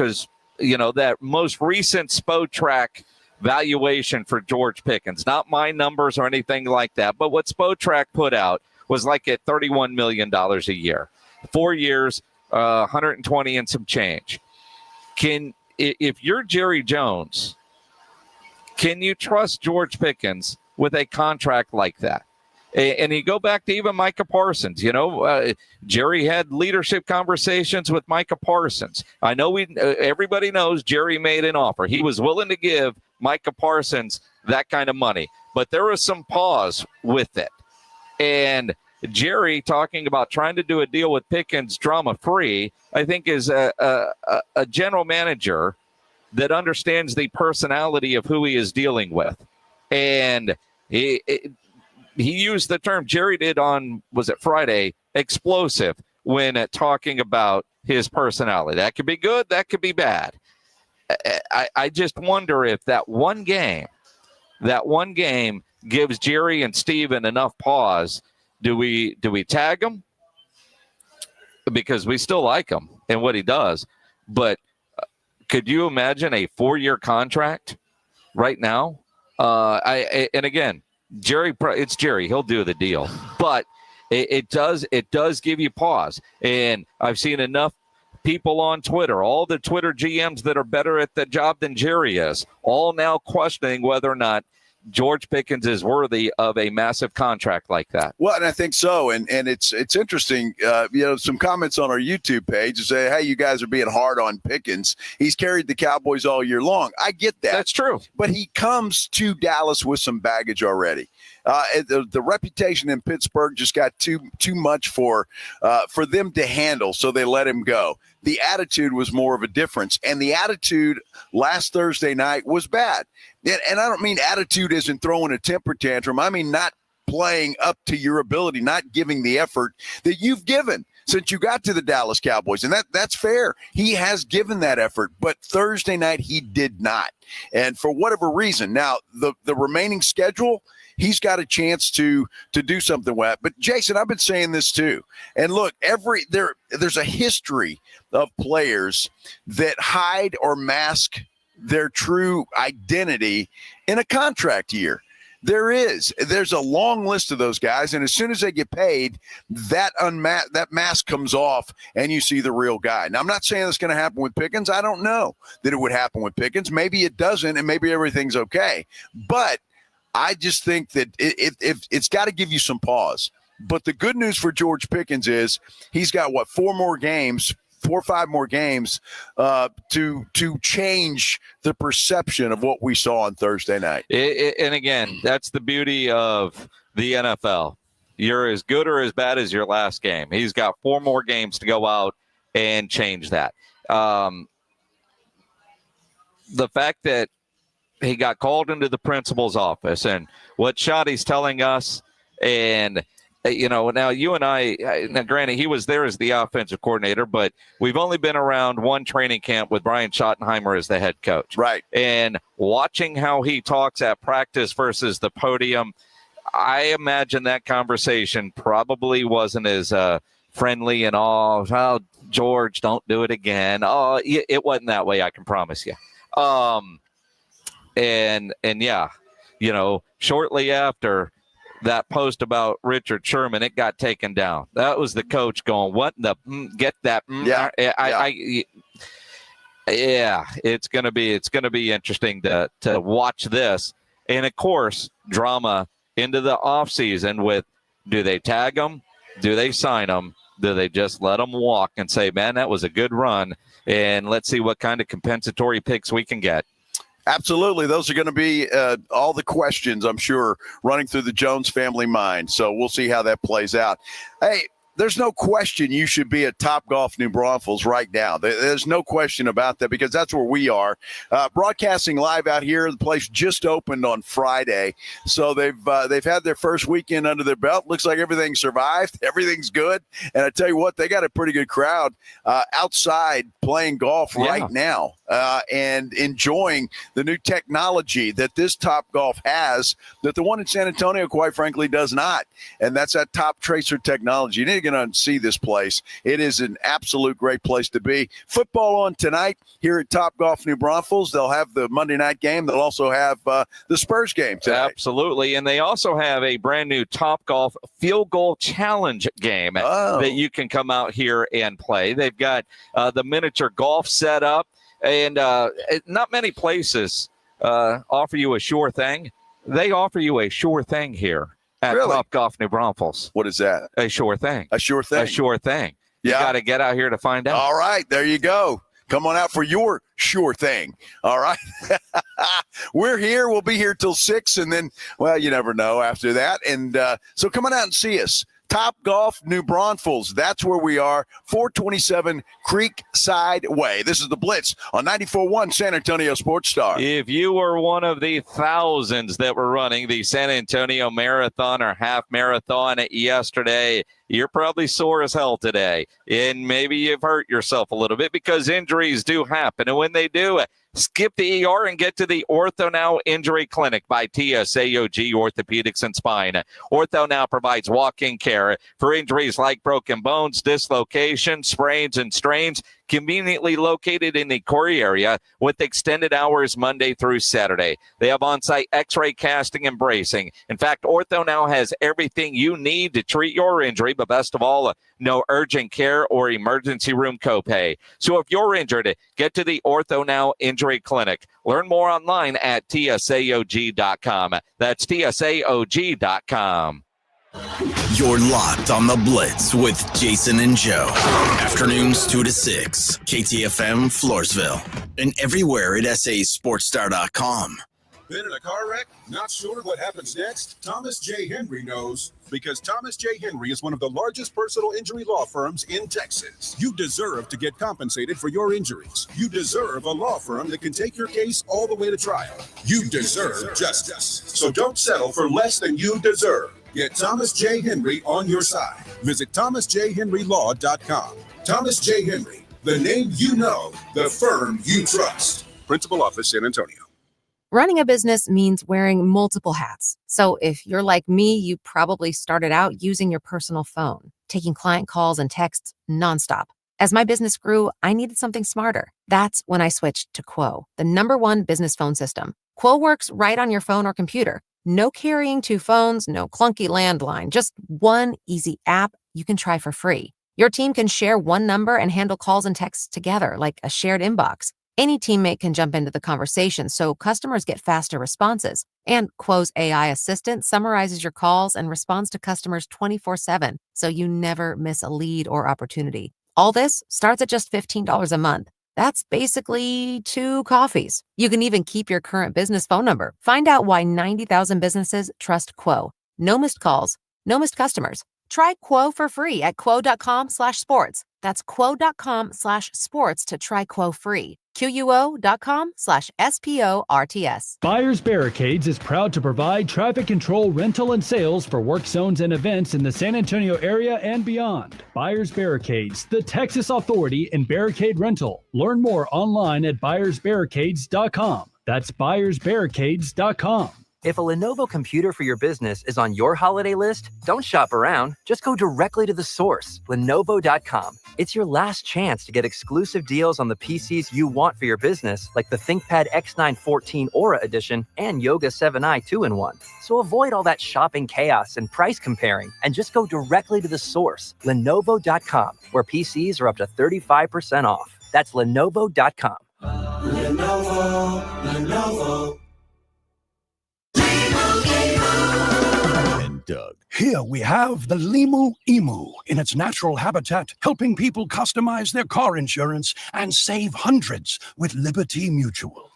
that most recent Spotrac valuation for George Pickens, not my numbers or anything like that, but what Spotrac put out was like at $31 million a year, 4 years, 120 and some change. If you're Jerry Jones, can you trust George Pickens with a contract like that? And you go back to even Micah Parsons. Jerry had leadership conversations with Micah Parsons. I know everybody knows Jerry made an offer. He was willing to give Micah Parsons that kind of money. But there was some pause with it. And Jerry talking about trying to do a deal with Pickens drama-free, I think is a general manager that understands the personality of who he is dealing with. And he used the term, Jerry did on, was it Friday, explosive, when talking about his personality. That could be good, that could be bad. I just wonder if that one game gives Jerry and Steven enough pause Do we tag him? Because we still like him and what he does. But could you imagine a 4-year contract right now? And again, it's Jerry. He'll do the deal. But it does give you pause. And I've seen enough people on Twitter, all the Twitter GMs that are better at the job than Jerry is, all now questioning whether or not George Pickens is worthy of a massive contract like that. Well, and I think so. And it's interesting, some comments on our YouTube page say, hey, you guys are being hard on Pickens. He's carried the Cowboys all year long. I get that. That's true. But he comes to Dallas with some baggage already. The reputation in Pittsburgh just got too much for them to handle, so they let him go. The attitude was more of a difference, and the attitude last Thursday night was bad. And I don't mean attitude isn't throwing a temper tantrum. I mean not playing up to your ability, not giving the effort that you've given since you got to the Dallas Cowboys. And that's fair. He has given that effort, but Thursday night he did not. And for whatever reason, now the remaining schedule, he's got a chance to do something with it. But Jason, I've been saying this too. And look, there's a history of players that hide or mask their true identity in a contract year. There's a long list of those guys, and as soon as they get paid, that mask comes off, and you see the real guy. Now, I'm not saying that's going to happen with Pickens. I don't know that it would happen with Pickens. Maybe it doesn't, and maybe everything's okay. But I just think that it's got to give you some pause. But the good news for George Pickens is he's got, 4 or 5 more games to change the perception of what we saw on Thursday night. And again, that's the beauty of the NFL. You're as good or as bad as your last game. He's got 4 more games to go out and change that. The fact that he got called into the principal's office and what Schotty's telling us, and now you and I, now granted, he was there as the offensive coordinator, but we've only been around one training camp with Brian Schottenheimer as the head coach. Right. And watching how he talks at practice versus the podium, I imagine that conversation probably wasn't as friendly and all, oh, George, don't do it again. Oh, it wasn't that way, I can promise you. And yeah, shortly after that post about Richard Sherman, it got taken down. That was the coach going, what in the get that? It's going to be interesting to watch this. And of course, drama into the offseason with, do they tag them? Do they sign them? Do they just let them walk and say, man, that was a good run, and let's see what kind of compensatory picks we can get? Absolutely. Those are going to be all the questions, I'm sure, running through the Jones family mind. So we'll see how that plays out. Hey, there's no question you should be at Topgolf New Braunfels right now. There's no question about that, because that's where we are. Broadcasting live out here. The place just opened on Friday. So they've had their first weekend under their belt. Looks like everything survived. Everything's good. And I tell you what, they got a pretty good crowd outside playing golf right now and enjoying the new technology that this Topgolf has that the one in San Antonio, quite frankly, does not. And that's that Top Tracer technology. You need to get on and see this place. It is an absolute great place to be. Football on tonight here at Topgolf New Braunfels. They'll have the Monday night game. They'll also have the Spurs game tonight. Absolutely. And they also have a brand new Topgolf Field Goal Challenge game that you can come out here and play. They've got the miniature golf set up, and not many places offer you a sure thing. They offer you a sure thing here at Topgolf New Braunfels. What is that? A sure thing. A sure thing. A sure thing. You got to get out here to find out. All right, there you go. Come on out for your sure thing. All right. We're here. We'll be here till 6, and then, well, you never know after that. And so come on out and see us. Topgolf New Braunfels. That's where we are, 427 Creekside Way. This is the Blitz on 94.1 San Antonio Sports Star. If you were one of the thousands that were running the San Antonio Marathon or half marathon yesterday, you're probably sore as hell today. And maybe you've hurt yourself a little bit because injuries do happen. And when they do, skip the ER and get to the Ortho Now Injury Clinic by TSAOG Orthopedics and Spine. Ortho Now provides walk-in care for injuries like broken bones, dislocations, sprains, and strains, conveniently located in the Corey area with extended hours Monday through Saturday. They have on-site x-ray casting and bracing. In fact, Ortho Now has everything you need to treat your injury, but best of all, no urgent care or emergency room copay. So if you're injured, get to the Ortho Now Injury Clinic. Learn more online at tsaog.com. That's tsaog.com. You're locked on the Blitz with Jason and Joe. Afternoons 2 to 6. KTFM Floresville. And everywhere at sasportstar.com. Been in a car wreck? Not sure what happens next? Thomas J. Henry knows, because Thomas J. Henry is one of the largest personal injury law firms in Texas. You deserve to get compensated for your injuries. You deserve a law firm that can take your case all the way to trial. You deserve justice. So don't settle for less than you deserve. Get Thomas J. Henry on your side. Visit thomasjhenrylaw.com. Thomas J. Henry, the name you know, the firm you trust. Principal Office, San Antonio. Running a business means wearing multiple hats. So if you're like me, you probably started out using your personal phone, taking client calls and texts nonstop. As my business grew, I needed something smarter. That's when I switched to Quo, the #1 business phone system. Quo works right on your phone or computer. No carrying 2 phones, no clunky landline, just one easy app you can try for free. Your team can share one number and handle calls and texts together like a shared inbox. Any teammate can jump into the conversation, so customers get faster responses. And Quo's AI assistant summarizes your calls and responds to customers 24/7, so you never miss a lead or opportunity. All this starts at just $15 a month. That's basically 2 coffees. You can even keep your current business phone number. Find out why 90,000 businesses trust Quo. No missed calls, no missed customers. Try Quo for free at quo.com/sports. That's quo.com/sports to try Quo free. QUO.com/SPORTS. Buyers Barricades is proud to provide traffic control, rental, and sales for work zones and events in the San Antonio area and beyond. Buyers Barricades, the Texas authority in barricade rental. Learn more online at buyersbarricades.com. That's buyersbarricades.com. If a Lenovo computer for your business is on your holiday list, don't shop around. Just go directly to the source, Lenovo.com. It's your last chance to get exclusive deals on the PCs you want for your business, like the ThinkPad X9 14 Aura Edition and Yoga 7i 2-in-1. So avoid all that shopping chaos and price comparing, and just go directly to the source, Lenovo.com, where PCs are up to 35% off. That's Lenovo.com. Lenovo. Doug. Here we have the Limu Emu in its natural habitat, helping people customize their car insurance and save hundreds with Liberty Mutual.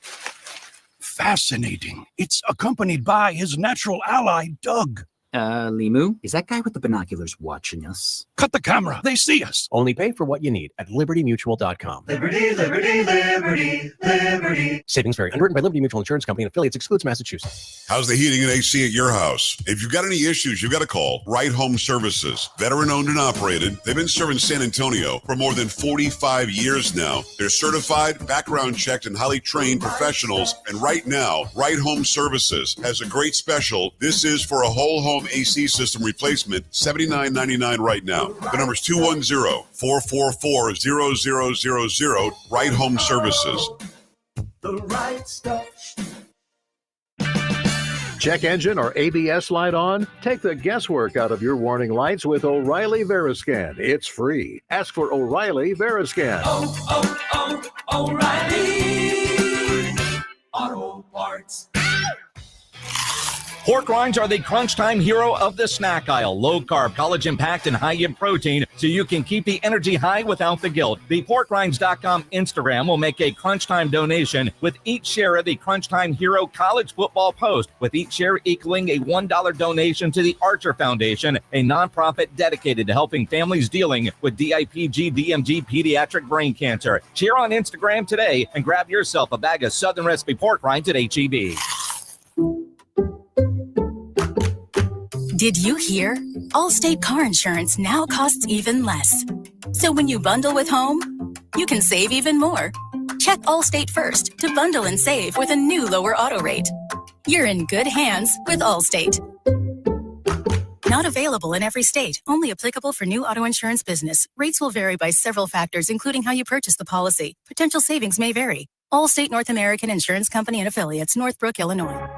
Fascinating. It's accompanied by his natural ally, Doug. Limu, is that guy with the binoculars watching us? Cut the camera. They see us. Only pay for what you need at libertymutual.com. Liberty, liberty, liberty, liberty. Savings vary. Underwritten by Liberty Mutual Insurance Company and affiliates. Excludes Massachusetts. How's the heating and AC at your house? If you've got any issues, you've got to call Right Home Services. Veteran owned and operated. They've been serving San Antonio for more than 45 years now. They're certified, background checked, and highly trained professionals. And right now, Right Home Services has a great special. This is for a whole home AC system replacement, $79.99 right now. The number is 210-444-0000, Right Home Services. The right stuff. Check engine or ABS light on? Take the guesswork out of your warning lights with O'Reilly Veriscan. It's free. Ask for O'Reilly Veriscan. O'Reilly Auto Parts. Pork rinds are the crunch time hero of the snack aisle. Low carb, collagen packed, and high in protein, so you can keep the energy high without the guilt. The porkrinds.com Instagram will make a crunch time donation with each share of the Crunch Time Hero college football post, with each share equaling a $1 donation to the Archer Foundation, a nonprofit dedicated to helping families dealing with DIPG, DMG, pediatric brain cancer. Share on Instagram today and grab yourself a bag of Southern Recipe pork rinds at HEB. Did you hear? Allstate car insurance now costs even less. So when you bundle with home, you can save even more. Check Allstate first to bundle and save with a new lower auto rate. You're in good hands with Allstate. Not available in every state. Only applicable for new auto insurance business. Rates will vary by several factors, including how you purchase the policy. Potential savings may vary. Allstate North American Insurance Company and Affiliates, Northbrook, Illinois.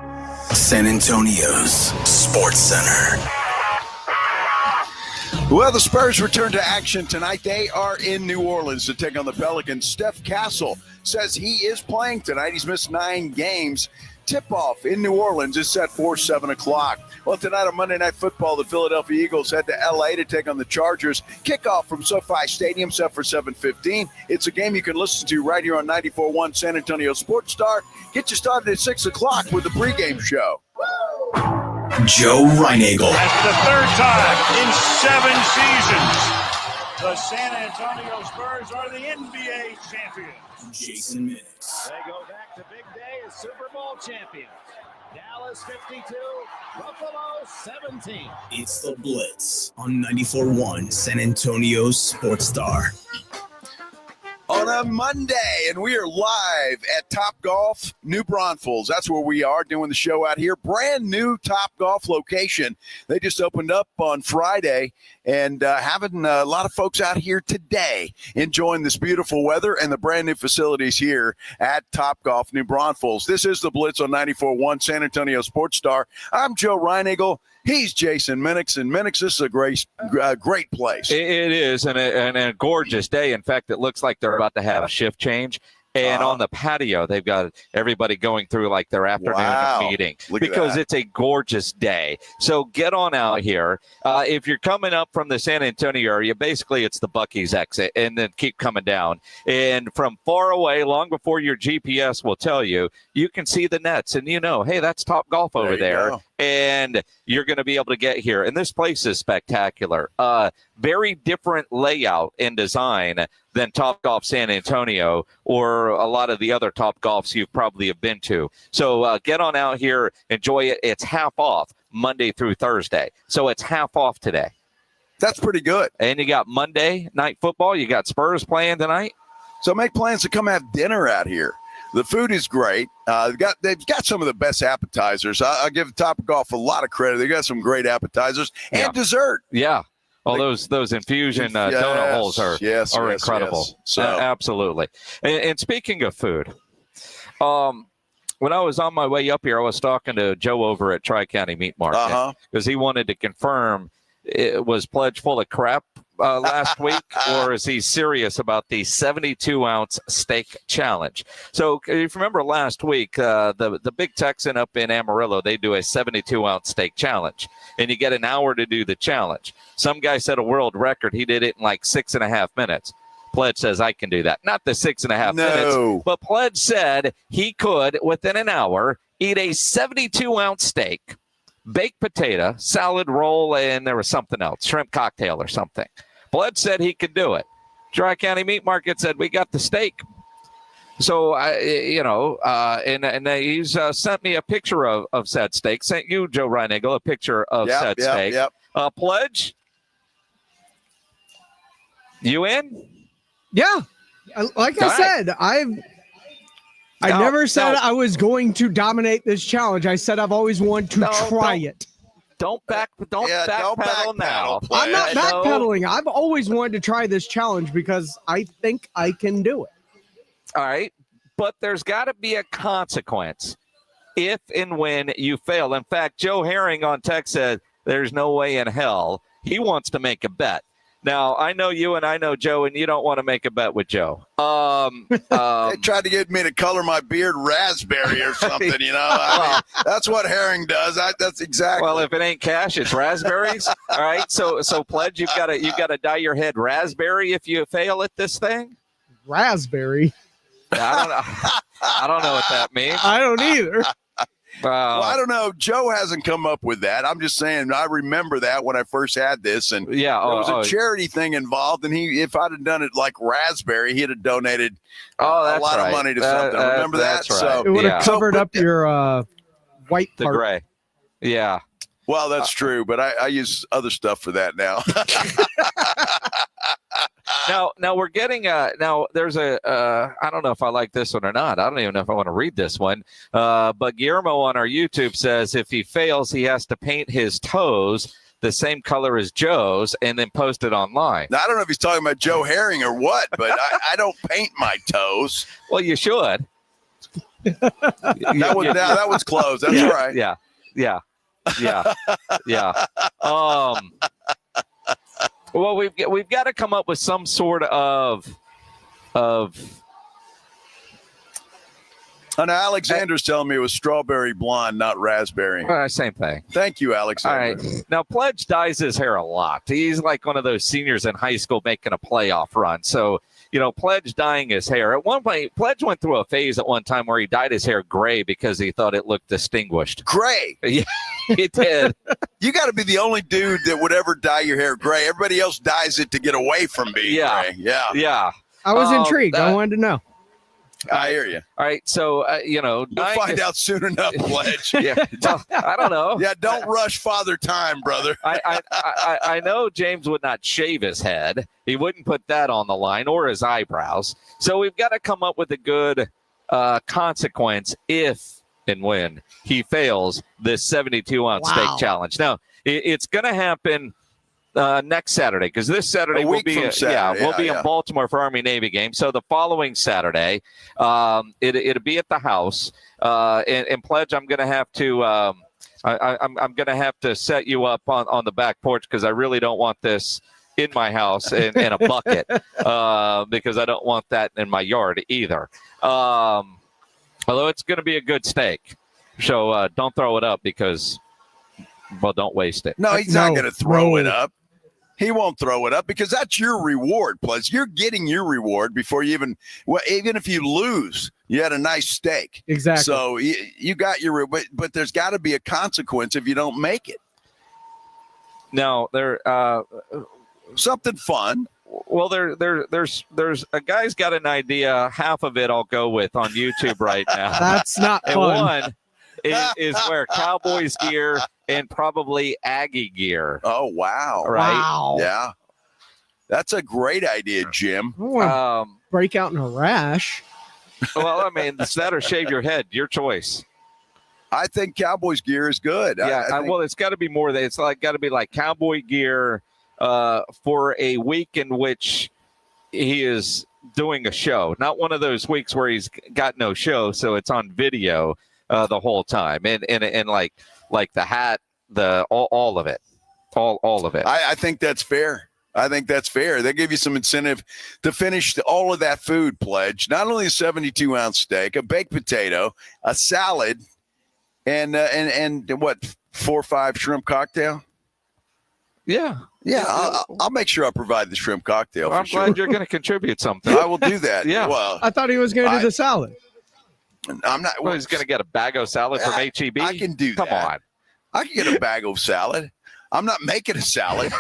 San Antonio's Sports Center. Well, the Spurs return to action tonight. They are in New Orleans to take on the Pelicans. Steph Castle says he is playing tonight. He's missed 9 games. Tip-off in New Orleans is set for 7 o'clock. Well, tonight on Monday Night Football, the Philadelphia Eagles head to L.A. to take on the Chargers. Kickoff from SoFi Stadium set for 7:15. It's a game you can listen to right here on 94.1 San Antonio Sports Star. Get you started at 6 o'clock with the pregame show. Joe Reinagel. That's the third time in 7 seasons. The San Antonio Spurs are the NBA champions. Jason Minix. They go back to big day as Super Bowl champions. Dallas 52, Buffalo 17. It's the Blitz on 94.1 San Antonio's Sports Star. On a Monday, and we are live at Top Golf, New Braunfels. That's where we are doing the show out here. Brand new Top Golf location. They just opened up on Friday, and having a lot of folks out here today enjoying this beautiful weather and the brand new facilities here at Top Golf, New Braunfels. This is the Blitz on 94.1 San Antonio Sports Star. I'm Joe Reinagel. He's Jason Minix, and Minix, this is a great place. It is, and a gorgeous day. In fact, it looks like they're about to have a shift change. And on the patio, they've got everybody going through like their afternoon meeting because it's a gorgeous day. So get on out here. If you're coming up from the San Antonio area, basically it's the Buc-ee's exit and then keep coming down. And from far away, long before your GPS will tell you, you can see the nets and hey, that's Top Golf over there. And you're going to be able to get here. And this place is spectacular. Very different layout and design than Top Golf San Antonio or a lot of the other Top Golfs you've probably have been to. So get on out here, enjoy it. It's half off Monday through Thursday. So it's half off today. That's pretty good. And you got Monday Night Football. You got Spurs playing tonight. So make plans to come have dinner out here. The food is great. They've got some of the best appetizers. I give Top Golf a lot of credit. They got some great appetizers and dessert. Yeah. Oh, those infusion donut holes are incredible. Yes. So. Absolutely. And speaking of food, when I was on my way up here, I was talking to Joe over at Tri-County Meat Market because he wanted to confirm it was Pledge full of crap last week, or is he serious about the 72-ounce steak challenge? So if you remember last week, the Big Texan up in Amarillo, they do a 72-ounce steak challenge, and you get an hour to do the challenge. Some guy set a world record. He did it in like 6.5 minutes. Pledge says, I can do that. Not the 6.5 minutes, but Pledge said he could, within an hour, eat a 72-ounce steak, baked potato, salad roll, and there was something else, shrimp cocktail or something. Pledge said he could do it. Tri-County Meat Market said, we got the steak. So, and he's sent me a picture of said steak. Sent you, Joe Reinagel, a picture of said steak. Pledge, you in? Yeah. Like I said, I never said I was going to dominate this challenge. I said I've always wanted to try it. Don't backpedal now. I'm not backpedaling. I've always wanted to try this challenge because I think I can do it. All right. But there's got to be a consequence if and when you fail. In fact, Joe Herring on text said there's no way in hell he wants to make a bet. Now, I know you and I know Joe, and you don't want to make a bet with Joe. They tried to get me to color my beard raspberry or something, I mean, that's what Herring does. That's exactly. Well, if it ain't cash, it's raspberries. All right. So Pledge, you've got to dye your head raspberry if you fail at this thing. Raspberry. I don't know what that means. I don't either. Well, I don't know. Joe hasn't come up with that. I'm just saying I remember that when I first had this, and there was a charity thing involved, and if I'd have done it like raspberry, he'd have donated a lot of money to something. Remember that? Right. So it would have covered up your white part. The gray. Yeah. Well, that's true, but I use other stuff for that now. Now we're getting now there's I don't know if I like this one or not. I don't even know if I want to read this one. But Guillermo on our YouTube says if he fails, he has to paint his toes the same color as Joe's and then post it online. Now, I don't know if he's talking about Joe Herring or what, but I don't paint my toes. Well, you should. That one's closed. That's right. Yeah. Well, we've got to come up with some sort of. Oh, now Alexander's telling me it was strawberry blonde, not raspberry. Same thing. Thank you, Alexander. All right. Now, Pledge dyes his hair a lot. He's like one of those seniors in high school making a playoff run. So, Pledge dyeing his hair. At one point, Pledge went through a phase at one time where he dyed his hair gray because he thought it looked distinguished. Gray? Yeah, he did. You got to be the only dude that would ever dye your hair gray. Everybody else dyes it to get away from being gray. Yeah. I was intrigued. I wanted to know. I hear you. All right, so we'll find out soon enough, Pledge. Yeah, well, I don't know. Yeah, don't rush Father Time, brother. I know James would not shave his head. He wouldn't put that on the line or his eyebrows. So we've got to come up with a good consequence if and when he fails this 72-ounce steak challenge. Now, it's going to happen next Saturday, because this Saturday we'll be in Baltimore for Army-Navy game. So the following Saturday, it'll be at the house. And Pledge, I'm going to have to I'm going to have to set you up on the back porch, because I really don't want this in my house in a bucket, because I don't want that in my yard either. Although it's going to be a good steak, so don't throw it up, because don't waste it. No, he's not going to throw it up. He won't throw it up, because that's your reward. Plus, you're getting your reward before you even if you lose, you had a nice steak. Exactly. So you got your, but there's got to be a consequence if you don't make it. No, something fun. Well, there's a guy's got an idea. Half of it I'll go with on YouTube right now. That's not and fun. One is wear Cowboys gear and probably Aggie gear. Oh, wow. Right? Wow. Yeah. That's a great idea, Jim. Break out in a rash. Well, I mean, that or shave your head. Your choice. I think Cowboys gear is good. Yeah, well, it's got to be more than it's got to be like Cowboy gear for a week in which he is doing a show. Not one of those weeks where he's got no show, so it's on video the whole time, and like the hat, all of it, all of it. I think that's fair. They give you some incentive to finish all of that food, Pledge. Not only a 72-ounce steak, a baked potato, a salad, and what, 4 or 5 shrimp cocktail? Yeah. I'll make sure I provide the shrimp cocktail. Well, I'm glad you're going to contribute something. I will do that. Yeah. Well, I thought he was going to do the salad. I'm not. Well, he's going to get a bag of salad from HEB. I can do that. Come on. I can get a bag of salad. I'm not making a salad.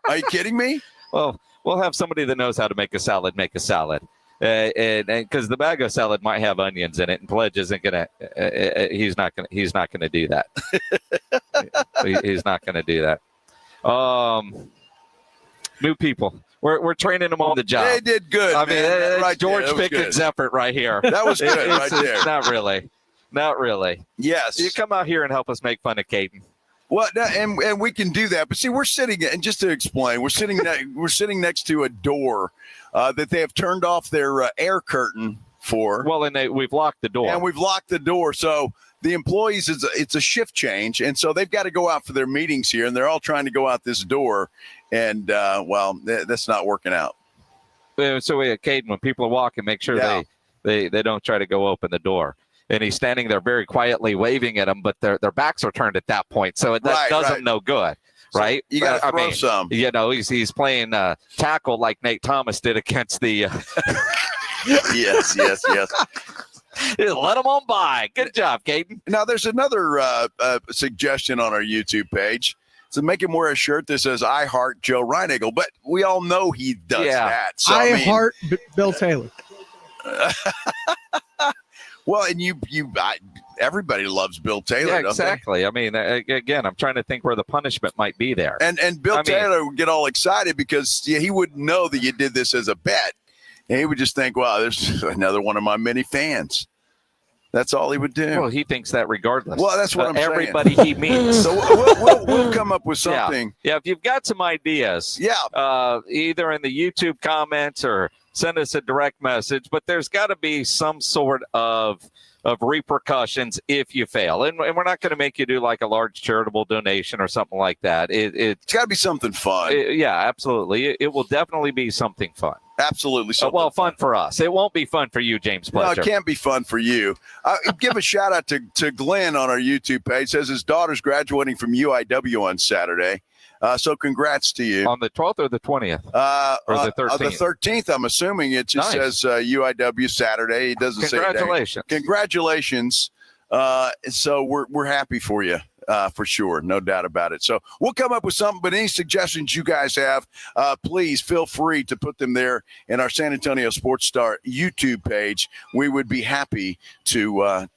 Are you kidding me? Well, we'll have somebody that knows how to make a salad make a salad, and because the bag of salad might have onions in it, and Pledge isn't gonna. He's not gonna do that. He's not gonna do that. New people. We're training them on the job. They did good. I mean, right George there. Pickett's effort right here. That was good right there. Not really. Yes. You come out here and help us make fun of Caden. Well, and we can do that. But see, we're sitting, and just to explain, we're sitting next to a door that they have turned off their air curtain for. Well, and we've locked the door. And we've locked the door, so the employees it's a shift change, and so they've got to go out for their meetings here, and they're all trying to go out this door, and that's not working out. So Caden, when people are walking, make sure they don't try to go open the door. And he's standing there very quietly waving at them, but their backs are turned at that point, so that does them no good, right? So you got to throw some. You know, he's playing tackle like Nate Thomas did against the. Yes. Let them on by. Good job, Caden. Now, there's another suggestion on our YouTube page. So make him wear a shirt that says "I heart Joe Reinagle," but we all know he does that. So, I heart Bill Taylor. Well, and everybody loves Bill Taylor. Yeah, exactly. I mean, again, I'm trying to think where the punishment might be there. And Bill Taylor would get all excited because he wouldn't know that you did this as a bet. And he would just think, wow, there's another one of my many fans. That's all he would do. Well, he thinks that regardless. Well, that's what I'm saying. Everybody he meets. So we'll come up with something. Yeah, if you've got some ideas, either in the YouTube comments or send us a direct message. But there's got to be some sort of repercussions if you fail. And we're not going to make you do like a large charitable donation or something like that. It's got to be something fun. Yeah, absolutely. It will definitely be something fun. Absolutely. Well, fun for us. It won't be fun for you, James Pletcher. No, it can't be fun for you. Give a shout out to Glenn on our YouTube page. Says his daughter's graduating from UIW on Saturday. So congrats to you. On the 12th or the 20th? Or the 13th? The 13th, I'm assuming. It just says UIW Saturday. It doesn't say Congratulations. Congratulations. So we're happy for you. For sure. No doubt about it. So we'll come up with something, but any suggestions you guys have, please feel free to put them there in our San Antonio Sports Star YouTube page. We would be happy to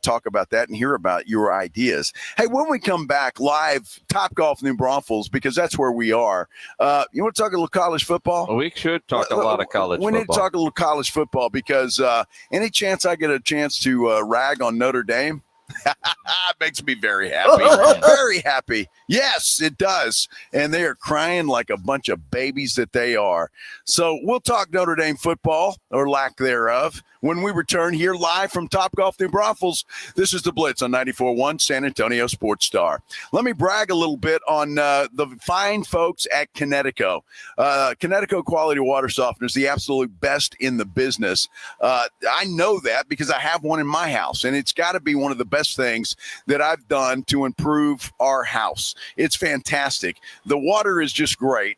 talk about that and hear about your ideas. Hey, when we come back live, Topgolf New Braunfels, because that's where we are. You want to talk a little college football? Well, we should talk a lot of college football. We need to talk a little college football because any chance I get a chance to rag on Notre Dame, makes me very happy. Very happy. Yes, it does. And they are crying like a bunch of babies that they are. So we'll talk Notre Dame football, or lack thereof, when we return here live from Topgolf New Braunfels. This is the Blitz on 94.1 San Antonio Sports Star. Let me brag a little bit on the fine folks at Connecticut. Connecticut Quality Water Softeners, the absolute best in the business. I know that because I have one in my house, and it's got to be one of the best things that I've done to improve our house. It's fantastic. The water is just great.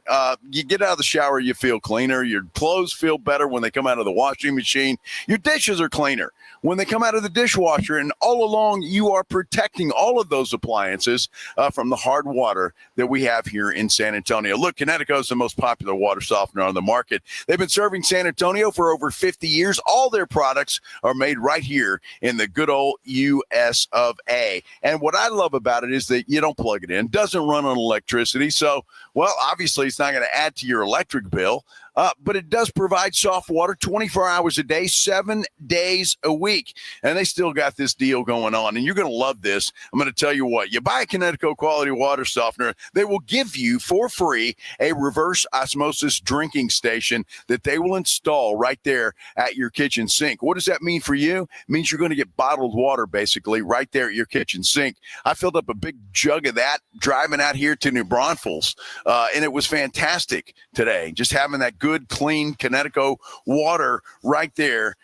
You get out of the shower, you feel cleaner. Your clothes feel better when they come out of the washing machine. Your dishes are cleaner when they come out of the dishwasher, and all along you are protecting all of those appliances from the hard water that we have here in San Antonio. Look, Connecticut is the most popular water softener on the market. They've been serving San Antonio for over 50 years. All their products are made right here in the good old U.S. of A. And what I love about it is that you don't plug it in. It doesn't run on electricity. So, well, obviously it's not going to add to your electric bill. But it does provide soft water 24 hours a day, 7 days a week. And they still got this deal going on. And you're going to love this. I'm going to tell you what. You buy a Connecticut Quality Water Softener, they will give you for free a reverse osmosis drinking station that they will install right there at your kitchen sink. What does that mean for you? It means you're going to get bottled water, basically, right there at your kitchen sink. I filled up a big jug of that driving out here to New Braunfels, and it was fantastic today. Just having that good, clean Connecticut water right there.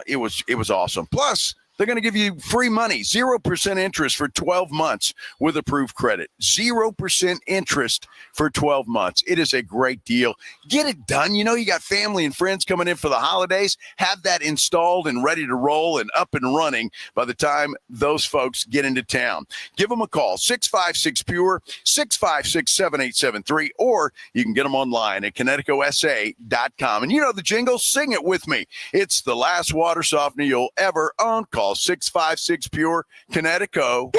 It was awesome. Plus, they're going to give you free money, 0% interest for 12 months with approved credit. 0% interest for 12 months. It is a great deal. Get it done. You know, you got family and friends coming in for the holidays. Have that installed and ready to roll and up and running by the time those folks get into town. Give them a call, 656-PURE, 656-7873, or you can get them online at ConnecticutSA.com. And you know the jingle, sing it with me. It's the last water softener you'll ever own. Call 656-PURE, Connecticut.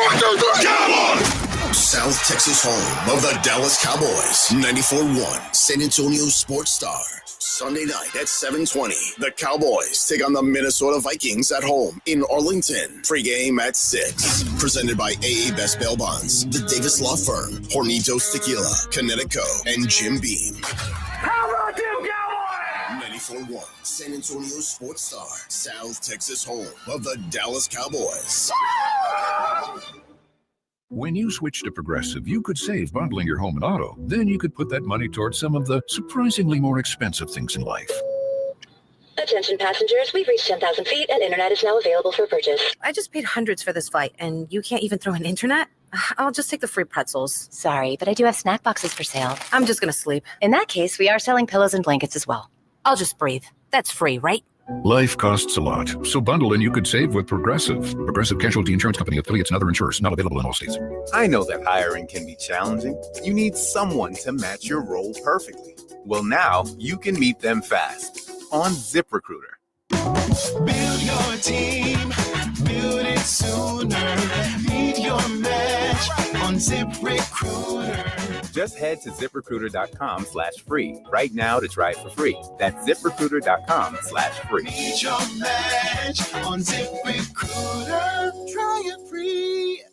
South Texas home of the Dallas Cowboys. 94.1 San Antonio Sports Star. Sunday night at 7:20. The Cowboys take on the Minnesota Vikings at home in Arlington. Pre-game at 6. Presented by AA Best Bail Bonds, the Davis Law Firm, Hornitos Tequila, Connecticut, and Jim Beam. How about them Cowboys? 94.1 San Antonio Sports Star. South Texas home of the Dallas Cowboys. When you switch to Progressive, you could save bundling your home and auto. Then you could put that money towards some of the surprisingly more expensive things in life. Attention passengers, we've reached 10,000 feet and internet is now available for purchase. I just paid hundreds for this flight, and you can't even throw in internet? I'll just take the free pretzels. Sorry, but I do have snack boxes for sale. I'm just going to sleep. In that case, we are selling pillows and blankets as well. I'll just breathe. That's free, right? Life costs a lot, so bundle and you could save with Progressive. Progressive Casualty Insurance Company, affiliates, and other insurers. Not available in all states. I know that hiring can be challenging. You need someone to match your role perfectly. Well, now you can meet them fast on ZipRecruiter. Build your team, build it sooner. ZipRecruiter. Just head to ZipRecruiter.com/free right now to try it for free. That's ZipRecruiter.com/free. Need your match on ZipRecruiter. Try it free.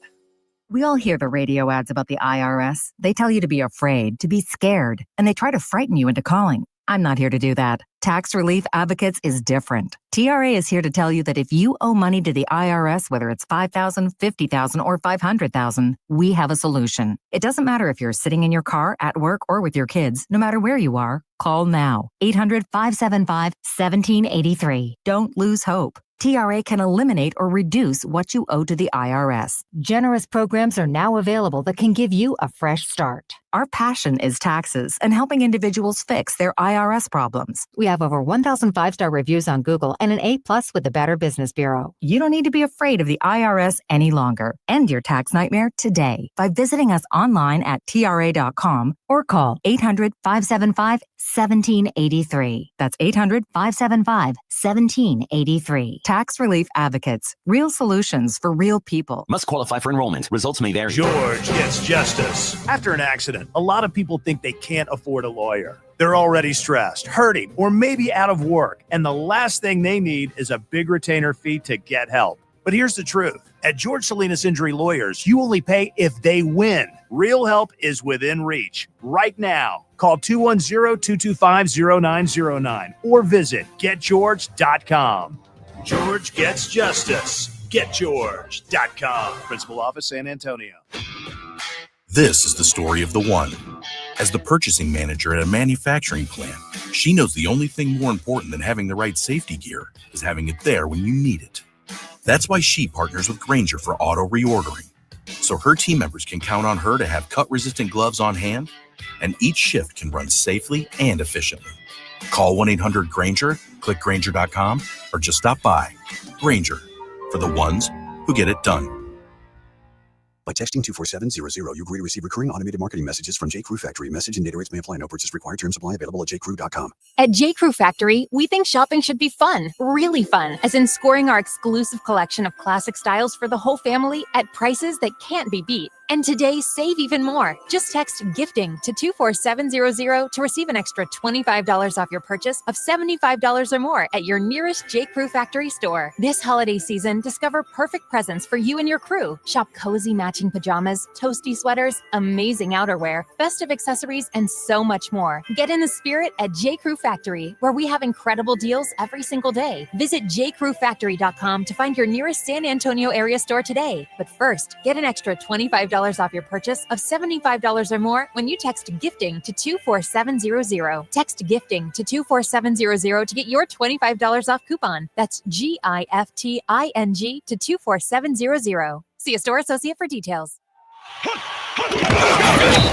We all hear the radio ads about the IRS. They tell you to be afraid, to be scared, and they try to frighten you into calling. I'm not here to do that. Tax Relief Advocates is different. TRA is here to tell you that if you owe money to the IRS, whether it's $5,000, $50,000, or $500,000, we have a solution. It doesn't matter if you're sitting in your car, at work, or with your kids. No matter where you are, call now. 800-575-1783. Don't lose hope. TRA can eliminate or reduce what you owe to the IRS. Generous programs are now available that can give you a fresh start. Our passion is taxes and helping individuals fix their IRS problems. We have over 1,000 5-star reviews on Google and an A+ with the Better Business Bureau. You don't need to be afraid of the IRS any longer. End your tax nightmare today by visiting us online at TRA.com or call 800-575-1783. That's 800-575-1783. Tax Relief Advocates. Real solutions for real people. Must qualify for enrollment. Results may vary. George gets justice. After an accident, a lot of people think they can't afford a lawyer. They're already stressed, hurting, or maybe out of work, and the last thing they need is a big retainer fee to get help. But here's the truth. At George Salinas Injury Lawyers, you only pay if they win. Real help is within reach. Right now, call 210-225-0909 or visit getgeorge.com. George gets justice. GetGeorge.com. Principal Office, San Antonio. This is the story of the one. As the purchasing manager at a manufacturing plant, she knows the only thing more important than having the right safety gear is having it there when you need it. That's why she partners with Grainger for auto reordering, so her team members can count on her to have cut-resistant gloves on hand, and each shift can run safely and efficiently. Call 1-800-GRAINGER, click Grainger.com, or just stop by. Grainger, for the ones who get it done. By texting 24700, you agree to receive recurring automated marketing messages from J. Crew Factory. Message and data rates may apply. No purchase required. Terms apply. Available at jcrew.com. At J. Crew Factory, we think shopping should be fun, really fun, as in scoring our exclusive collection of classic styles for the whole family at prices that can't be beat. And today, save even more. Just text GIFTING to 24700 to receive an extra $25 off your purchase of $75 or more at your nearest J. Crew Factory store. This holiday season, discover perfect presents for you and your crew. Shop cozy matching pajamas, toasty sweaters, amazing outerwear, festive accessories, and so much more. Get in the spirit at J. Crew Factory, where we have incredible deals every single day. Visit jcrewfactory.com to find your nearest San Antonio area store today. But first, get an extra $25 off your purchase of $75 or more when you text GIFTING to 24700. Text GIFTING to 24700 to get your $25 off coupon. That's GIFTING to 24700. See a store associate for details.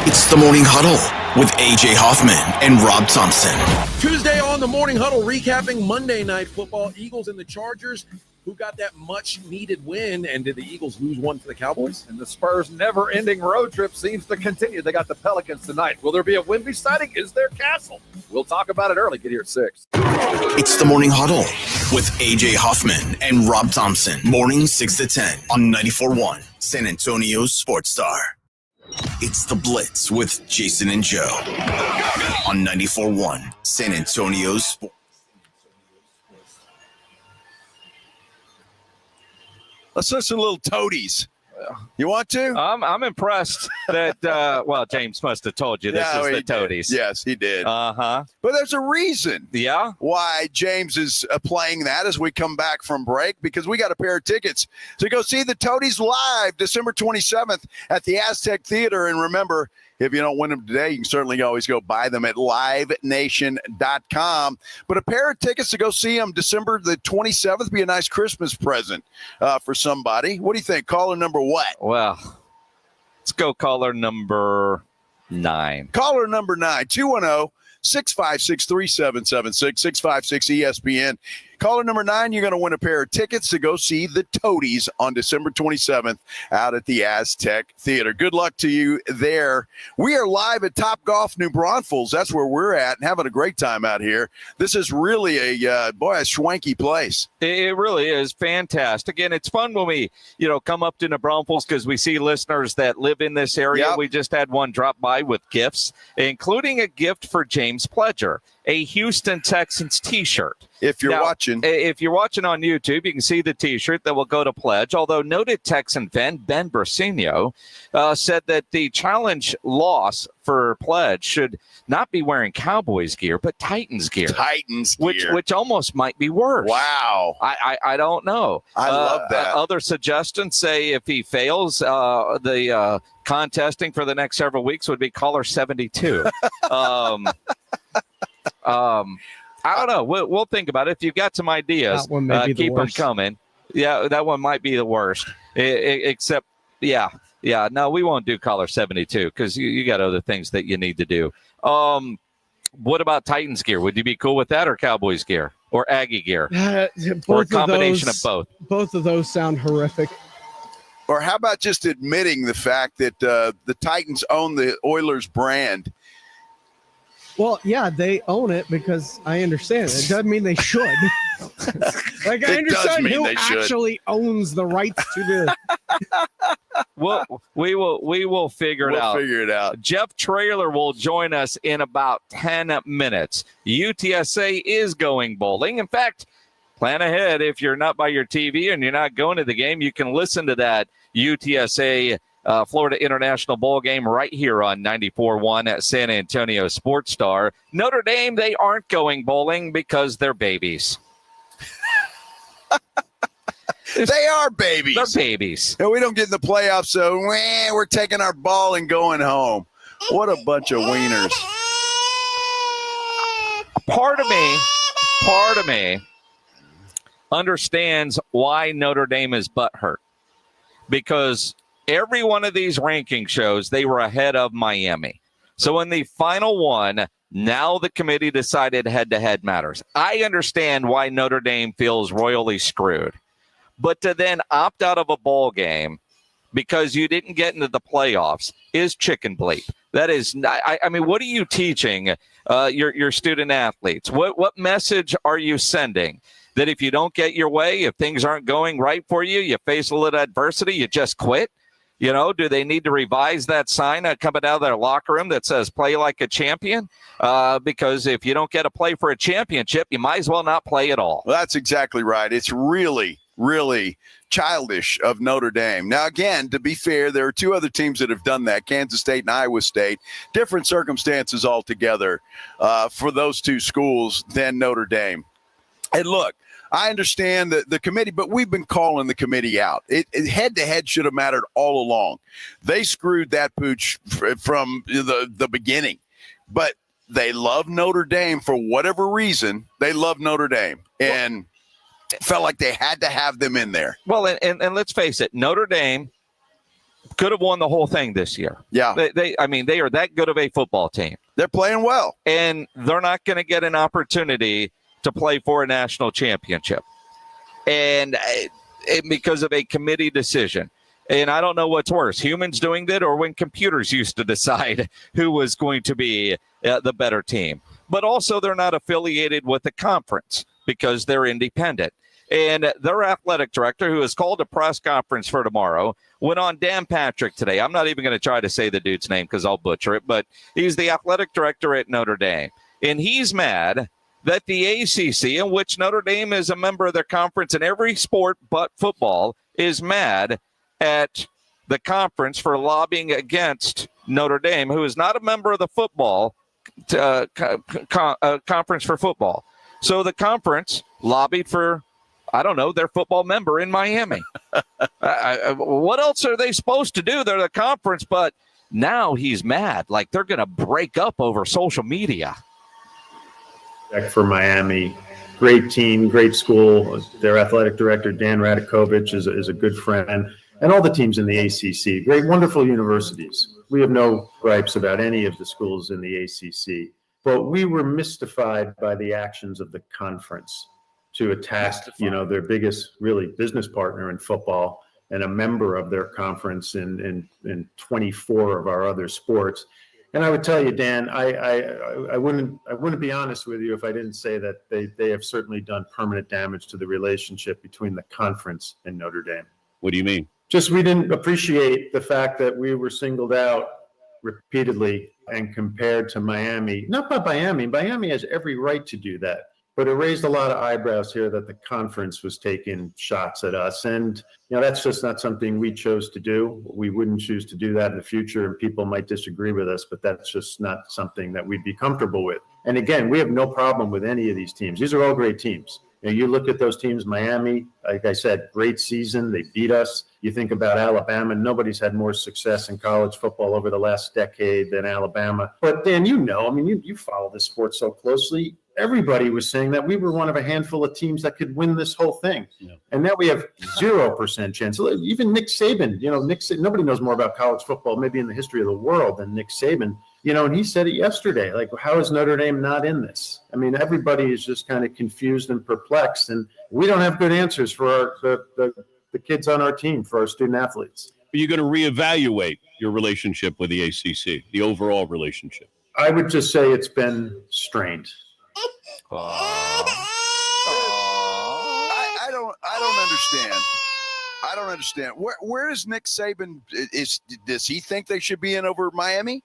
It's the Morning Huddle with A.J. Hoffman and Rob Thompson. Tuesday on the Morning Huddle, recapping Monday Night Football. Eagles and the Chargers, who got that much-needed win, and did the Eagles lose one for the Cowboys? And the Spurs' never-ending road trip seems to continue. They got the Pelicans tonight. Will there be a Wemby sighting? Is there Castle? We'll talk about it early. Get here at 6. It's the Morning Huddle with A.J. Hoffman and Rob Thompson. Morning 6 to 10 on 94.1 San Antonio's Sports Star. It's the Blitz with Jason and Joe on 94.1 San Antonio's Sports. Let's listen to little toadies. You want to? I'm impressed that, James must have told you this is the Toadies. Yes, he did. Uh-huh. But there's a reason. Yeah? Why James is playing that as we come back from break, because we got a pair of tickets to go see the Toadies live December 27th at the Aztec Theater. And remember, if you don't win them today, you can certainly always go buy them at livenation.com. But a pair of tickets to go see them December the 27th be a nice Christmas present for somebody. What do you think? Caller number what? Well, let's go caller number 9. Caller number 9, 210-656-3776, 656 ESPN. Caller number 9, you're going to win a pair of tickets to go see the Toadies on December 27th out at the Aztec Theater. Good luck to you there. We are live at Topgolf New Braunfels. That's where we're at and having a great time out here. This is really a swanky place. It really is fantastic. And it's fun when we, come up to New Braunfels because we see listeners that live in this area. Yep. We just had one drop by with gifts, including a gift for James Pledger, a Houston Texans T-shirt. If you're watching on YouTube, you can see the T-shirt that will go to pledge. Although noted Texan fan Ben Brasino said that the challenge loss for pledge should not be wearing Cowboys gear, but Titans gear. Which almost might be worse. Wow. I don't know. I love that. Other suggestions say if he fails the contesting for the next several weeks would be caller 72. I don't know. We'll think about it. If you've got some ideas, keep them coming. Yeah, that one might be the worst. Except, no, we won't do caller 72 because you got other things that you need to do. What about Titans gear? Would you be cool with that, or Cowboys gear, or Aggie gear, or a combination of both? Both of those sound horrific. Or how about just admitting the fact that the Titans own the Oilers brand? Well, yeah, they own it because I understand. It doesn't mean they should. I understand who actually owns the rights to the. Well, we will figure it out. We'll figure it out. Jeff Traylor will join us in about 10 minutes. UTSA is going bowling. In fact, plan ahead. If you're not by your TV and you're not going to the game, you can listen to that UTSA Florida International Bowl game right here on 94.1 at San Antonio Sports Star. Notre Dame, they aren't going bowling because they're babies. They are babies. They're babies. And we don't get in the playoffs, so we're taking our ball and going home. What a bunch of wieners. Part of me understands why Notre Dame is butthurt. Because every one of these ranking shows, they were ahead of Miami. So in the final one, now the committee decided head-to-head matters. I understand why Notre Dame feels royally screwed. But to then opt out of a bowl game because you didn't get into the playoffs is chicken bleep. That is, I mean, what are you teaching your student athletes? What message are you sending? That if you don't get your way, if things aren't going right for you, you face a little adversity, you just quit? Do they need to revise that sign coming out of their locker room that says play like a champion? Because if you don't get a play for a championship, you might as well not play at all. Well, that's exactly right. It's really childish of Notre Dame. Now, again, to be fair, there are two other teams that have done that, Kansas State and Iowa State. Different circumstances altogether for those two schools than Notre Dame. And look, I understand the committee, but we've been calling the committee out. It head-to-head should have mattered all along. They screwed that pooch from the beginning. But they love Notre Dame for whatever reason. They love Notre Dame. And felt like they had to have them in there. Well, and let's face it, Notre Dame could have won the whole thing this year. Yeah. They are that good of a football team. They're playing well. And they're not going to get an opportunity to play for a national championship. And because of a committee decision. And I don't know what's worse, humans doing that or when computers used to decide who was going to be the better team. But also they're not affiliated with the conference because they're independent. And their athletic director, who has called a press conference for tomorrow, went on Dan Patrick today. I'm not even going to try to say the dude's name because I'll butcher it, but he's the athletic director at Notre Dame. And he's mad that the ACC, in which Notre Dame is a member of their conference in every sport but football, is mad at the conference for lobbying against Notre Dame, who is not a member of the football conference for football. So the conference lobbied for, I don't know, their football member in Miami. What else are they supposed to do? They're the conference, but now he's mad. Like they're going to break up over social media. For Miami, great team, great school. Their athletic director, Dan Radakovich, is a good friend. And all the teams in the ACC, great, wonderful universities. We have no gripes about any of the schools in the ACC. But we were mystified by the actions of the conference to attack, their biggest really business partner in football and a member of their conference in 24 of our other sports. And I would tell you, Dan, I wouldn't be honest with you if I didn't say that they have certainly done permanent damage to the relationship between the conference and Notre Dame. What do you mean? Just we didn't appreciate the fact that we were singled out repeatedly and compared to Miami. Not by Miami. Miami has every right to do that. But it raised a lot of eyebrows here that the conference was taking shots at us. And, that's just not something we chose to do. We wouldn't choose to do that in the future, and people might disagree with us, but that's just not something that we'd be comfortable with. And again, we have no problem with any of these teams. These are all great teams. You look at those teams, Miami, like I said, great season. They beat us. You think about Alabama. Nobody's had more success in college football over the last decade than Alabama. But Dan, you follow this sport so closely. Everybody was saying that we were one of a handful of teams that could win this whole thing. Yeah. And now we have 0% chance. Even Nick Saban, nobody knows more about college football maybe in the history of the world than Nick Saban. And he said it yesterday, like, how is Notre Dame not in this? I mean, everybody is just kind of confused and perplexed, and we don't have good answers for the kids on our team, for our student athletes. Are you going to reevaluate your relationship with the ACC, the overall relationship? I would just say it's been strained. I don't understand. I don't understand. Where does Nick Saban does he think they should be in over Miami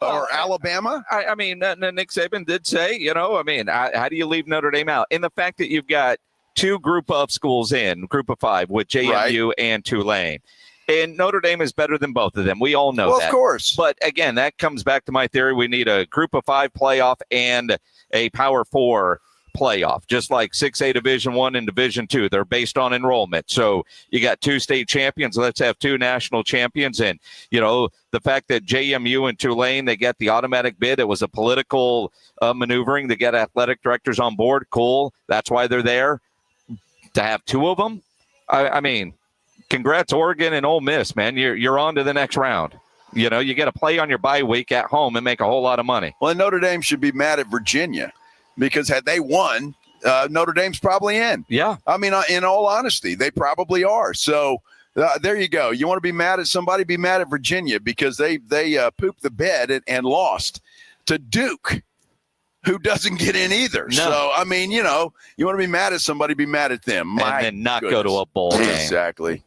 or Alabama? I mean, Nick Saban did say, how do you leave Notre Dame out? And the fact that you've got two group of schools in, group of five, with JMU and Tulane. And Notre Dame is better than both of them. We all know that. Well, of course. But again, that comes back to my theory. We need a group of five playoff and a Power Four playoff, just like 6A Division I and Division II. They're based on enrollment. So you got two state champions. Let's have two national champions. And, the fact that JMU and Tulane, they get the automatic bid. It was a political maneuvering to get athletic directors on board. Cool. That's why they're there. To have two of them, I mean, congrats, Oregon and Ole Miss, man. You're on to the next round. You get to play on your bye week at home and make a whole lot of money. Well, Notre Dame should be mad at Virginia because had they won, Notre Dame's probably in. Yeah. I mean, in all honesty, they probably are. So there you go. You want to be mad at somebody, be mad at Virginia because they pooped the bed and lost to Duke, who doesn't get in either. No. So, I mean, you want to be mad at somebody, be mad at them. And then not go to a bowl game. Exactly.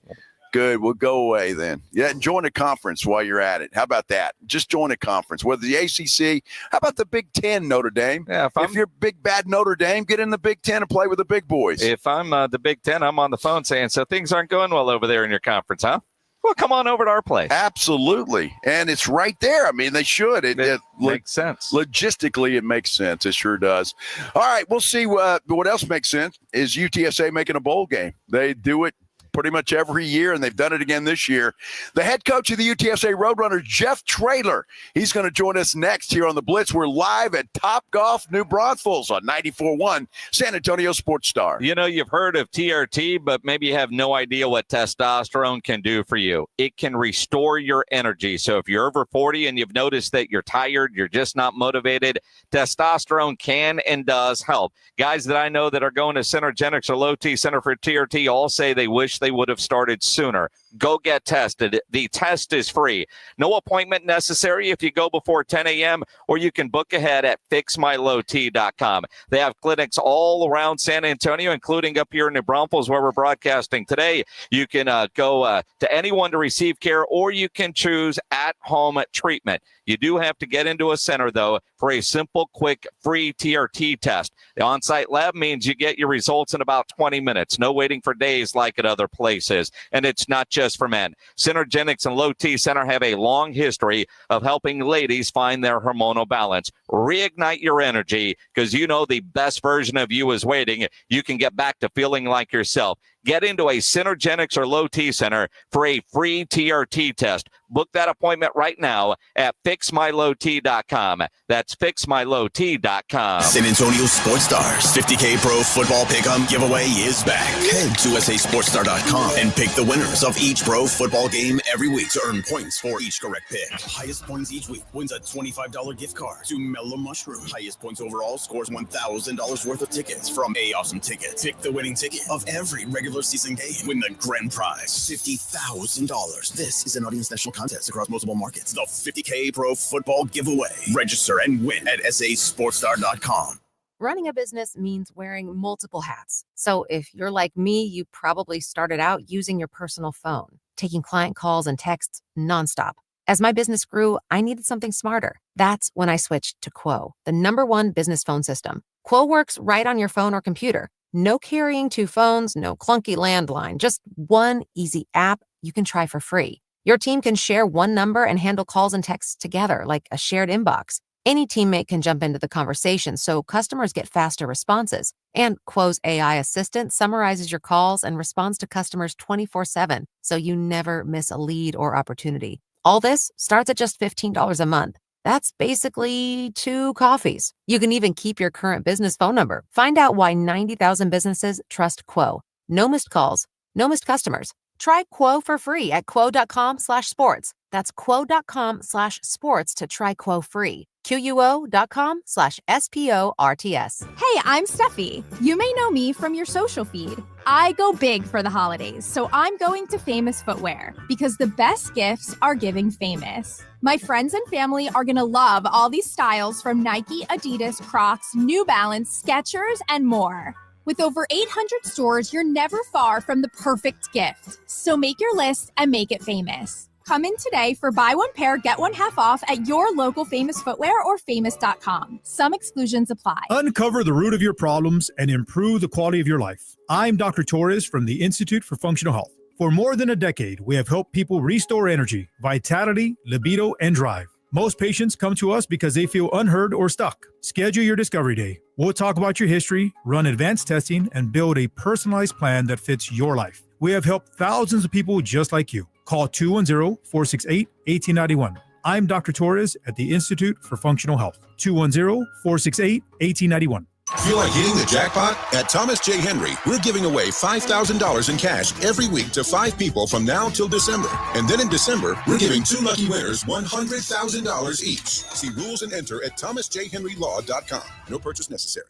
Good. We'll go away then. Yeah, and join a conference while you're at it. How about that? Just join a conference. Whether the ACC, how about the Big Ten, Notre Dame? Yeah, if you're big, bad Notre Dame, get in the Big Ten and play with the big boys. If I'm the Big Ten, I'm on the phone saying, so things aren't going well over there in your conference, huh? Well, come on over to our place. Absolutely. And it's right there. I mean, they should. It makes sense. Logistically, it makes sense. It sure does. All right, we'll see what else makes sense is UTSA making a bowl game. They do it pretty much every year, and they've done it again this year. The head coach of the UTSA Roadrunners, Jeff Traylor, he's going to join us next here on the Blitz. We're live at Topgolf New Braunfels on 94.1 San Antonio Sports Star. You've heard of TRT, but maybe you have no idea what testosterone can do for you. It can restore your energy. So if you're over 40 and you've noticed that you're tired, you're just not motivated, testosterone can and does help. Guys that I know that are going to Centergenics or Low T Center for TRT all say they wish they would have started sooner. Go get tested. The test is free. No appointment necessary if you go before 10 a.m. or you can book ahead at fixmylowt.com. They have clinics all around San Antonio, including up here in New Braunfels where we're broadcasting today. You can go to anyone to receive care, or you can choose at-home treatment. You do have to get into a center, though, for a simple, quick, free TRT test. The on-site lab means you get your results in about 20 minutes. No waiting for days like at other places. And it's not just for men. Centergenics and Low T Center have a long history of helping ladies find their hormonal balance. Reignite your energy because the best version of you is waiting. You can get back to feeling like yourself. Get into a Synergenics or Low T center for a free TRT test. Book that appointment right now at fixmylowt.com. That's fixmylowt.com. San Antonio Sports Stars 50K Pro Football Pick'em giveaway is back. Head to sasportstar.com and pick the winners of each pro football game every week to earn points for each correct pick. Highest points each week wins a $25 gift card to Mellow Mushroom. Highest points overall scores $1,000 worth of tickets from A Awesome Tickets. Pick the winning ticket of every regular season game. Win the grand prize, $50,000. This is an audience national contest across multiple markets. The 50K Pro Football Giveaway. Register and win at sasportstar.com. Running a business means wearing multiple hats. So if you're like me, you probably started out using your personal phone, taking client calls and texts nonstop. As my business grew, I needed something smarter. That's when I switched to Quo, the #1 business phone system. Quo works right on your phone or computer. No carrying 2 phones, no clunky landline, just one easy app you can try for free. Your team can share one number and handle calls and texts together like a shared inbox. Any teammate can jump into the conversation, so customers get faster responses. And Quo's AI assistant summarizes your calls and responds to customers 24/7, so you never miss a lead or opportunity. All this starts at just $15 a month. That's basically 2 coffees. You can even keep your current business phone number. Find out why 90,000 businesses trust Quo. No missed calls, no missed customers. Try Quo for free at quo.com/sports. That's quo.com/sports to try Quo free. QUO.com/SPORTS. Hey, I'm Steffi. You may know me from your social feed. I go big for the holidays, so I'm going to Famous Footwear because the best gifts are giving famous. My friends and family are going to love all these styles from Nike, Adidas, Crocs, New Balance, Skechers, and more. With over 800 stores, you're never far from the perfect gift. So make your list and make it famous. Come in today for buy one pair, get one half off at your local Famous Footwear or famous.com. Some exclusions apply. Uncover the root of your problems and improve the quality of your life. I'm Dr. Torres from the Institute for Functional Health. For more than a decade, we have helped people restore energy, vitality, libido, and drive. Most patients come to us because they feel unheard or stuck. Schedule your discovery day. We'll talk about your history, run advanced testing, and build a personalized plan that fits your life. We have helped thousands of people just like you. Call 210-468-1891. I'm Dr. Torres at the Institute for Functional Health. 210-468-1891. Feel like hitting the jackpot? At Thomas J. Henry, we're giving away $5,000 in cash every week to 5 people from now till December. And then in December, we're giving 2 lucky winners $100,000 each. See rules and enter at thomasjhenrylaw.com. No purchase necessary.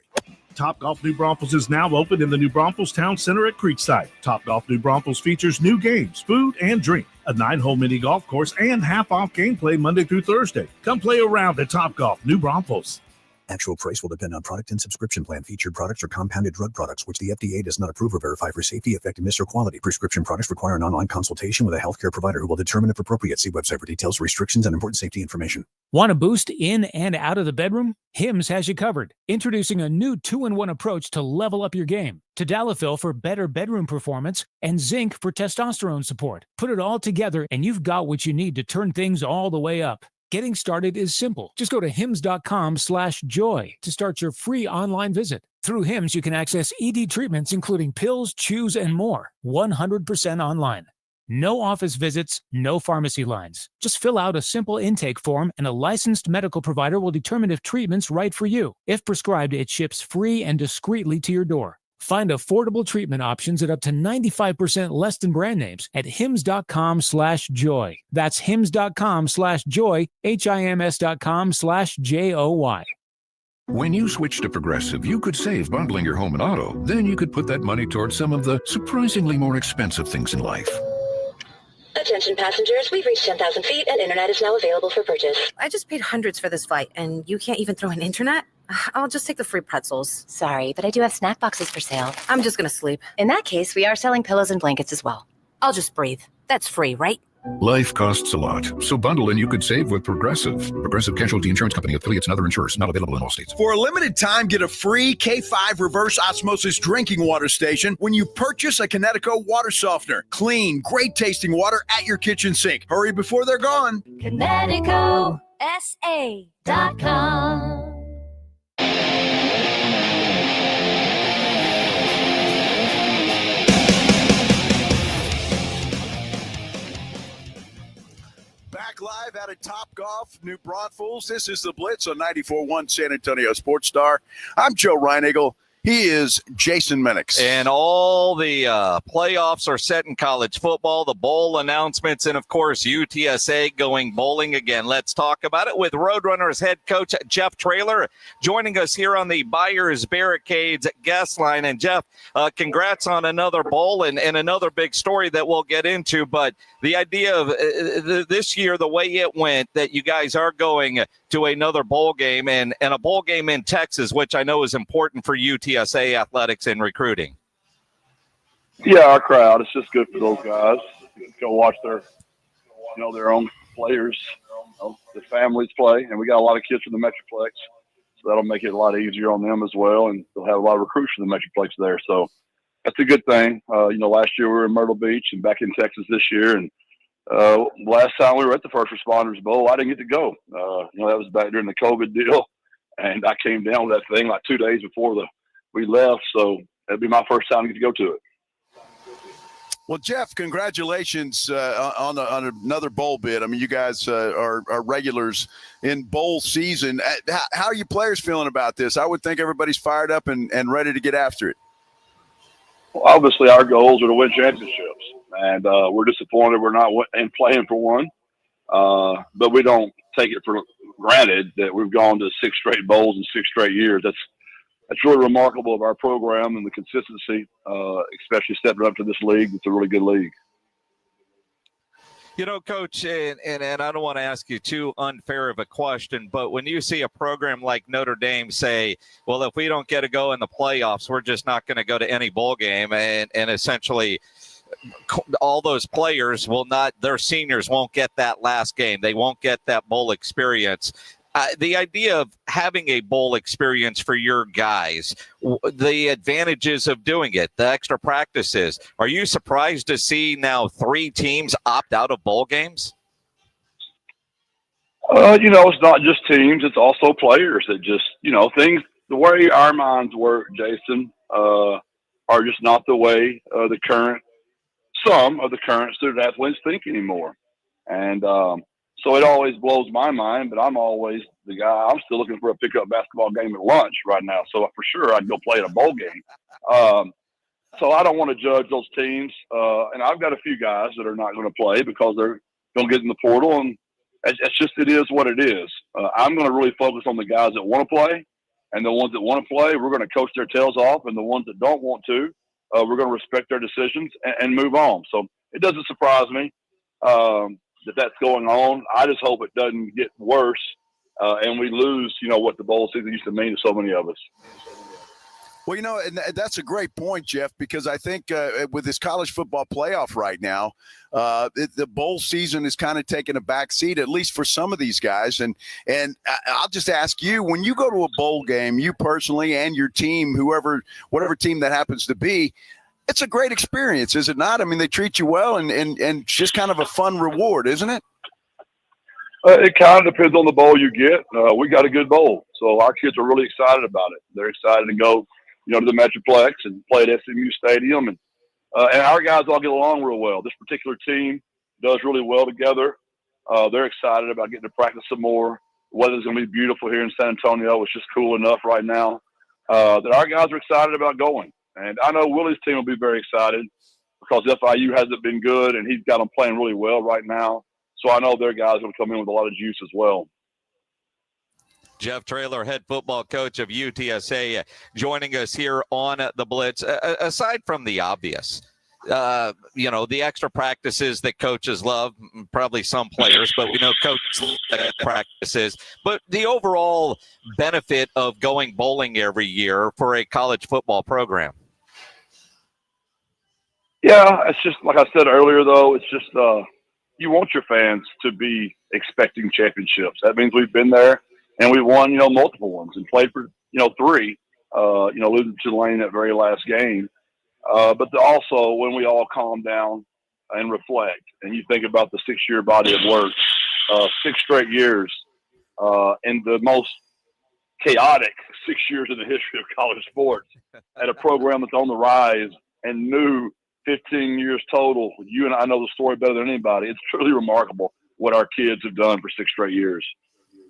Topgolf New Braunfels is now open in the New Braunfels Town Center at Creekside. Topgolf New Braunfels features new games, food, and drink, a 9-hole mini golf course, and half-off gameplay Monday through Thursday. Come play around at Topgolf New Braunfels. Actual price will depend on product and subscription plan. Featured products are compounded drug products, which the FDA does not approve or verify for safety, effectiveness, or quality. Prescription products require an online consultation with a healthcare provider who will determine if appropriate. See website for details, restrictions, and important safety information. Want to boost in and out of the bedroom? Hims has you covered. Introducing a new 2-in-1 approach to level up your game. Tadalafil for better bedroom performance and zinc for testosterone support. Put it all together and you've got what you need to turn things all the way up. Getting started is simple. Just go to hims.com/joy to start your free online visit. Through Hims, you can access ED treatments, including pills, chews, and more, 100% online. No office visits, no pharmacy lines. Just fill out a simple intake form and a licensed medical provider will determine if treatment's right for you. If prescribed, it ships free and discreetly to your door. Find affordable treatment options at up to 95% less than brand names at hims.com/joy. That's hims.com/joy, hims.com/joy. When you switch to Progressive, you could save bundling your home and auto. Then you could put that money towards some of the surprisingly more expensive things in life. Attention passengers, we've reached 10,000 feet and internet is now available for purchase. I just paid hundreds for this flight and you can't even throw in internet? I'll just take the free pretzels. Sorry, but I do have snack boxes for sale. I'm just gonna sleep. In that case, we are selling pillows and blankets as well. I'll just breathe. That's free, right? Life costs a lot, so bundle and you could save with Progressive. Progressive Casualty Insurance Company, affiliates, and other insurers. Not available in all states. For a limited time, get a free K5 reverse osmosis drinking water station when you purchase a Connecticut water softener. Clean, great tasting water at your kitchen sink. Hurry before they're gone. ConnecticutSA.com. live out at Topgolf, New Braunfels. This is the Blitz on 94.1 San Antonio Sports Star. I'm Joe Reinagle. He is Jason Minix. And all the playoffs are set in college football, the bowl announcements, and, of course, UTSA going bowling again. Let's talk about it with Roadrunners head coach Jeff Traylor joining us here on the Buyers Barricades guest line. And, Jeff, congrats on another bowl and another big story that we'll get into. But the idea of this year, the way it went, that you guys are going to another bowl game and a bowl game in Texas, which I know is important for UTSA athletics and recruiting. Yeah, our crowd. It's just good for those guys. Go watch their own players, the families play, and we got a lot of kids from the Metroplex, so that'll make it a lot easier on them as well, and they'll have a lot of recruits from the Metroplex there. So that's a good thing. Last year we were in Myrtle Beach and back in Texas this year, and last time we were at the First Responders Bowl, I didn't get to go. That was back during the COVID deal, and I came down with that thing like 2 days before we left, so that'd be my first time to get to go to it. Well, Jeff, congratulations on another bowl bid. I mean, you guys are regulars in bowl season. How are you players feeling about this? I would think everybody's fired up and ready to get after it. Well, obviously, our goals are to win championships, and we're disappointed we're not playing for one. But we don't take it for granted that we've gone to 6 straight bowls in 6 straight years. That's really remarkable of our program and the consistency, especially stepping up to this league. It's a really good league. Coach, and I don't want to ask you too unfair of a question, but when you see a program like Notre Dame say, well, if we don't get to go in the playoffs, we're just not going to go to any bowl game, and essentially all those players their seniors won't get that last game. They won't get that bowl experience. The idea of having a bowl experience for your guys, the advantages of doing it, the extra practices. Are you surprised to see now 3 teams opt out of bowl games? It's not just teams. It's also players that just, things, the way our minds work, Jason, are just not the way some of the current student athletes think anymore. And, so it always blows my mind, but I'm always the guy. I'm still looking for a pickup basketball game at lunch right now. So for sure I'd go play at a bowl game. So I don't want to judge those teams. And I've got a few guys that are not going to play because they're going to get in the portal. And it is what it is. I'm going to really focus on the guys that want to play, and the ones that want to play, we're going to coach their tails off. And the ones that don't want to, we're going to respect their decisions and move on. So it doesn't surprise me. That's going on. I just hope it doesn't get worse and we lose, what the bowl season used to mean to so many of us. Well, and that's a great point, Jeff, because I think with this college football playoff right now, the bowl season is kind of taking a back seat, at least for some of these guys. And I'll just ask you, when you go to a bowl game, you personally and your team, whatever team that happens to be, it's a great experience, is it not? I mean, they treat you well and just kind of a fun reward, isn't it? It kind of depends on the bowl you get. We got a good bowl, so our kids are really excited about it. They're excited to go, to the Metroplex and play at SMU Stadium, and our guys all get along real well. This particular team does really well together. They're excited about getting to practice some more. The weather's going to be beautiful here in San Antonio. It's just cool enough right now that our guys are excited about going. And I know Willie's team will be very excited because FIU hasn't been good, and he's got them playing really well right now. So I know their guys are going to come in with a lot of juice as well. Jeff Traylor, head football coach of UTSA, joining us here on the Blitz. Aside from the obvious, the extra practices that coaches love, probably some players, but we know coaches practices. But the overall benefit of going bowling every year for a college football program. Yeah, it's just like I said earlier, though. It's just you want your fans to be expecting championships. That means we've been there and we won, multiple ones and played for, 3. Losing to Tulane that very last game. But also when we all calm down and reflect, and you think about the 6-year body of work, 6 straight years, in the most chaotic 6 years in the history of college sports, at a program that's on the rise and new 15 years total. You and I know the story better than anybody. It's truly remarkable. what our kids have done for 6 straight years.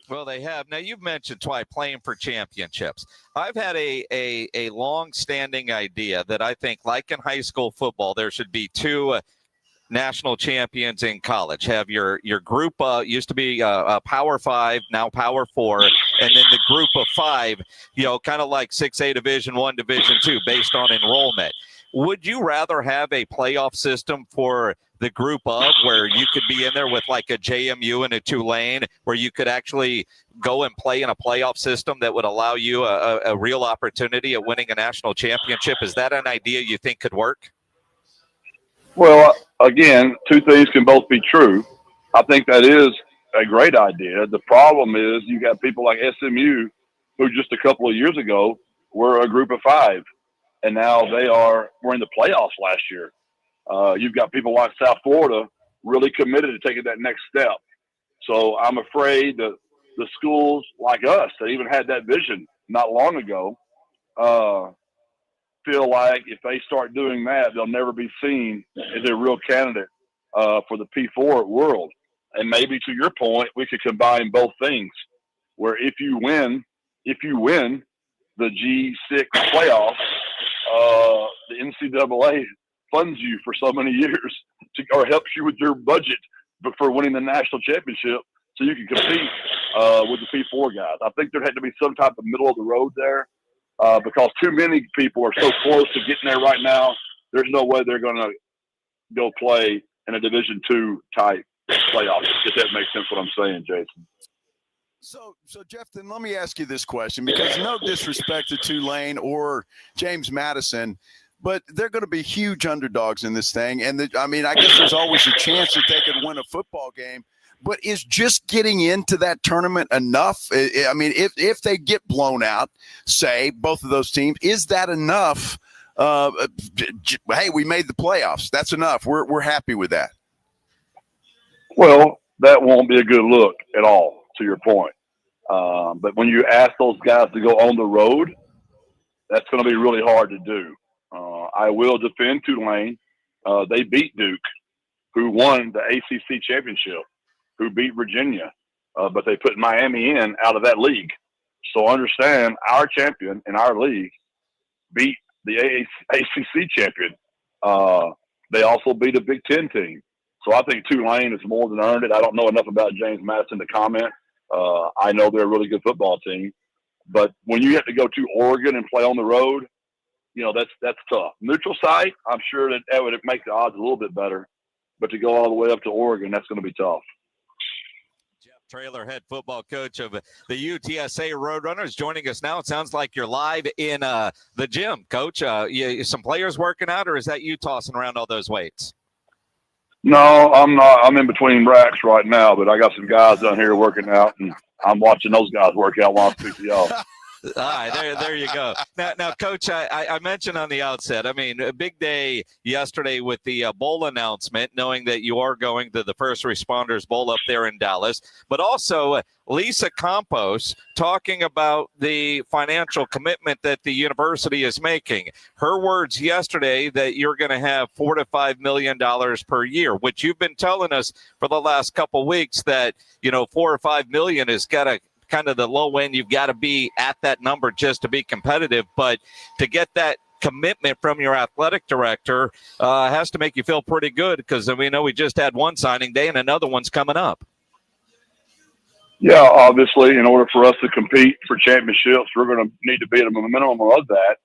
Well, they have. Now, you've mentioned twice playing for championships. I've had a long-standing idea that I think, like in high school football, there should be 2 national champions in college. Have your group, used to be Power 5, now Power 4, and then the group of 5, kind of like 6A Division 1, Division 2, based on enrollment. Would you rather have a playoff system for the group of, where you could be in there with like a JMU and a Tulane, where you could actually go and play in a playoff system that would allow you a real opportunity at winning a national championship? Is that an idea you think could work? Well, again, 2 things can both be true. I think that is a great idea. The problem is you got people like SMU, who just a couple of years ago were a group of 5, and now we're in the playoffs last year. You've got people like South Florida really committed to taking that next step. So I'm afraid that the schools like us that even had that vision not long ago feel like if they start doing that, they'll never be seen as a real candidate for the P4 world. And maybe to your point, we could combine both things, where if you win the G6 playoff, the NCAA funds you for so many years or helps you with your budget for winning the national championship, so you can compete with the P4 guys. I think there had to be some type of middle of the road there because too many people are so close to getting there right now. There's no way they're going to go play in a Division II type playoff, if that makes sense what I'm saying, Jason. So Jeff, then let me ask you this question, because no disrespect to Tulane or James Madison, but they're going to be huge underdogs in this thing. And I guess there's always a chance that they could win a football game. But is just getting into that tournament enough? I mean, if they get blown out, say, both of those teams, is that enough? Hey, we made the playoffs. That's enough. We're happy with that. Well, that won't be a good look at all, to your point. But when you ask those guys to go on the road, that's going to be really hard to do. I will defend Tulane. They beat Duke, who won the ACC championship, who beat Virginia, but they put Miami in out of that league. So understand, our champion in our league beat the ACC champion. They also beat a Big Ten team. So I think Tulane has more than earned it. I don't know enough about James Madison to comment. I know they're a really good football team. But when you have to go to Oregon and play on the road, that's tough. Neutral site, I'm sure that would make the odds a little bit better. But to go all the way up to Oregon, that's going to be tough. Traylor, head football coach of the UTSA Roadrunners, joining us now. It sounds like you're live in the gym, Coach. Some players working out, or is that you tossing around all those weights? No, I'm not. I'm in between racks right now, but I got some guys down here working out, and I'm watching those guys work out while I speak to y'all. All right, there you go. Now, Coach, I mentioned on the outset, a big day yesterday with the bowl announcement, knowing that you are going to the First Responders Bowl up there in Dallas, but also Lisa Campos talking about the financial commitment that the university is making. Her words yesterday that you're going to have $4 to $5 million per year, which you've been telling us for the last couple of weeks that, $4 or $5 million has got to kind of the low end. You've got to be at that number just to be competitive, but to get that commitment from your athletic director has to make you feel pretty good, because we know we just had one signing day and another one's coming up. Yeah, obviously, in order for us to compete for championships, we're going to need to be at a minimum of that.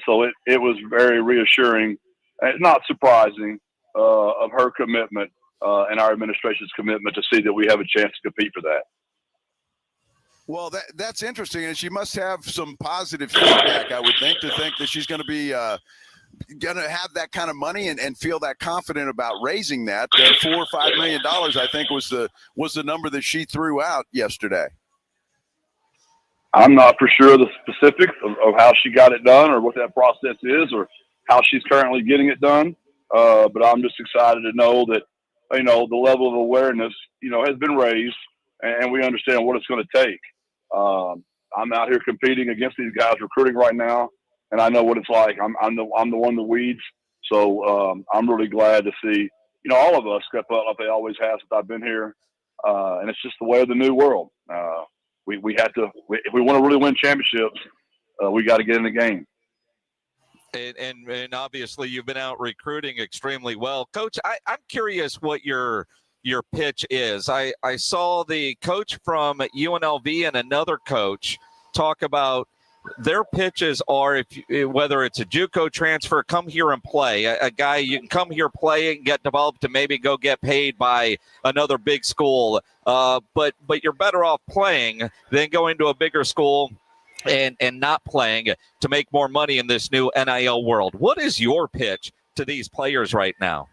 So it was very reassuring and not surprising of her commitment and our administration's commitment to see that we have a chance to compete for that. Well, that's interesting, and she must have some positive feedback, I would think, to think that she's going to be going to have that kind of money and feel that confident about raising that. $4 or $5 million, I think, was the number that she threw out yesterday. I'm not for sure the specifics of how she got it done or what that process is or how she's currently getting it done, but I'm just excited to know that the level of awareness has been raised, and we understand what it's going to take. I'm out here competing against these guys recruiting right now, and I know what it's like. I'm the one in the weeds, so I'm really glad to see all of us step up like they always have since I've been here. And it's just the way of the new world. We have to, if we want to really win championships, we got to get in the game. And obviously you've been out recruiting extremely well. Coach, I'm curious what your pitch is. I saw the coach from UNLV and another coach talk about their pitches are, whether it's a JUCO transfer, come here and play. A guy, you can come here, play, and get developed to maybe go get paid by another big school. But you're better off playing than going to a bigger school and not playing to make more money in this new NIL world. What is your pitch to these players right now?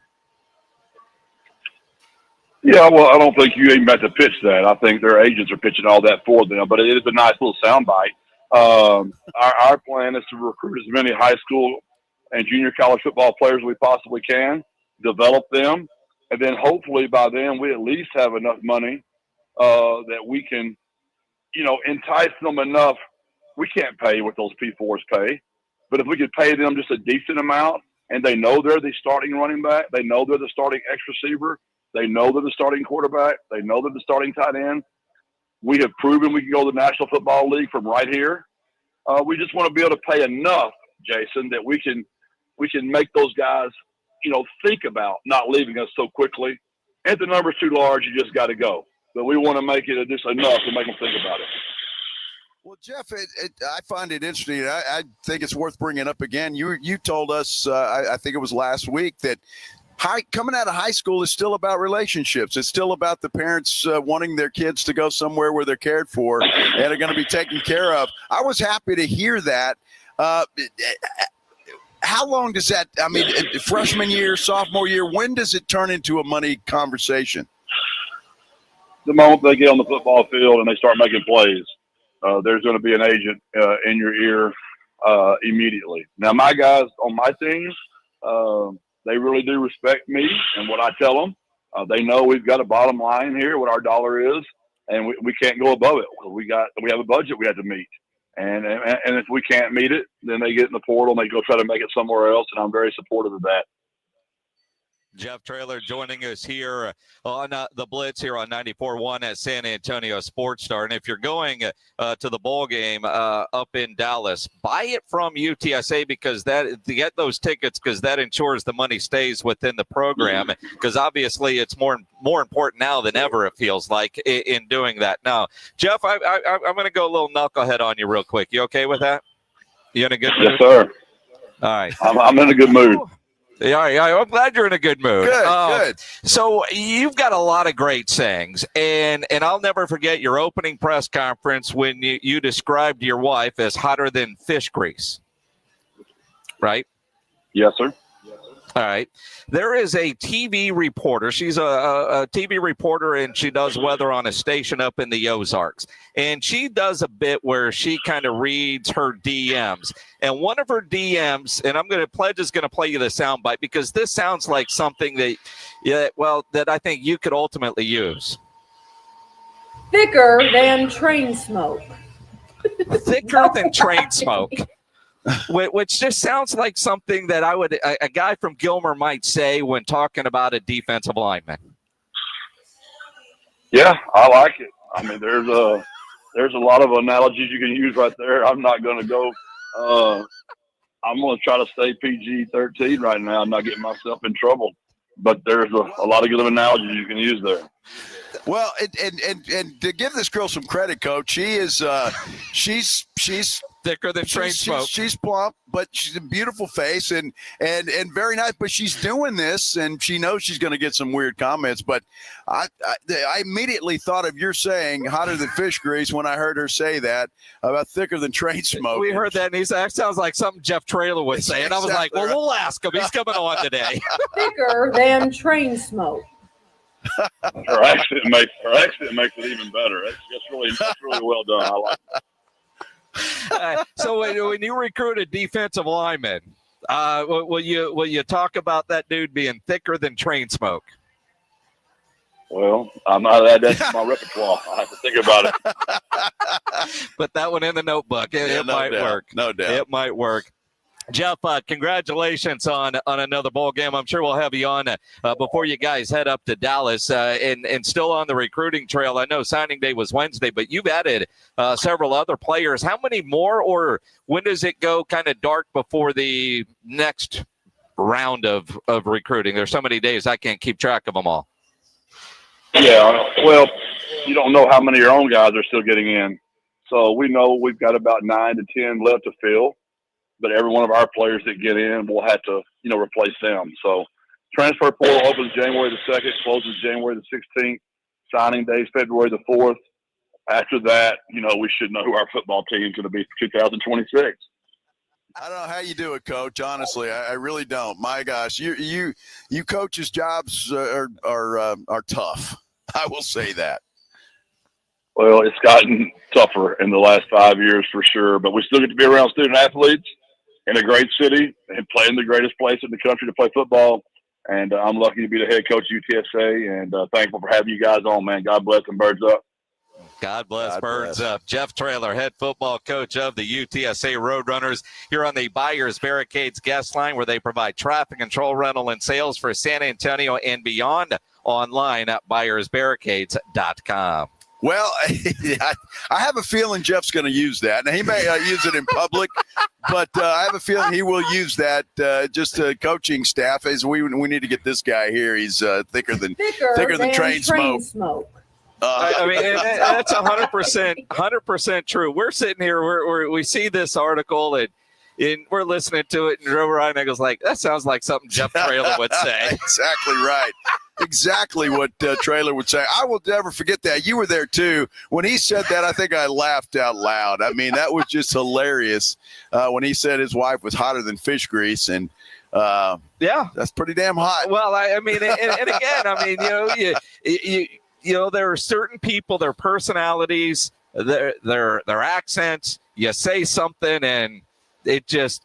Yeah, well, I don't think you even have to pitch that. I think their agents are pitching all that for them, but it is a nice little soundbite. Our plan is to recruit as many high school and junior college football players as we possibly can, develop them, and then hopefully by then we at least have enough money that we can, entice them enough. We can't pay what those P4s pay, but if we could pay them just a decent amount and they know they're the starting running back, they know they're the starting X receiver, they know they're the starting quarterback, they know they're the starting tight end. We have proven we can go to the National Football League from right here. We just want to be able to pay enough, Jason, that we can make those guys, think about not leaving us so quickly. If the number's too large, you just got to go. But we want to make it just enough to make them think about it. Well, Jeff, I find it interesting. I think it's worth bringing up again. You told us, I think it was last week, that coming out of high school is still about relationships. It's still about the parents wanting their kids to go somewhere where they're cared for and are going to be taken care of. I was happy to hear that. How long does that, freshman year, sophomore year, when does it turn into a money conversation? The moment they get on the football field and they start making plays, there's going to be an agent in your ear immediately. Now, my guys on my team, they really do respect me and what I tell them. They know we've got a bottom line here, what our dollar is, and we can't go above it. We have a budget we have to meet. And if we can't meet it, then they get in the portal and they go try to make it somewhere else, and I'm very supportive of that. Jeff Traylor joining us here on the Blitz here on 94.1 at San Antonio Sports Star. And if you're going to the bowl game up in Dallas, buy it from UTSA because to get those tickets, because that ensures the money stays within the program. Because obviously it's more important now than ever, it feels like, in doing that. Now, Jeff, I'm going to go a little knucklehead on you real quick. You okay with that? You in a good mood? Yes, sir. All right. I'm in a good mood. Yeah, I'm glad you're in a good mood. Good. So you've got a lot of great sayings, and I'll never forget your opening press conference when you described your wife as hotter than fish grease, right? Yes, sir. All right. There is a TV reporter. She's a TV reporter, and she does weather on a station up in the Ozarks. And she does a bit where she kind of reads her DMs. And one of her DMs, and Pledge is going to play you the soundbite because this sounds like something that I think you could ultimately use. Thicker than train smoke. Thicker than train smoke. Which just sounds like something that a guy from Gilmer might say when talking about a defensive lineman. Yeah, I like it. There's a lot of analogies you can use right there. I'm not going to go. I'm going to try to stay PG-13 right now and not get myself in trouble. But there's a lot of good analogies you can use there. Well, and to give this girl some credit, Coach, she is she's thicker than train smoke. She's plump, but she's a beautiful face and very nice. But she's doing this, and she knows she's going to get some weird comments. But I immediately thought of your saying hotter than fish grease when I heard her say that about thicker than train smoke. We heard that, and that sounds like something Jeff Traylor would say. And I was like, well, we'll ask him. He's coming on today. Thicker than train smoke. Her accent makes it even better. That's really well done. I like it. So when you recruit a defensive lineman, will you talk about that dude being thicker than train smoke? Well, that's my repertoire. I have to think about it. Put that one in the notebook. It might work. No doubt. It might work. Jeff, congratulations on another bowl game. I'm sure we'll have you on before you guys head up to Dallas and still on the recruiting trail. I know signing day was Wednesday, but you've added several other players. How many more, or when does it go kind of dark before the next round of recruiting? There's so many days I can't keep track of them all. Yeah, well, you don't know how many of your own guys are still getting in. So we know we've got about 9 to 10 left to fill. But every one of our players that get in, we'll have to, replace them. So transfer portal opens January the 2nd, closes January the 16th. Signing day is February the 4th. After that, we should know who our football team is going to be for 2026. I don't know how you do it, Coach. Honestly, I really don't. My gosh, you coaches' jobs are tough. I will say that. Well, it's gotten tougher in the last 5 years for sure, but we still get to be around student athletes in a great city and play in the greatest place in the country to play football. And I'm lucky to be the head coach of UTSA, and thankful for having you guys on, man. God bless and birds up. God bless birds up. Jeff Traylor, head football coach of the UTSA Roadrunners, here on the Buyers Barricades guest line, where they provide traffic control, rental, and sales for San Antonio and beyond, online at buyersbarricades.com. Well, I have a feeling Jeff's going to use that. Now, he may use it in public, but I have a feeling he will use that just coaching staff. As we need to get this guy here. He's thicker than train smoke. I mean, that's 100% true. We're sitting here, we see this article, and we're listening to it, and Joe Ryan goes like, that sounds like something Jeff Traylor would say. Exactly right. Exactly what Traylor would say. I will never forget that. You were there, too. When he said that, I think I laughed out loud. I mean, that was just hilarious when he said his wife was hotter than fish grease. And, yeah, that's pretty damn hot. Well, I mean, and again, I mean, there are certain people, their personalities, their accents, you say something and it just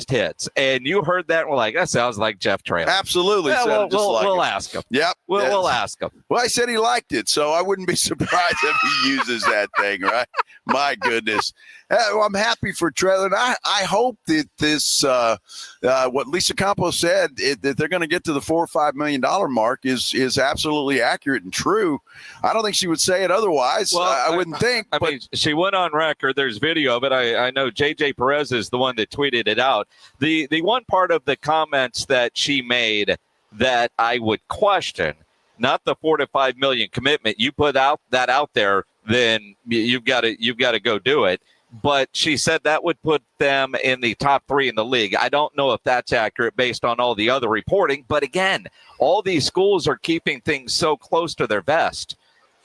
hits. And you heard that and we're like, that sounds like Jeff Traylor. Absolutely. Yeah, we'll ask him. Yep. We'll ask him. Well, I said he liked it, so I wouldn't be surprised if he uses that thing, right? My goodness. Well, I'm happy for Traylor. And I hope that this, what Lisa Campos said, that they're going to get to the $4 or $5 million mark is absolutely accurate and true. I don't think she would say it otherwise. Well, I wouldn't think. I mean, she went on record. There's video of it. I know JJ Perez is the one that tweeted it out. The one part of the comments that she made that I would question, not the $4 to $5 million commitment. You put that out there, then you've got to go do it. But she said that would put them in the top 3 in the league. I don't know if that's accurate based on all the other reporting. But again, all these schools are keeping things so close to their vest.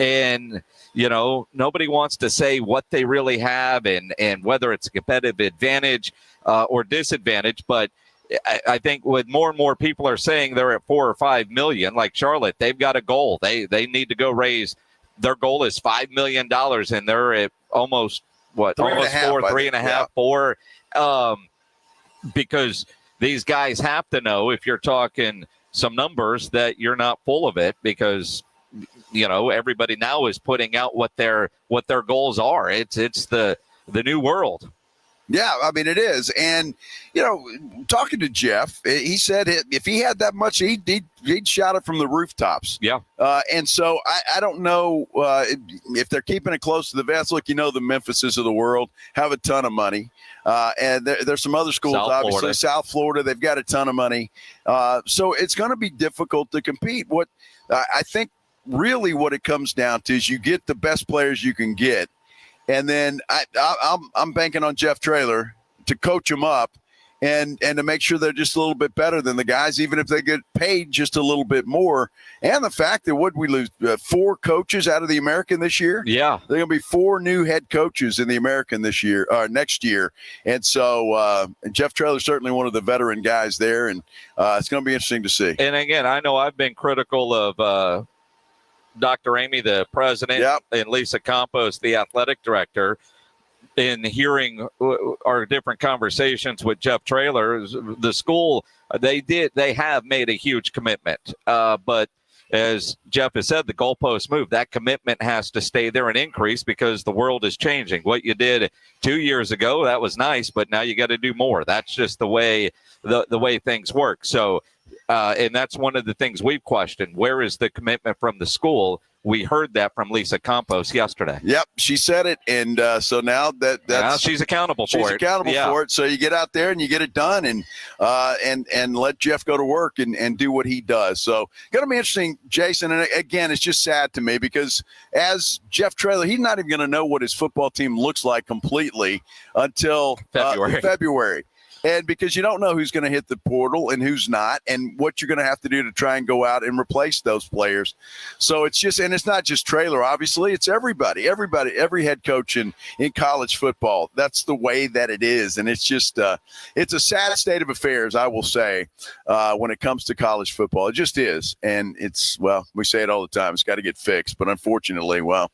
And, nobody wants to say what they really have and whether it's a competitive advantage or disadvantage. But I think with more and more people are saying they're at $4 or $5 million, like Charlotte, they've got a goal. They need to go raise. Their goal is $5 million, and they're at almost – almost 4, 3.5, 4, because these guys have to know, if you're talking some numbers, that you're not full of it, because everybody now is putting out what their goals are. It's the new world. Yeah, I mean, it is. And, talking to Jeff, he said if he had that much, he'd shout it from the rooftops. Yeah. And so I don't know if they're keeping it close to the vest. Look, the Memphises of the world have a ton of money. And there's some other schools, obviously. South Florida, they've got a ton of money. So it's going to be difficult to compete. What I think really what it comes down to is you get the best players you can get. And then I'm banking on Jeff Traylor to coach them up and to make sure they're just a little bit better than the guys, even if they get paid just a little bit more. And the fact that we lose 4 coaches out of the American this year? Yeah. There are going to be 4 new head coaches in the American next year. And so Jeff Traylor is certainly one of the veteran guys there, and it's going to be interesting to see. And again, I know I've been critical of Dr. Amy, the president, yep, and Lisa Campos, the athletic director, in hearing our different conversations with Jeff Traylor. The school, they have made a huge commitment. But, as Jeff has said, the goalpost move. That commitment has to stay there and increase because the world is changing. What you did 2 years ago, that was nice, but now you got to do more. That's just the way things work. So, and that's one of the things we've questioned. Where is the commitment from the school? We heard that from Lisa Campos yesterday. Yep, she said it, and so now that's she's accountable for it. She's accountable for it. So you get out there and you get it done, and let Jeff go to work and do what he does. So going to be interesting, Jason. And again, it's just sad to me because as Jeff Traylor, he's not even going to know what his football team looks like completely until February. And because you don't know who's going to hit the portal and who's not, and what you're going to have to do to try and go out and replace those players. So it's just, and it's not just Traylor, obviously, it's everybody, every head coach in college football. That's the way that it is. And it's just, it's a sad state of affairs, I will say, when it comes to college football. It just is. And it's, well, we say it all the time. It's got to get fixed. But unfortunately, well,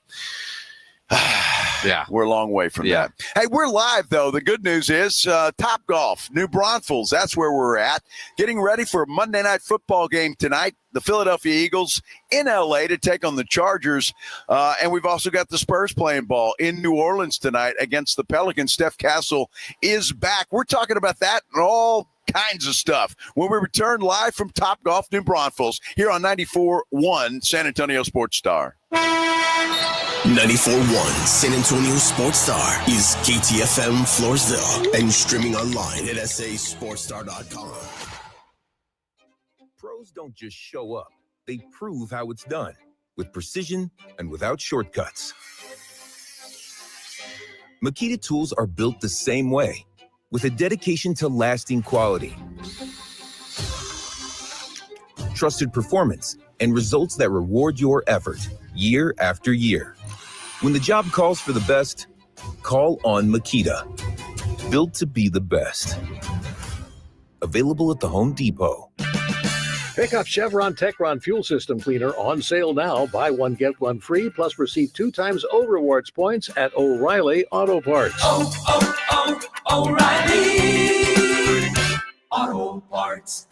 yeah, we're a long way from that. Hey, we're live, though. The good news is Top Golf, New Braunfels. That's where we're at. Getting ready for a Monday night football game tonight. The Philadelphia Eagles in L.A. to take on the Chargers. And we've also got the Spurs playing ball in New Orleans tonight against the Pelicans. Steph Castle is back. We're talking about that and all kinds of stuff when we return live from Top Golf, New Braunfels, here on 94.1 San Antonio Sports Star. 94.1 San Antonio Sports Star is KTFM Floresville and streaming online at sasportstar.com. Pros don't just show up. They prove how it's done with precision and without shortcuts. Makita tools are built the same way with a dedication to lasting quality, trusted performance, and results that reward your effort year after year. When the job calls for the best, call on Makita. Built to be the best. Available at the Home Depot. Pick up Chevron Techron Fuel System Cleaner on sale now. Buy one, get one free, plus receive 2 times O Rewards points at O'Reilly Auto Parts. O'Reilly Auto Parts.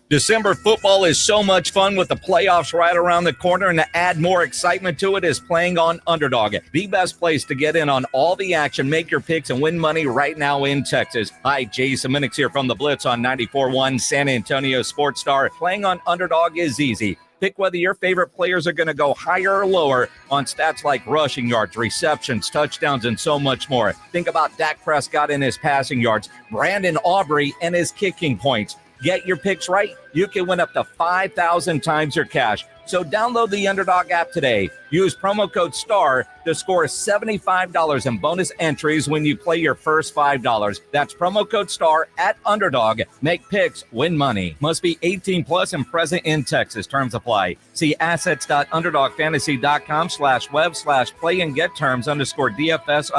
December football is so much fun with the playoffs right around the corner, and to add more excitement to it is playing on Underdog, the best place to get in on all the action, make your picks, and win money right now in Texas. Hi, Jason Minix here from the Blitz on 94.1 San Antonio Sports Star. Playing on Underdog is easy. Pick whether your favorite players are going to go higher or lower on stats like rushing yards, receptions, touchdowns, and so much more. Think about Dak Prescott and his passing yards, Brandon Aubrey and his kicking points. Get your picks right, you can win up to 5,000 times your cash. So download the Underdog app today. Use promo code STAR to score $75 in bonus entries when you play your first $5. That's promo code STAR at Underdog. Make picks, win money. Must be 18 plus and present in Texas. Terms apply. See assets.underdogfantasy.com/web/play and get terms _DFS_.html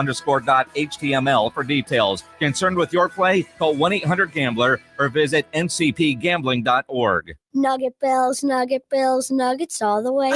for details. Concerned with your play? Call 1-800-GAMBLER or visit ncpgambling.org. Nugget Bills, Nuggets all the way.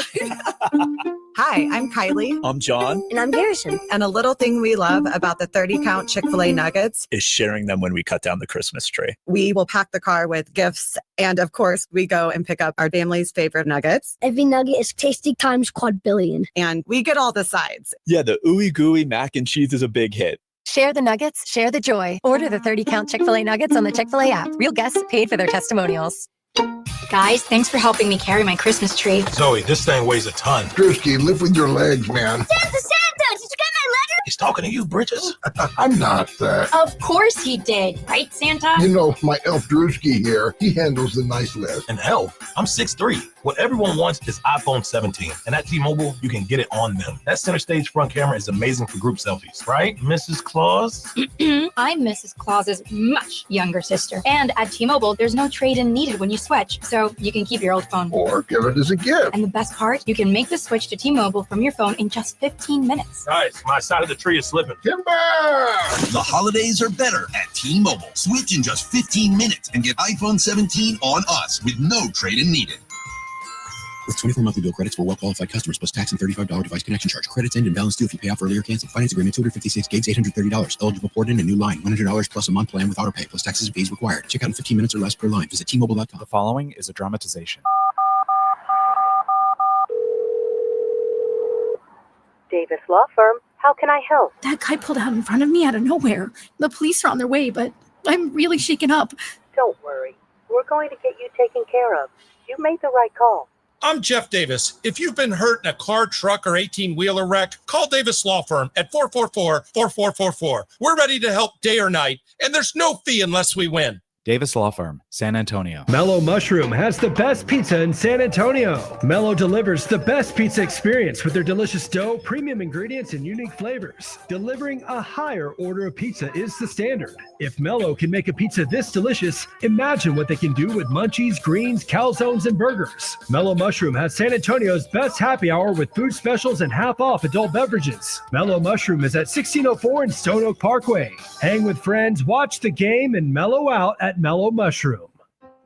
Hi, I'm Kylie. I'm John. And I'm Garrison. And a little thing we love about the 30-count Chick-fil-A nuggets is sharing them when we cut down the Christmas tree. We will pack the car with gifts. And of course, we go and pick up our family's favorite nuggets. Every nugget is tasty times quadrillion. And we get all the sides. Yeah, the ooey gooey mac and cheese is a big hit. Share the nuggets, share the joy. Order the 30-count Chick-fil-A nuggets on the Chick-fil-A app. Real guests paid for their testimonials. Guys, thanks for helping me carry my Christmas tree. Zoe, this thing weighs a ton. Drewski, lift with your legs, man. Santa! Did you get my letter? He's talking to you, Bridges. I'm not that. Of course he did. Right, Santa? You know, my elf Drewski here, he handles the nice list. An elf? I'm 6'3". What everyone wants is iPhone 17. And at T-Mobile, you can get it on them. That center stage front camera is amazing for group selfies. Right, Mrs. Claus? I'm Mrs. Claus's much younger sister. And at T-Mobile, there's no trade-in needed when you switch. So you can keep your old phone. Or give it as a gift. And the best part, you can make the switch to T-Mobile from your phone in just 15 minutes. Guys, my side of the tree is slipping. Timber! The holidays are better at T-Mobile. Switch in just 15 minutes and get iPhone 17 on us with no trade-in needed. With 24 monthly bill credits for well-qualified customers plus tax and $35 device connection charge. Credits end and balance due if you pay off early or cancel. Finance agreement, 256 gigs, $830. Eligible port in a new line. $100 plus a month plan with autopay plus taxes and fees required. Check out in 15 minutes or less per line. Visit T-Mobile.com. The following is a dramatization. Davis Law Firm. How can I help? That guy pulled out in front of me out of nowhere. The police are on their way, but I'm really shaken up. Don't worry. We're going to get you taken care of. You made the right call. I'm Jeff Davis. If you've been hurt in a car, truck, or 18-wheeler wreck, call Davis Law Firm at 444-4444. We're ready to help day or night, and there's no fee unless we win. Davis Law Firm, San Antonio. Mellow Mushroom has the best pizza in San Antonio. Mellow delivers the best pizza experience with their delicious dough, premium ingredients, and unique flavors. Delivering a higher order of pizza is the standard. If Mellow can make a pizza this delicious, imagine what they can do with munchies, greens, calzones, and burgers. Mellow Mushroom has San Antonio's best happy hour with food specials and half off adult beverages. Mellow Mushroom is at 1604 in Stone Oak Parkway. Hang with friends, watch the game, and mellow out at Mellow Mushroom.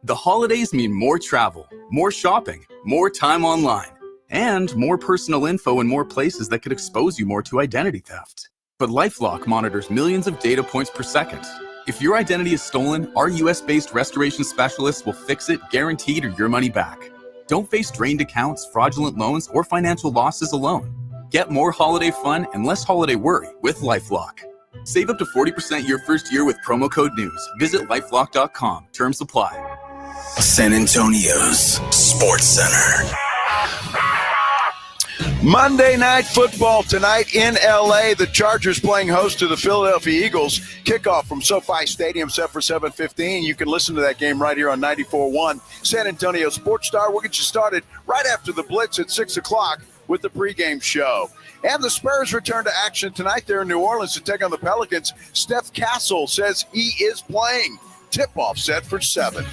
The holidays mean more travel, more shopping, more time online, and more personal info in more places that could expose you more to identity theft. But LifeLock monitors millions of data points per second. If your identity is stolen, our US-based restoration specialists will fix it, guaranteed, or your money back. Don't face drained accounts, fraudulent loans, or financial losses alone. Get more holiday fun and less holiday worry with LifeLock. Save up to 40% your first year with promo code NEWS. Visit lifelock.com. Terms apply. San Antonio's Sports Center. Monday Night Football tonight in L.A. The Chargers playing host to the Philadelphia Eagles. Kickoff from SoFi Stadium set for 7:15. You can listen to that game right here on 94.1 San Antonio Sports Star. We'll get you started right after the Blitz at 6 o'clock with the pregame show. And the Spurs return to action tonight. They're in New Orleans to take on the Pelicans. Steph Castle says he is playing. Tip-off set for 7.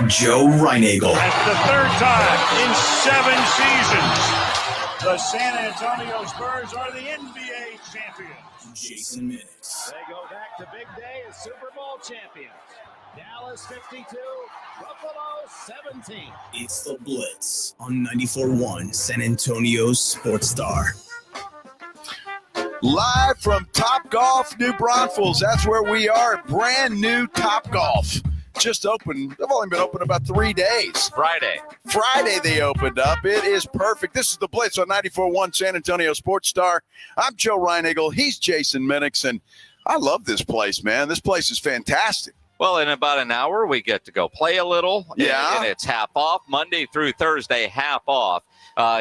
Joe Reinagel. That's the third time in 7 seasons the San Antonio Spurs are the NBA champions. Jason Minutes. They go back to big day as Super Bowl champions. Dallas 52, Buffalo 17. It's the Blitz on 94.1 San Antonio Sports Star. Live from Topgolf, New Braunfels. That's where we are. Brand new Topgolf. Just opened. They've only been open about 3 days. Friday they opened up. It is perfect. This is the Blitz on 94.1 San Antonio Sports Star. I'm Joe Reinagel. He's Jason Minix, and I love this place, man. This place is fantastic. Well, in about an hour, we get to go play a little. Yeah. And it's half off. Monday through Thursday, half off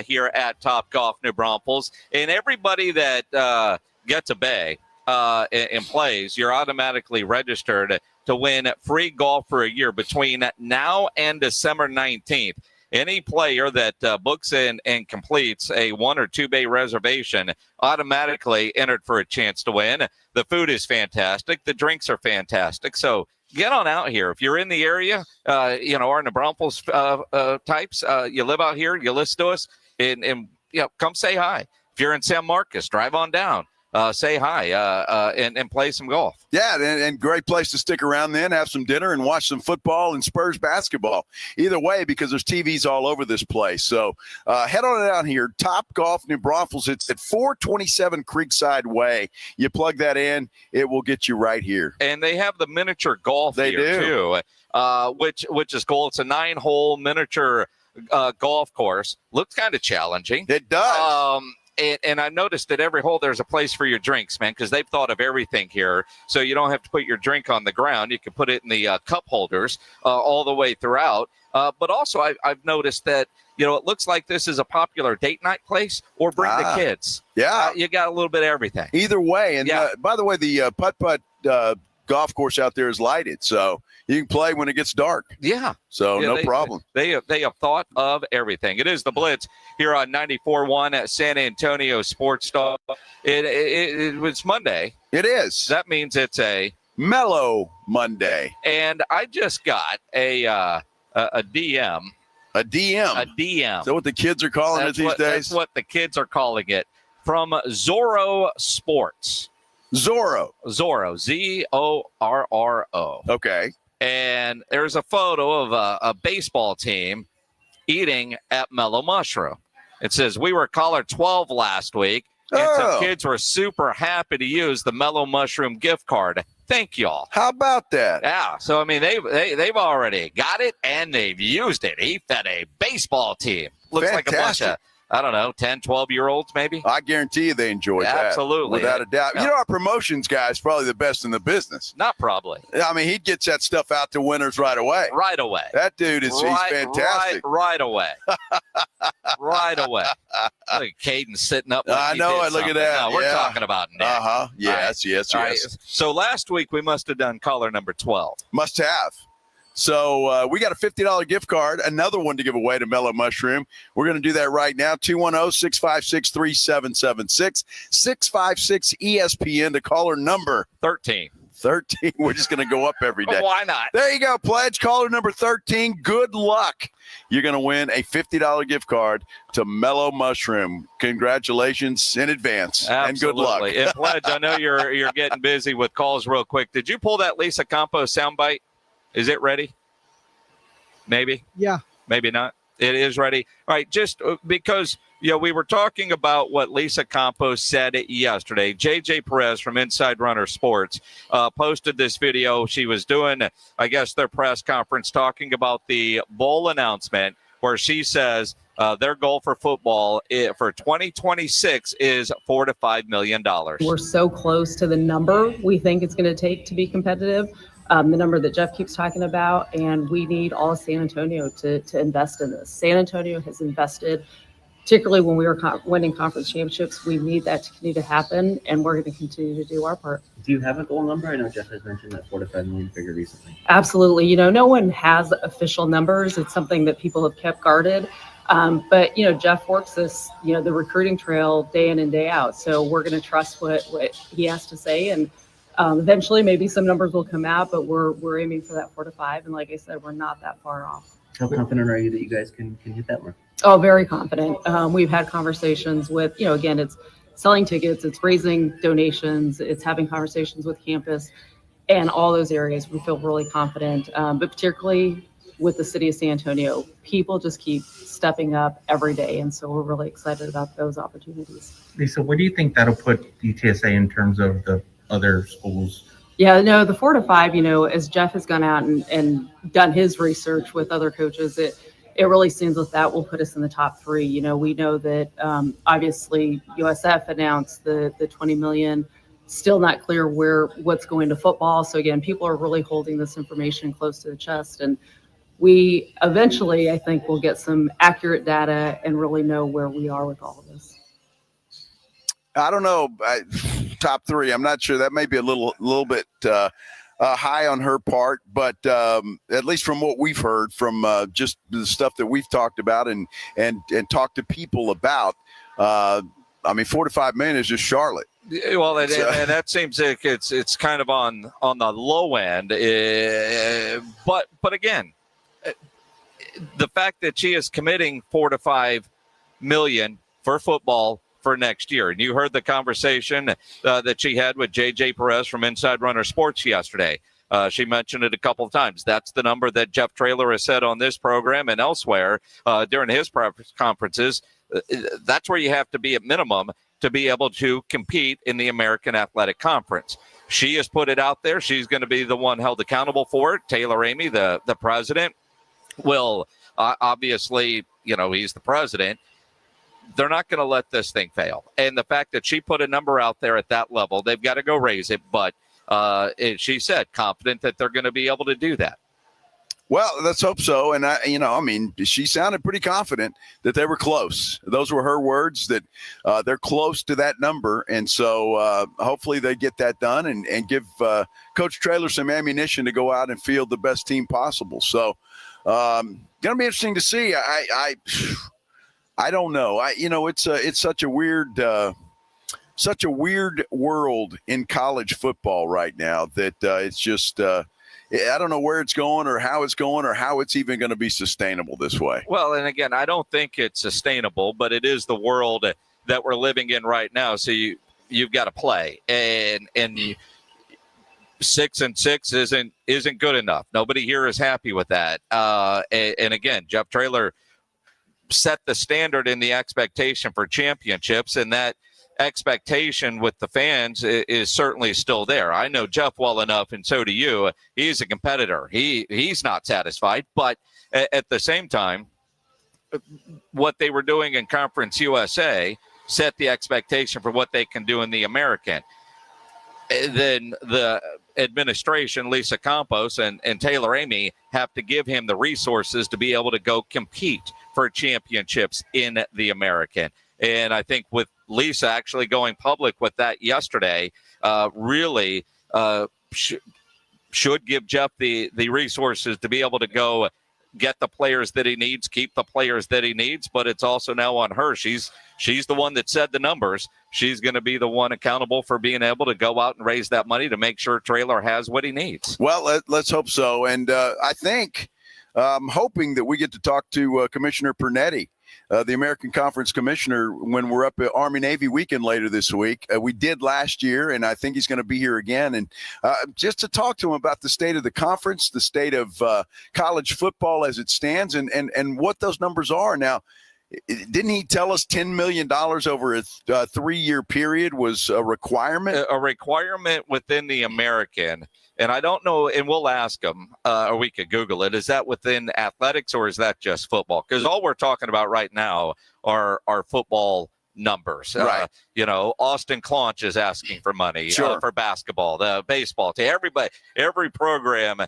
here at Topgolf New Braunfels. And everybody that gets a bay and plays, you're automatically registered to win free golf for a year between now and December 19th. Any player that books in and completes a 1 or 2 bay reservation automatically entered for a chance to win. The food is fantastic. The drinks are fantastic. So get on out here. If you're in the area, are in the Braunfels types, you live out here, you listen to us, and come say hi. If you're in San Marcos, drive on down. Say hi and play some golf. Yeah, and great place to stick around then, have some dinner, and watch some football and Spurs basketball. Either way, because there's TVs all over this place. So head on down here, Topgolf New Braunfels. It's at 427 Creekside Way. You plug that in, it will get you right here. And they have the miniature golf here, too, which is cool. It's a 9-hole miniature golf course. Looks kind of challenging. It does. And I noticed that every hole there's a place for your drinks, man, because they've thought of everything here. So you don't have to put your drink on the ground. You can put it in the cup holders all the way throughout. But also I've noticed that, it looks like this is a popular date night place or bring the kids. Yeah. You got a little bit of everything. Either way. And by the way, the putt-putt golf course out there is lighted. So you can play when it gets dark. Yeah. So no problem. They have thought of everything. It is the Blitz here on 94.1 at San Antonio Sports Star. It was Monday. It is. That means it's a mellow Monday. And I just got a DM. A DM. A DM. Is that what the kids are calling it these days? That's what the kids are calling it. From Zorro Sports. Zorro. Zorro. Okay. And there's a photo of a baseball team eating at Mellow Mushroom. It says, we were caller 12 last week, and some kids were super happy to use the Mellow Mushroom gift card. Thank y'all. How about that? Yeah. So, I mean, they've already got it, and they've used it. He fed a baseball team. Looks Fantastic. like a bunch of I don't know, 10, 12-year-olds maybe? I guarantee you they enjoyed that. Absolutely. Without a doubt. Yeah. You know, our promotions guy is probably the best in the business. Not probably. I mean, he gets that stuff out to winners right away. Right away. That dude is he's fantastic. Right away. Right away. Look at Caden sitting up. Like I know it. Look at that. No, we're talking about Nick. Yes, yes. Right. So last week we must have done caller number 12. Must have. So we got a $50 gift card, another one to give away to Mellow Mushroom. We're going to do that right now. 210-656-3776, 656-ESPN to caller number 13. 13. We're just going to go up every day. Why not? There you go, Pledge. Caller number 13. Good luck. You're going to win a $50 gift card to Mellow Mushroom. Congratulations in advance. Absolutely. And good luck. And Pledge, I know you're getting busy with calls real quick. Did you pull that Lisa Campos soundbite? Is it ready? Maybe. Yeah. Maybe not. It is ready. All right. Just because, we were talking about what Lisa Campos said yesterday. JJ Perez from Inside Runner Sports posted this video. She was doing, I guess, their press conference talking about the bowl announcement where she says their goal for football for 2026 is $4 to $5 million. We're so close to the number we think it's going to take to be competitive. The number that Jeff keeps talking about, and we need all of San Antonio to invest in this. San Antonio has invested, particularly when we were winning conference championships. We need that to continue to happen, and we're going to continue to do our part. Do you have a goal number? I know Jeff has mentioned that $4 to $5 million figure recently. Absolutely. No one has official numbers. It's something that people have kept guarded. But Jeff works this, the recruiting trail day in and day out. So we're going to trust what he has to say, and eventually, maybe some numbers will come out, but we're aiming for that 4 to 5. And like I said, we're not that far off. How confident are you that you guys can hit that mark? Oh, very confident. We've had conversations with, again, it's selling tickets, it's raising donations, it's having conversations with campus, and all those areas we feel really confident. But particularly with the city of San Antonio, people just keep stepping up every day. And so we're really excited about those opportunities. Lisa, where do you think that'll put DTSA in terms of the other schools? Yeah, no, the 4 to 5, as Jeff has gone out and done his research with other coaches, it really seems that will put us in the top 3. We know that obviously USF announced the $20 million, still not clear what's going to football. So again, people are really holding this information close to the chest, and we eventually, I think, will get some accurate data and really know where we are with all of this. I don't know. Top 3. I'm not sure. That may be a little bit high on her part, but at least from what we've heard from just the stuff that we've talked about and talked to people about, $4 to $5 million is just Charlotte. Well, and that seems like it's kind of on the low end, but again, the fact that she is committing $4 to $5 million for football for next year. And you heard the conversation that she had with JJ Perez from Inside Runner Sports yesterday. She mentioned it a couple of times. That's the number that Jeff Traylor has said on this program and elsewhere during his press conferences. That's where you have to be at minimum to be able to compete in the American Athletic Conference. She has put it out there. She's going to be the one held accountable for it. Taylor Amy, the president, will obviously, he's the president. They're not going to let this thing fail. And the fact that she put a number out there at that level, they've got to go raise it. But she said confident that they're going to be able to do that. Well, let's hope so. And she sounded pretty confident that they were close. Those were her words, that they're close to that number. And so hopefully they get that done and give Coach Traylor some ammunition to go out and field the best team possible. So going to be interesting to see. I don't know. It's such a weird world in college football right now that it's just I don't know where it's going or how it's even going to be sustainable this way. Well, and again, I don't think it's sustainable, but it is the world that we're living in right now. So you've got to play, and 6-6 isn't good enough. Nobody here is happy with that. And again, Jeff Traylor set the standard in the expectation for championships, and that expectation with the fans is certainly still there. I know Jeff well enough, and so do you. He's a competitor. He's not satisfied, but at the same time, what they were doing in Conference USA set the expectation for what they can do in the American. Then the administration, Lisa Campos and Taylor Amy, have to give him the resources to be able to go compete for championships in the American. And I think with Lisa actually going public with that yesterday, really should give Jeff the resources to be able to go get the players that he needs, keep the players that he needs. But it's also now on her. She's the one that said the numbers. She's going to be the one accountable for being able to go out and raise that money to make sure Traylor has what he needs. Well, let's hope so. And I think I'm hoping that we get to talk to Commissioner Pernetti, the American Conference Commissioner, when we're up at Army-Navy weekend later this week. We did last year, and I think he's going to be here again. And just to talk to him about the state of the conference, the state of college football as it stands, and what those numbers are. Now, didn't he tell us $10 million over a 3-year period was a requirement? A requirement within the American. And I don't know, and we'll ask him, or we could Google it. Is that within athletics or is that just football? Because all we're talking about right now are football numbers. Right. Austin Claunch is asking for money Sure. for basketball, the baseball team. Every program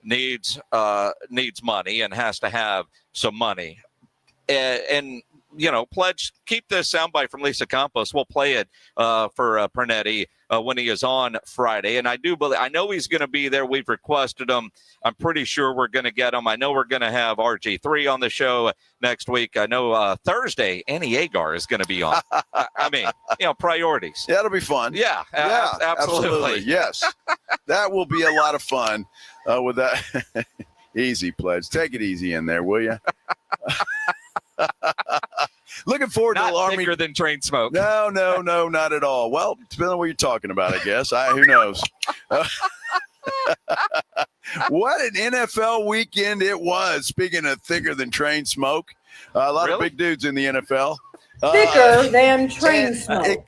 needs money and has to have some money. And pledge, keep this soundbite from Lisa Campos. We'll play it for Pernetti when he is on Friday. And I know he's going to be there. We've requested him. I'm pretty sure we're going to get him. I know we're going to have RG3 on the show next week. I know Thursday, Annie Agar is going to be on. I mean, priorities. That'll be fun. Yeah, absolutely. Yes. That will be a lot of fun with that. Easy, Pledge. Take it easy in there, will you? Looking forward to the Army. Thicker than train smoke. No, not at all. Well, depending on what you're talking about, I guess. Who knows? What an NFL weekend it was. Speaking of thicker than train smoke, a lot of big dudes in the NFL. Thicker than train smoke.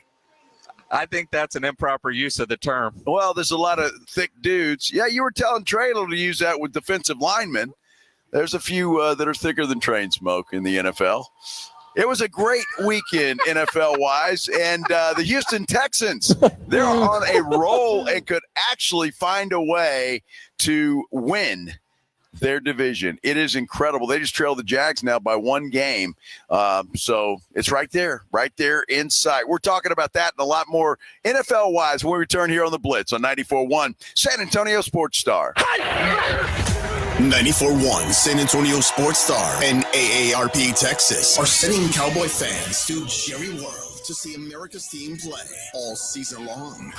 I think that's an improper use of the term. Well, there's a lot of thick dudes. Yeah, you were telling Traylor to use that with defensive linemen. There's a few that are thicker than train smoke in the NFL. It was a great weekend NFL-wise, and the Houston Texans, they're on a roll and could actually find a way to win their division. It is incredible. They just trail the Jags now by 1 game. So it's right there in sight. We're talking about that and a lot more NFL-wise when we return here on the Blitz on 94.1 San Antonio Sports Star. 94.1 San Antonio Sports Star and AARP Texas are sending Cowboy fans to Jerry World to see America's team play all season long.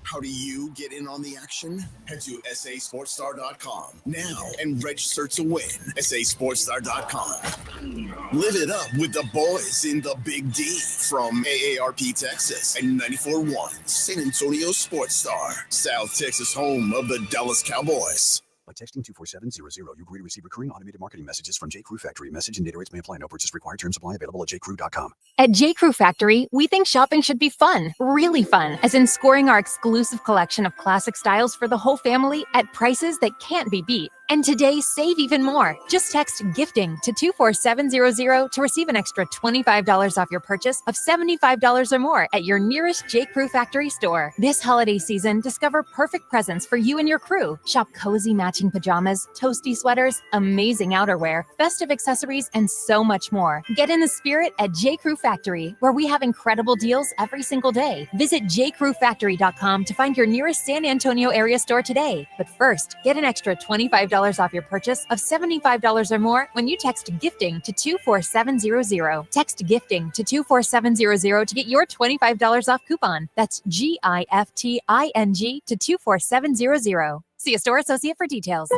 How do you get in on the action? Head to sasportstar.com now and register to win. sasportstar.com. Live it up with the boys in the Big D from AARP Texas and 94.1 San Antonio Sports Star, South Texas home of the Dallas Cowboys. By texting 24700, you agree to receive recurring automated marketing messages from J.Crew Factory. Message and data rates may apply. No purchase required. Terms apply. Available at jcrew.com. At J.Crew Factory, we think shopping should be fun, really fun, as in scoring our exclusive collection of classic styles for the whole family at prices that can't be beat. And today, save even more. Just text GIFTING to 24700 to receive an extra $25 off your purchase of $75 or more at your nearest J.Crew Factory store. This holiday season, discover perfect presents for you and your crew. Shop cozy matching pajamas, toasty sweaters, amazing outerwear, festive accessories, and so much more. Get in the spirit at J.Crew Factory, where we have incredible deals every single day. Visit jcrewfactory.com to find your nearest San Antonio area store today. But first, get an extra $25 off your purchase of $75 or more when you text GIFTING to 24700. Text GIFTING to 24700 to get your $25 off coupon. That's GIFTING to 24700. See a store associate for details.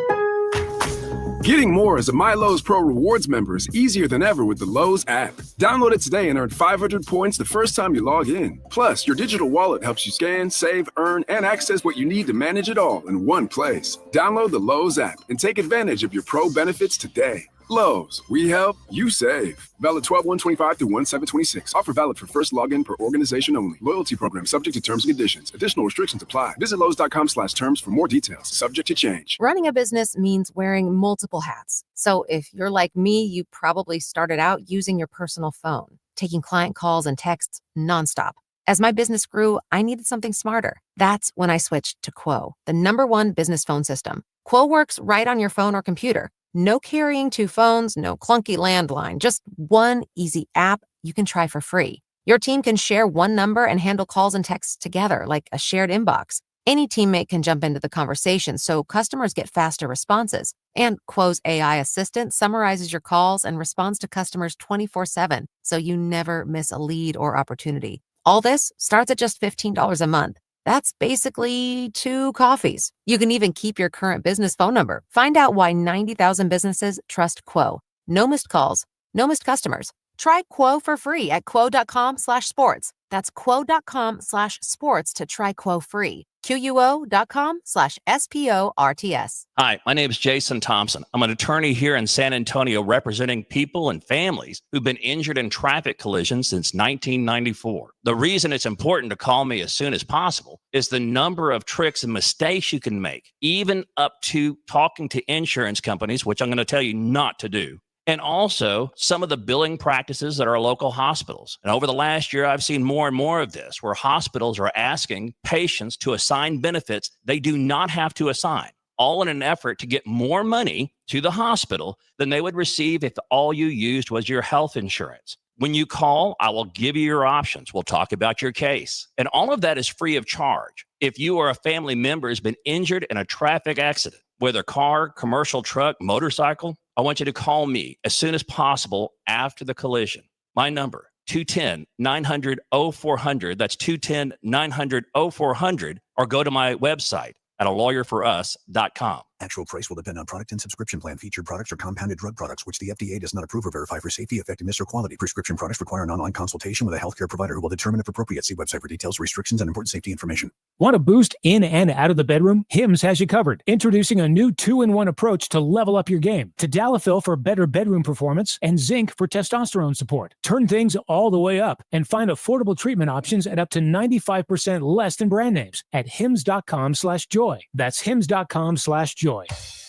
Getting more as a MyLowe's Pro Rewards member is easier than ever with the Lowe's app. Download it today and earn 500 points the first time you log in. Plus, your digital wallet helps you scan, save, earn, and access what you need to manage it all in one place. Download the Lowe's app and take advantage of your Pro benefits today. Lowe's, we help, you save. Valid 12/125 through 1/7/26. Offer valid for first login per organization only. Loyalty program subject to terms and conditions. Additional restrictions apply. Visit Lowe's.com/terms for more details. Subject to change. Running a business means wearing multiple hats. So if you're like me, you probably started out using your personal phone, taking client calls and texts nonstop. As my business grew, I needed something smarter. That's when I switched to Quo, the #1 business phone system. Quo works right on your phone or computer. No carrying 2 phones, no clunky landline, just one easy app you can try for free. Your team can share one number and handle calls and texts together like a shared inbox. Any teammate can jump into the conversation so customers get faster responses. And Quo's AI assistant summarizes your calls and responds to customers 24/7, so you never miss a lead or opportunity. All this starts at just $15 a month. That's basically 2 coffees. You can even keep your current business phone number. Find out why 90,000 businesses trust Quo. No missed calls, no missed customers. Try Quo for free at quo.com/sports. That's quo.com/sports to try Quo free. QUO.com/SPORTS. Hi, my name is Jason Thompson. I'm an attorney here in San Antonio representing people and families who've been injured in traffic collisions since 1994. The reason it's important to call me as soon as possible is the number of tricks and mistakes you can make, even up to talking to insurance companies, which I'm going to tell you not to do. And also some of the billing practices at our local hospitals. And over the last year, I've seen more and more of this, where hospitals are asking patients to assign benefits they do not have to assign, all in an effort to get more money to the hospital than they would receive if all you used was your health insurance. When you call, I will give you your options. We'll talk about your case. And all of that is free of charge. If you or a family member has been injured in a traffic accident, whether car, commercial truck, motorcycle, I want you to call me as soon as possible after the collision. My number, 210-900-0400. That's 210-900-0400. Or go to my website at alawyerforus.com. Actual price will depend on product and subscription plan. Featured products are compounded drug products, which the FDA does not approve or verify for safety, effectiveness, or quality. Prescription products require an online consultation with a healthcare provider who will determine if appropriate. See website for details, restrictions, and important safety information. Want a boost in and out of the bedroom? Hims has you covered. Introducing a new 2-in-1 approach to level up your game. Tadalafil for better bedroom performance and zinc for testosterone support. Turn things all the way up and find affordable treatment options at up to 95% less than brand names at hims.com/joy. That's hims.com/joy.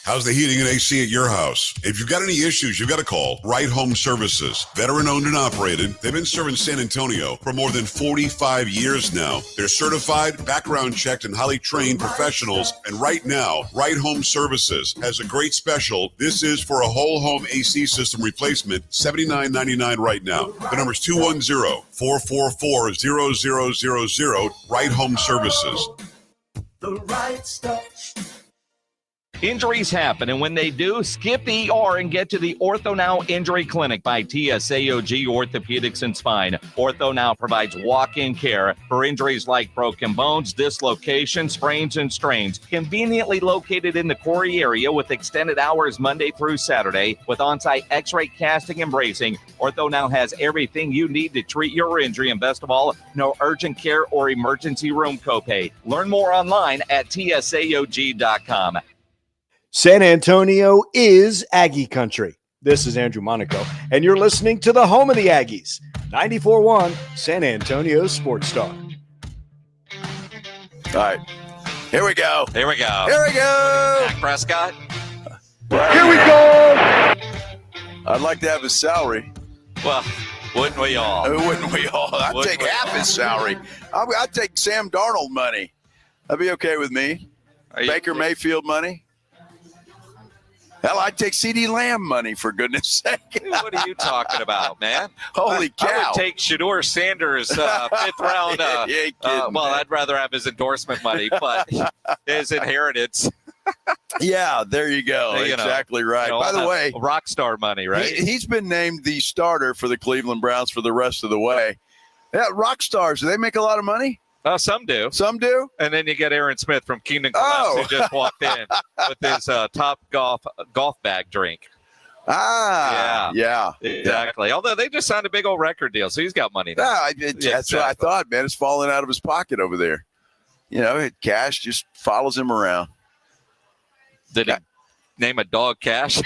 How's the heating and AC at your house? If you've got any issues, you've got to call Right Home Services. Veteran owned and operated. They've been serving San Antonio for more than 45 years now. They're certified, background checked, and highly trained professionals. And right now, Right Home Services has a great special. This is for a whole home AC system replacement, $79.99 right now. The number is 210-444-0000, Right Home Services. The right stuff. Injuries happen, and when they do, skip ER and get to the Ortho Now Injury Clinic by TSAOG Orthopedics and Spine. Ortho Now provides walk-in care for injuries like broken bones, dislocations, sprains, and strains. Conveniently located in the Quarry area with extended hours Monday through Saturday with on-site x-ray casting and bracing, Ortho Now has everything you need to treat your injury, and best of all, no urgent care or emergency room copay. Learn more online at tsaog.com. San Antonio is Aggie country. This is Andrew Monaco, and you're listening to the home of the Aggies, 94.1 San Antonio Sports Star. All right, here we go. Here we go. Here we go. Dak Prescott. Here we go. I'd like to have his salary. Well, wouldn't we all? Wouldn't we all? I'd take half his salary. I'd take Sam Darnold money. That'd be okay with me. Baker Mayfield money. Hell, I'd take C.D. Lamb money, for goodness sake. What are you talking about, man? Holy cow. I would take Shedeur Sanders' fifth round. I'd rather have his endorsement money, but his inheritance. Yeah, there you go. Exactly right. By the way, rock star money, right? He's been named the starter for the Cleveland Browns for the rest of the way. Yeah, rock stars, do they make a lot of money? Some do. Some do? And then you get Aaron Smith from Keenan Collapse who just walked in with his top golf bag drink. Yeah. Exactly. Although they just signed a big old record deal, so he's got money now. That's what I thought, man. It's falling out of his pocket over there. Cash just follows him around. Did he Name a dog Cash.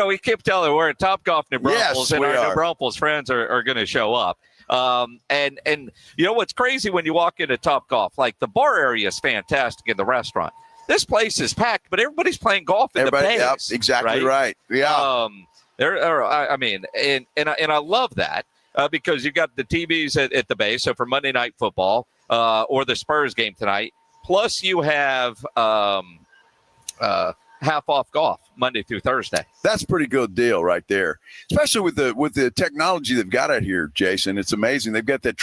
We keep telling we're at Topgolf, New Braunfels, and our New Braunfels friends are going to show up. And what's crazy when you walk into Topgolf, like the bar area is fantastic in the restaurant. This place is packed, but everybody's playing golf in the bays. Yep, exactly right. Yeah. I love that because you got the TVs at the base. So for Monday Night Football or the Spurs game tonight, plus you have half off golf Monday through Thursday. That's a pretty good deal right there, especially with the technology they've got out here, Jason. It's amazing. They've got that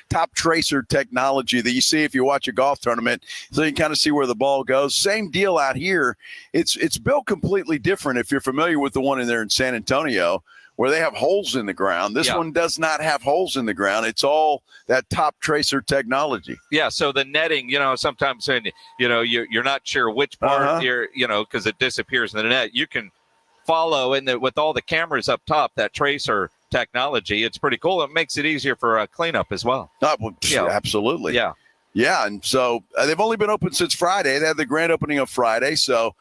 top tracer technology that you see if you watch a golf tournament, so you can kind of see where the ball goes. Same deal out here. It's built completely different if you're familiar with the one in there in San Antonio, where they have holes in the ground. This one does not have holes in the ground. It's all that top tracer technology. Yeah, so the netting, sometimes you're not sure which part because it disappears in the net. You can follow with all the cameras up top, that tracer technology. It's pretty cool. It makes it easier for cleanup as well. Absolutely. Yeah. Yeah, and so they've only been open since Friday. They had the grand opening on Friday, so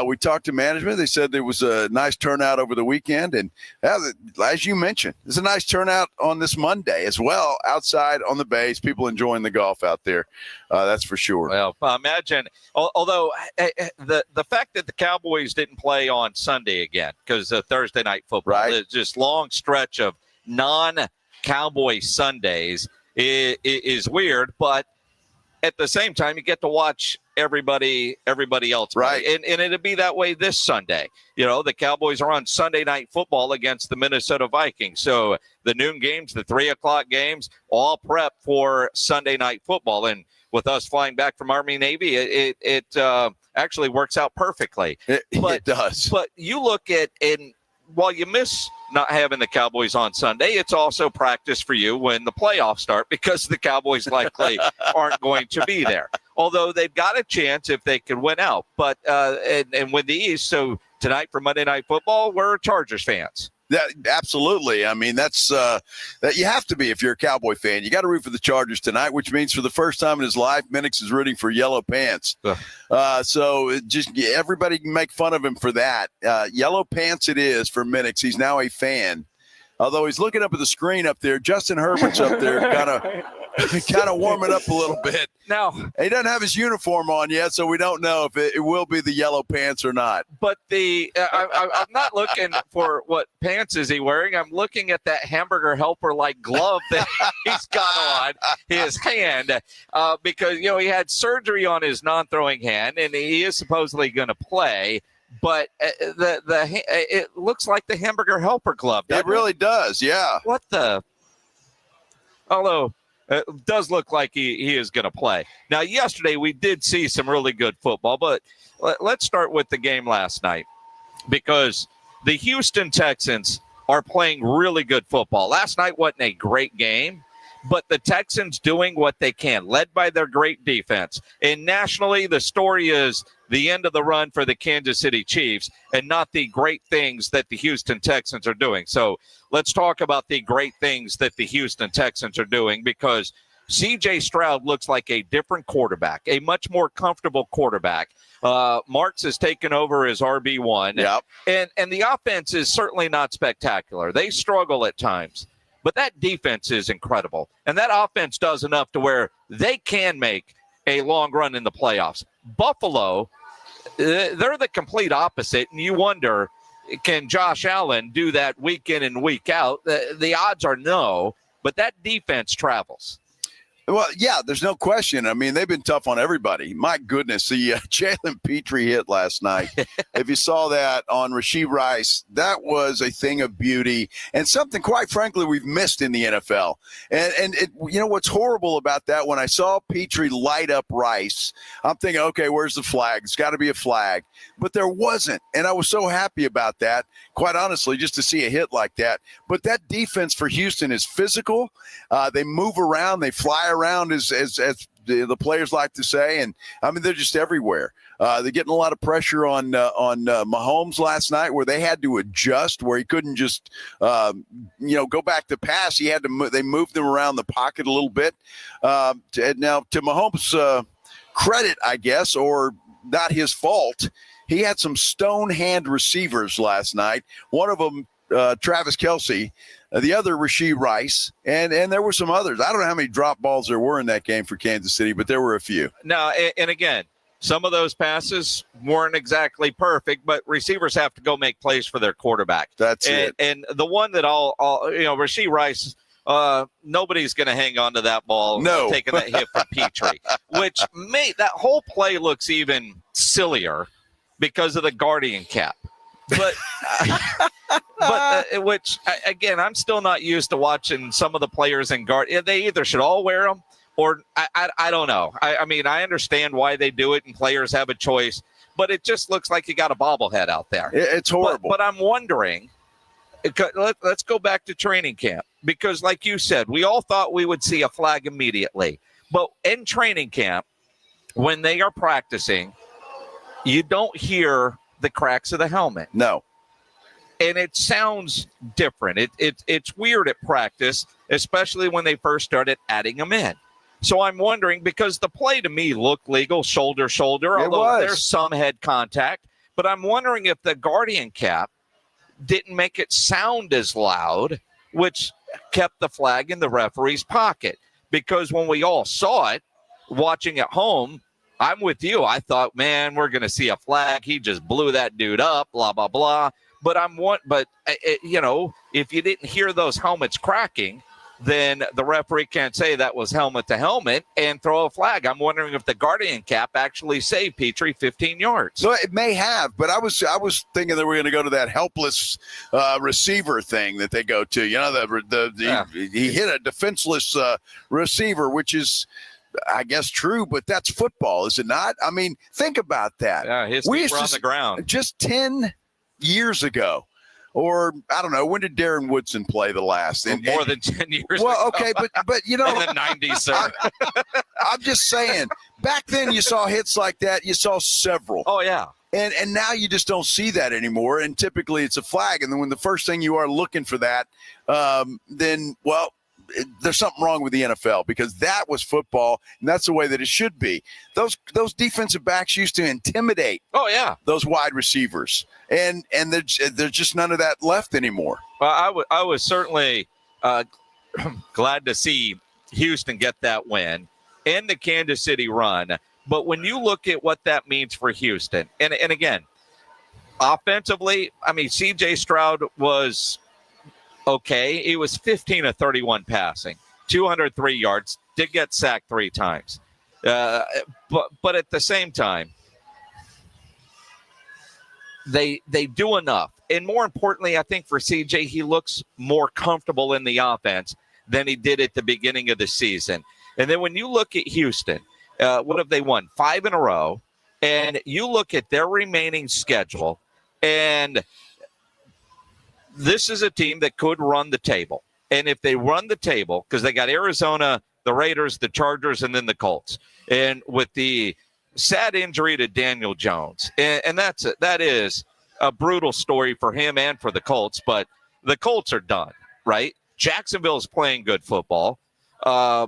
we talked to management. They said there was a nice turnout over the weekend, and as you mentioned, there's a nice turnout on this Monday as well, outside on the base, people enjoying the golf out there. That's for sure. Well, imagine, although the fact that the Cowboys didn't play on Sunday again because of Thursday Night Football, it's just long stretch of non-Cowboy Sundays is weird, but at the same time, you get to watch everybody else play. Right. And it'll be that way this Sunday. The Cowboys are on Sunday Night Football against the Minnesota Vikings. So the noon games, the 3:00 games, all prep for Sunday Night Football. And with us flying back from Army Navy, it actually works out perfectly. It does. But you look at, and while you miss not having the Cowboys on Sunday, it's also practice for you when the playoffs start because the Cowboys likely aren't going to be there. Although they've got a chance if they can win out, but and win the East. So tonight for Monday Night Football, we're Chargers fans. Absolutely. I mean, that's that you have to be if you're a Cowboy fan. You got to root for the Chargers tonight, which means for the first time in his life, Minix is rooting for Yellow Pants. So just everybody can make fun of him for that. Yellow Pants it is for Minix. He's now a fan. Although he's looking up at the screen up there, Justin Herbert's up there kind of warming up a little bit. Now, he doesn't have his uniform on yet, so we don't know if it will be the yellow pants or not. But I'm not looking for what pants is he wearing. I'm looking at that hamburger helper-like glove that he's got on his hand because, he had surgery on his non-throwing hand, and he is supposedly going to play. But it looks like the hamburger helper glove. It really does, yeah. What the? Although it does look like he is going to play. Now, yesterday we did see some really good football, but let's start with the game last night because the Houston Texans are playing really good football. Last night wasn't a great game, but the Texans doing what they can, led by their great defense. And nationally, the story is the end of the run for the Kansas City Chiefs and not the great things that the Houston Texans are doing. So let's talk about the great things that the Houston Texans are doing because C.J. Stroud looks like a different quarterback, a much more comfortable quarterback. Marks has taken over as RB1. Yep. And the offense is certainly not spectacular. They struggle at times. But that defense is incredible. And that offense does enough to where they can make a long run in the playoffs. Buffalo, they're the complete opposite. And you wonder, can Josh Allen do that week in and week out? The odds are no, but that defense travels. Well, yeah, there's no question. I mean, they've been tough on everybody. My goodness, the Jalen Petrie hit last night. If you saw that on Rashee Rice, that was a thing of beauty and something, quite frankly, we've missed in the NFL. And what's horrible about that, when I saw Petrie light up Rice, I'm thinking, okay, where's the flag? It's got to be a flag. But there wasn't, and I was so happy about that, quite honestly, just to see a hit like that. But that defense for Houston is physical. They move around. They fly around, as the players like to say, and I mean they're just everywhere. They're getting a lot of pressure on Mahomes last night, where they had to adjust, where he couldn't just go back to pass. He had to. They moved him around the pocket a little bit. Now to Mahomes' credit, I guess, or not his fault. He had some stone hand receivers last night. One of them, Travis Kelce, the other, Rashee Rice, and there were some others. I don't know how many drop balls there were in that game for Kansas City, but there were a few. Now, and again, some of those passes weren't exactly perfect, but receivers have to go make plays for their quarterback. That's it. And the one that Rashee Rice, nobody's going to hang on to that ball. No. Taking that hit from Petrie, which made that whole play looks even sillier because of the guardian cap. But which, again, I'm still not used to watching some of the players in guard. They either should all wear them or I don't know. I mean, I understand why they do it and players have a choice, but it just looks like you got a bobblehead out there. It's horrible. But I'm wondering, let's go back to training camp, because like you said, we all thought we would see a flag immediately. But in training camp, when they are practicing, you don't hear the cracks of the helmet. No. And it sounds different. It's weird at practice, especially when they first started adding them in. So I'm wondering, because the play to me looked legal, shoulder, although there's some head contact. But I'm wondering if the guardian cap didn't make it sound as loud, which kept the flag in the referee's pocket. Because when we all saw it, watching at home, I'm with you. I thought, man, we're going to see a flag. He just blew that dude up, blah, blah, blah. But if you didn't hear those helmets cracking, then the referee can't say that was helmet to helmet and throw a flag. I'm wondering if the guardian cap actually saved Petrie 15 yards. So it may have, but I was thinking that we're going to go to that helpless receiver thing that they go to. You know, he hit a defenseless receiver, which is, I guess, true, but that's football, is it not? I mean, think about that. Yeah, his feet were on the ground. Just 10 years ago. Or, I don't know, when did Darren Woodson play the last? More than 10 years ago. Well, okay, but you know. In the 90s, sir. I'm just saying, back then you saw hits like that. You saw several. Oh, yeah. And now you just don't see that anymore. And typically it's a flag. And then when the first thing you are looking for that, then, well, there's something wrong with the NFL, because that was football, and that's the way that it should be. Those defensive backs used to intimidate. Oh yeah, those wide receivers, and there's just none of that left anymore. Well, I was certainly glad to see Houston get that win and the Kansas City run. But when you look at what that means for Houston, and again, offensively, I mean, C.J. Stroud was okay. He was 15 of 31 passing, 203 yards, did get sacked 3 times. But at the same time, they do enough. And more importantly, I think for CJ, he looks more comfortable in the offense than he did at the beginning of the season. And then when you look at Houston, what have they won? 5 in a row. And you look at their remaining schedule, and this is a team that could run the table. And if they run the table, because they got Arizona, the Raiders, the Chargers, and then the Colts. And with the sad injury to Daniel Jones, and that is a brutal story for him and for the Colts, but the Colts are done, right? Jacksonville is playing good football. The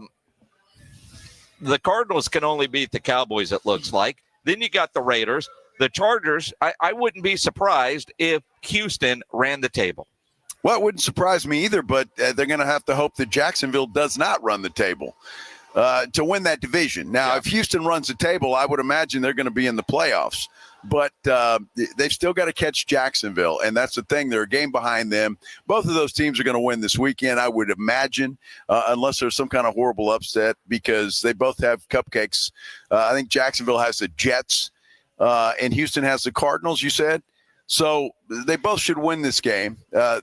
Cardinals can only beat the Cowboys, it looks like. Then you got the Raiders. The Chargers, I wouldn't be surprised if Houston ran the table. Well, it wouldn't surprise me either, but they're going to have to hope that Jacksonville does not run the table to win that division. Now, if Houston runs the table, I would imagine they're going to be in the playoffs. But they've still got to catch Jacksonville, and that's the thing. They're a game behind them. Both of those teams are going to win this weekend, I would imagine, unless there's some kind of horrible upset, because they both have cupcakes. I think Jacksonville has the Jets. And Houston has the Cardinals, you said. So they both should win this game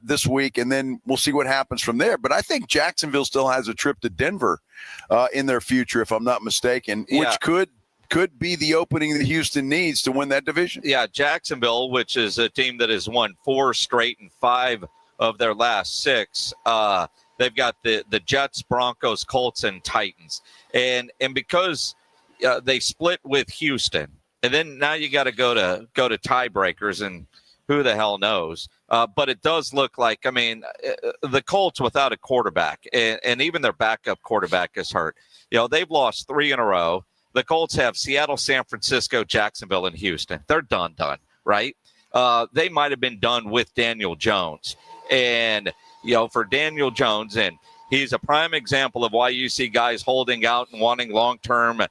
this week, and then we'll see what happens from there. But I think Jacksonville still has a trip to Denver in their future, if I'm not mistaken, which could be the opening that Houston needs to win that division. Yeah, Jacksonville, which is a team that has won 4 straight and 5 of their last 6. They've got the Jets, Broncos, Colts, and Titans. And because they split with Houston, and then now you got to go to tiebreakers, and who the hell knows? But it does look like, I mean, the Colts without a quarterback, and even their backup quarterback is hurt. You know, they've lost 3 in a row. the Colts have Seattle, San Francisco, Jacksonville, and Houston. They're done, right? They might have been done with Daniel Jones. And, for Daniel Jones, and he's a prime example of why you see guys holding out and wanting long-term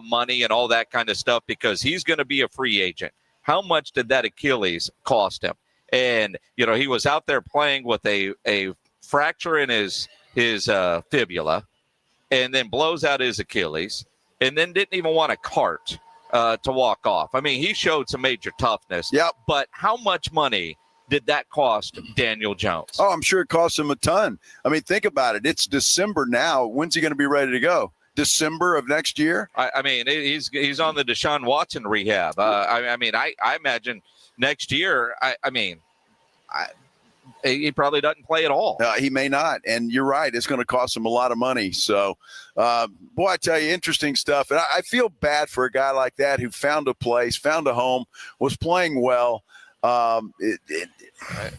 money and all that kind of stuff, because he's going to be a free agent. How much did that Achilles cost him? And, he was out there playing with a fracture in his fibula, and then blows out his Achilles, and then didn't even want a cart to walk off. I mean, he showed some major toughness. Yep. But how much money did that cost Daniel Jones? Oh, I'm sure it cost him a ton. I mean, think about it. It's December now. When's he going to be ready to go? December of next year? I mean, he's on the Deshaun Watson rehab. I imagine next year, he probably doesn't play at all. He may not. And you're right. It's going to cost him a lot of money. So, boy, I tell you, interesting stuff. And I feel bad for a guy like that who found a place, found a home, was playing well.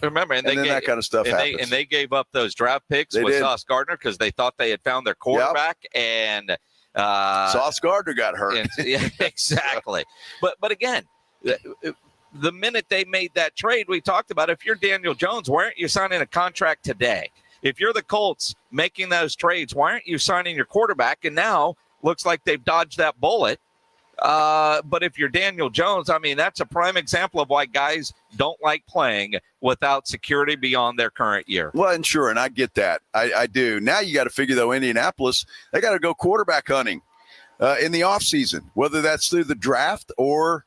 Remember, and then that kind of stuff happens. And they gave up those draft picks with Sauce Gardner because they thought they had found their quarterback. Yep. And Sauce Gardner got hurt. Yeah, exactly. But again, the minute they made that trade, we talked about, if you're Daniel Jones, why aren't you signing a contract today? If you're the Colts making those trades, why aren't you signing your quarterback? And now looks like they've dodged that bullet. But if you're Daniel Jones, I mean, that's a prime example of why guys don't like playing without security beyond their current year. Well, and sure, and I get that. I do. Now you got to figure, though, Indianapolis, they got to go quarterback hunting in the offseason, whether that's through the draft or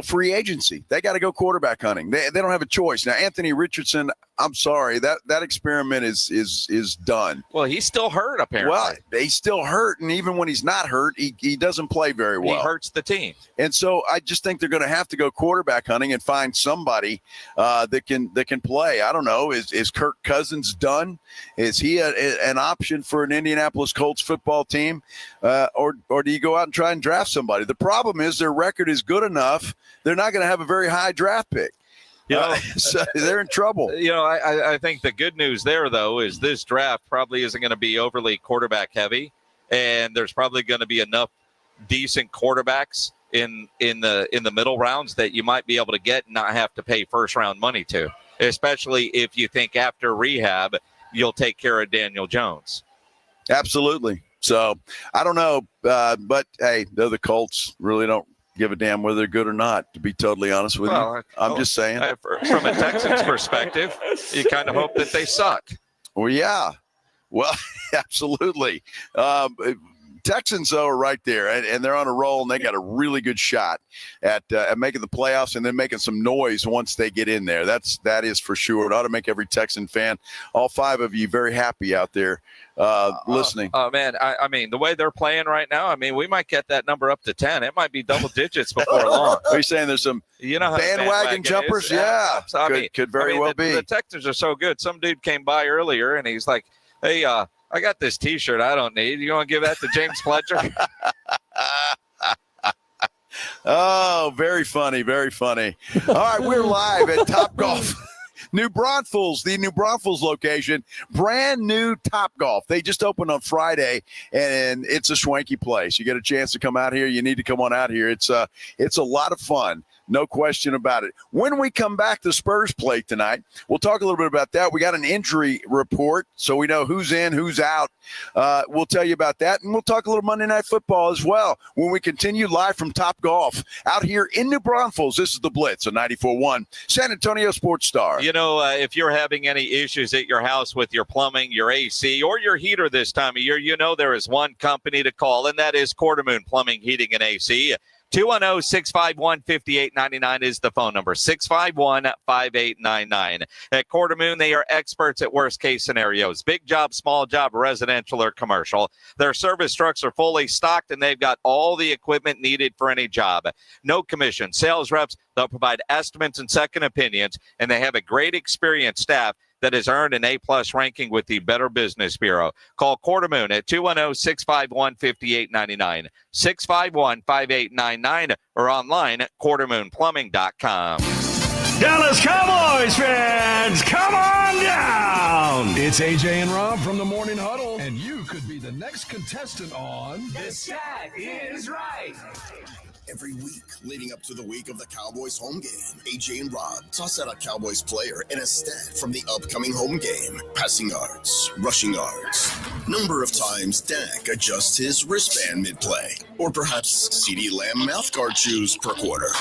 free agency. They got to go quarterback hunting. They don't have a choice. Now, Anthony Richardson, I'm sorry, that experiment is done. Well, he's still hurt, apparently. Well, he's still hurt, and even when he's not hurt, he doesn't play very well. He hurts the team. And so I just think they're going to have to go quarterback hunting and find somebody that can play. I don't know. Is Kirk Cousins done? Is he an option for an Indianapolis Colts football team? Or do you go out and try and draft somebody? The problem is their record is good enough. They're not going to have a very high draft pick. So they're in trouble. I think the good news there, though, is this draft probably isn't going to be overly quarterback heavy, and there's probably going to be enough decent quarterbacks in the middle rounds that you might be able to get and not have to pay first round money to, especially if you think after rehab you'll take care of Daniel Jones. Absolutely. So I don't know, but hey, they're the Colts. Really don't give a damn whether they're good or not, to be totally honest with you. I'm just saying. From a Texans perspective, you kind of hope that they suck. Well, yeah. Well, absolutely. Texans, though, are right there, and they're on a roll, and they got a really good shot at making the playoffs and then making some noise once they get in there. That is for sure. It ought to make every Texan fan, all five of you, very happy out there listening. Oh, man, I mean, the way they're playing right now, I mean, we might get that number up to 10. It might be double digits before long. Are you saying there's some bandwagon jumpers? Yeah, so, could very well be. The Texans are so good. Some dude came by earlier, and he's like, hey, I got this T-shirt I don't need. You want to give that to James Fletcher? Oh, very funny, very funny. All right, we're live at Topgolf. New Braunfels, the New Braunfels location, brand new Topgolf. They just opened on Friday, and it's a swanky place. You get a chance to come out here, you need to come on out here. It's a lot of fun. No question about it. When we come back, the Spurs play tonight. We'll talk a little bit about that. We got an injury report, so we know who's in, who's out. We'll tell you about that, and we'll talk a little Monday Night Football as well when we continue live from Topgolf out here in New Braunfels. This is the Blitz on 94.1 San Antonio Sports Star. If you're having any issues at your house with your plumbing, your AC, or your heater this time of year, there is one company to call, and that is Quartermoon Plumbing, Heating, and AC. 210-651-5899 is the phone number, 651-5899. At Quartermoon, they are experts at worst-case scenarios, big job, small job, residential or commercial. Their service trucks are fully stocked, and they've got all the equipment needed for any job. No commission. Sales reps, they'll provide estimates and second opinions, and they have a great experienced staff that has earned an A-plus ranking with the Better Business Bureau. Call Quartermoon at 210-651-5899, 651-5899, or online at quartermoonplumbing.com. Dallas Cowboys fans, come on down! It's AJ and Rob from the Morning Huddle, and you could be the next contestant on The Stat Is Right. Every week leading up to the week of the Cowboys home game, AJ and Rob toss out a Cowboys player and a stat from the upcoming home game. Passing yards, rushing yards, number of times Dak adjusts his wristband mid-play, or perhaps CeeDee Lamb mouthguard chews per quarter.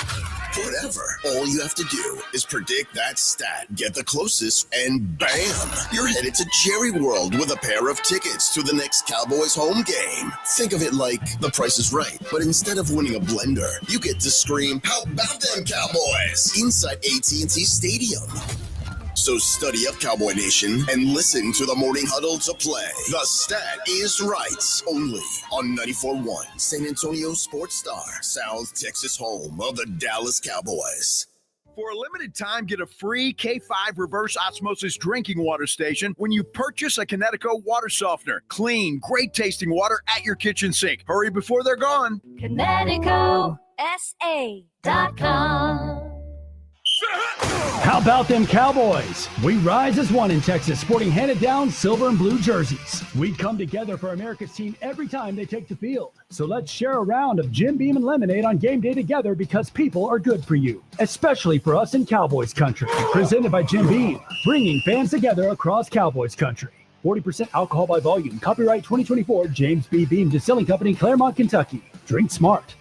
Whatever. All you have to do is predict that stat, get the closest, and bam! You're headed to Jerry World with a pair of tickets to the next Cowboys home game. Think of it like The Price is Right, but instead of winning a blender, you get to scream, "How about them Cowboys?" inside AT&T Stadium. So study up, Cowboy Nation, and listen to the Morning Huddle to play. The Stat Is Right, only on 94.1 San Antonio Sports Star, South Texas home of the Dallas Cowboys. For a limited time, get a free K5 reverse osmosis drinking water station when you purchase a Connecticut water softener. Clean, great tasting water at your kitchen sink. Hurry before they're gone. ConnecticutSA.com. How about them Cowboys? We rise as one in Texas, sporting handed-down silver and blue jerseys. We come together for America's team every time they take the field. So let's share a round of Jim Beam and lemonade on game day together, because people are good for you, especially for us in Cowboys country. Presented by Jim Beam, bringing fans together across Cowboys country. 40% alcohol by volume. Copyright 2024, James B. Beam Distilling Company, Claremont, Kentucky. Drink smart.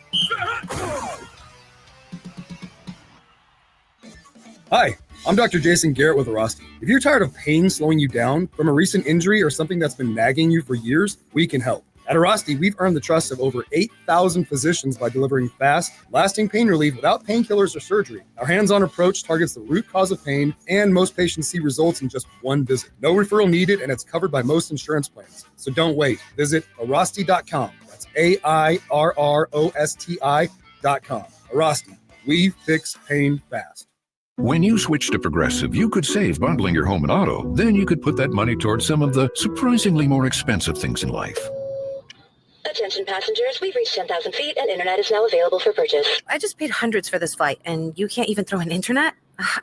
Hi, I'm Dr. Jason Garrett with Arasti. If you're tired of pain slowing you down from a recent injury or something that's been nagging you for years, we can help. At Arasti, we've earned the trust of over 8,000 physicians by delivering fast, lasting pain relief without painkillers or surgery. Our hands-on approach targets the root cause of pain, and most patients see results in just one visit. No referral needed, and it's covered by most insurance plans. So don't wait. Visit Arasti.com. That's AIRROSTI.com. Arasti. We fix pain fast. When you switch to Progressive, you could save bundling your home and auto. Then you could put that money towards some of the surprisingly more expensive things in life. Attention passengers, we've reached 10,000 feet and internet is now available for purchase. I just paid hundreds for this flight and you can't even throw an internet?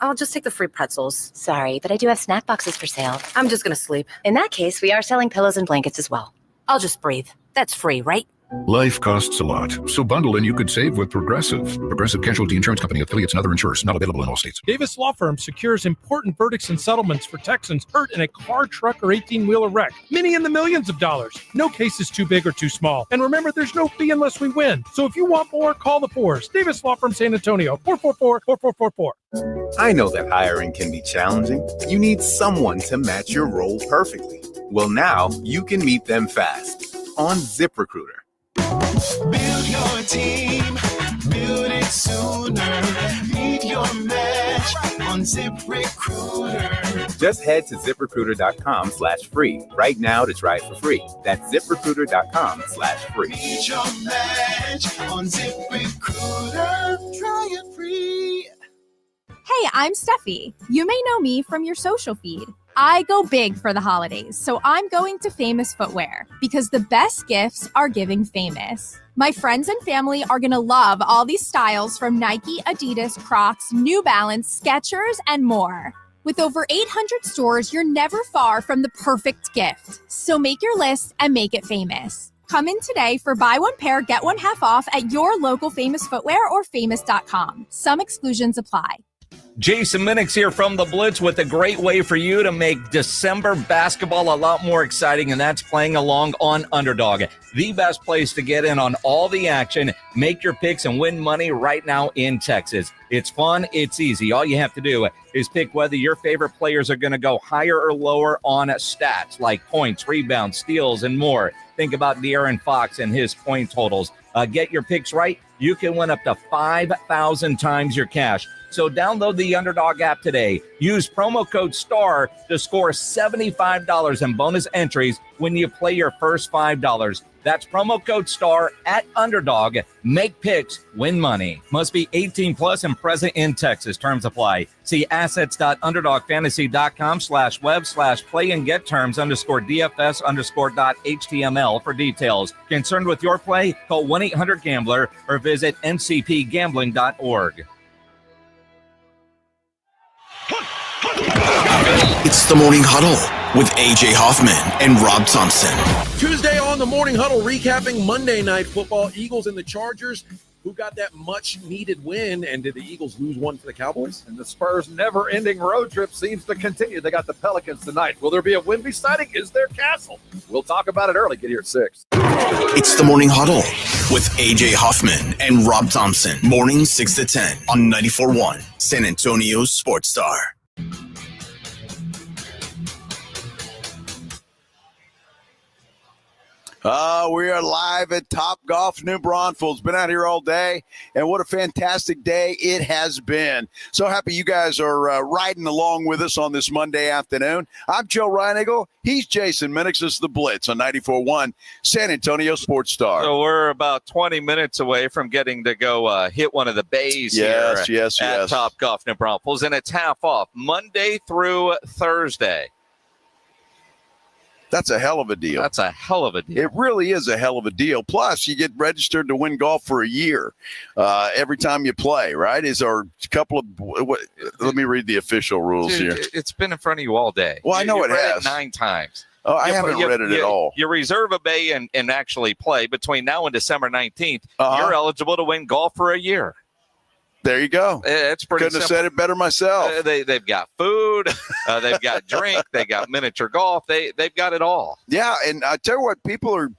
I'll just take the free pretzels. Sorry, but I do have snack boxes for sale. I'm just gonna sleep. In that case, we are selling pillows and blankets as well. I'll just breathe. That's free, right? Life costs a lot, so bundle and you could save with Progressive. Progressive Casualty Insurance Company, affiliates, and other insurers. Not available in all states. Davis Law Firm secures important verdicts and settlements for Texans hurt in a car, truck, or 18-wheeler wreck. Many in the millions of dollars. No case is too big or too small. And remember, there's no fee unless we win. So if you want more, call the Fours. Davis Law Firm, San Antonio, 444-4444. I know that hiring can be challenging. You need someone to match your role perfectly. Well, now you can meet them fast on ZipRecruiter. Build your team, build it sooner. Meet your match on ZipRecruiter. Just head to ZipRecruiter.com/free right now to try it for free. That's ZipRecruiter.com/free. Meet your match on ZipRecruiter. Try it free. Hey, I'm Steffi. You may know me from your social feed. I go big for the holidays, so I'm going to Famous Footwear because the best gifts are giving famous. My friends and family are going to love all these styles from Nike, Adidas, Crocs, New Balance, Skechers, and more. With over 800 stores, you're never far from the perfect gift. So make your list and make it famous. Come in today for buy one pair, get one half off at your local Famous Footwear or famous.com. Some exclusions apply. Jason Minix here from the Blitz with a great way for you to make December basketball a lot more exciting, and that's playing along on Underdog. The best place to get in on all the action, make your picks, and win money right now in Texas. It's fun. It's easy. All you have to do is pick whether your favorite players are going to go higher or lower on stats like points, rebounds, steals, and more. Think about De'Aaron Fox and his point totals. Get your picks right. You can win up to 5,000 times your cash. So download the Underdog app today. Use promo code STAR to score $75 in bonus entries when you play your first $5. That's promo code STAR at Underdog. Make picks, win money. Must be 18 plus and present in Texas. Terms apply. See assets.underdogfantasy.com/web/play and get terms _DFS_.html for details. Concerned with your play? Call 1-800-GAMBLER or visit ncpgambling.org. It's the Morning Huddle with A.J. Hoffman and Rob Thompson. Tuesday on the Morning Huddle, recapping Monday Night Football. Eagles and the Chargers. Who got that much-needed win, and did the Eagles lose one for the Cowboys? And the Spurs' never-ending road trip seems to continue. They got the Pelicans tonight. Will there be a Wemby sighting? Is there Castle? We'll talk about it early. Get here at 6. It's the Morning Huddle with A.J. Hoffman and Rob Thompson. Morning 6 to 10 on 94.1 San Antonio's Sports Star. We are live at Top Golf New Braunfels. Been out here all day, and what a fantastic day it has been. So happy you guys are riding along with us on this Monday afternoon. I'm Joe Reinigle. He's Jason Minix. This is the Blitz on 94.1 San Antonio Sports Star. So we're about 20 minutes away from getting to go hit one of the bays here at Top Golf New Braunfels, and it's half off Monday through Thursday. That's a hell of a deal. That's a hell of a deal. It really is a hell of a deal. Plus, you get registered to win golf for a year every time you play, right? Is our couple of let me read the official rules here. It's been in front of you all day. Well, I know it read has. 9 times. Oh, I haven't read it at all. You reserve a bay and actually play between now and December 19th. You're eligible to win golf for a year. There you go. It's pretty Couldn't simple. have said it better myself. They've got food. They've got drink. They got miniature golf. They've got it all. Yeah, and I tell you what, people are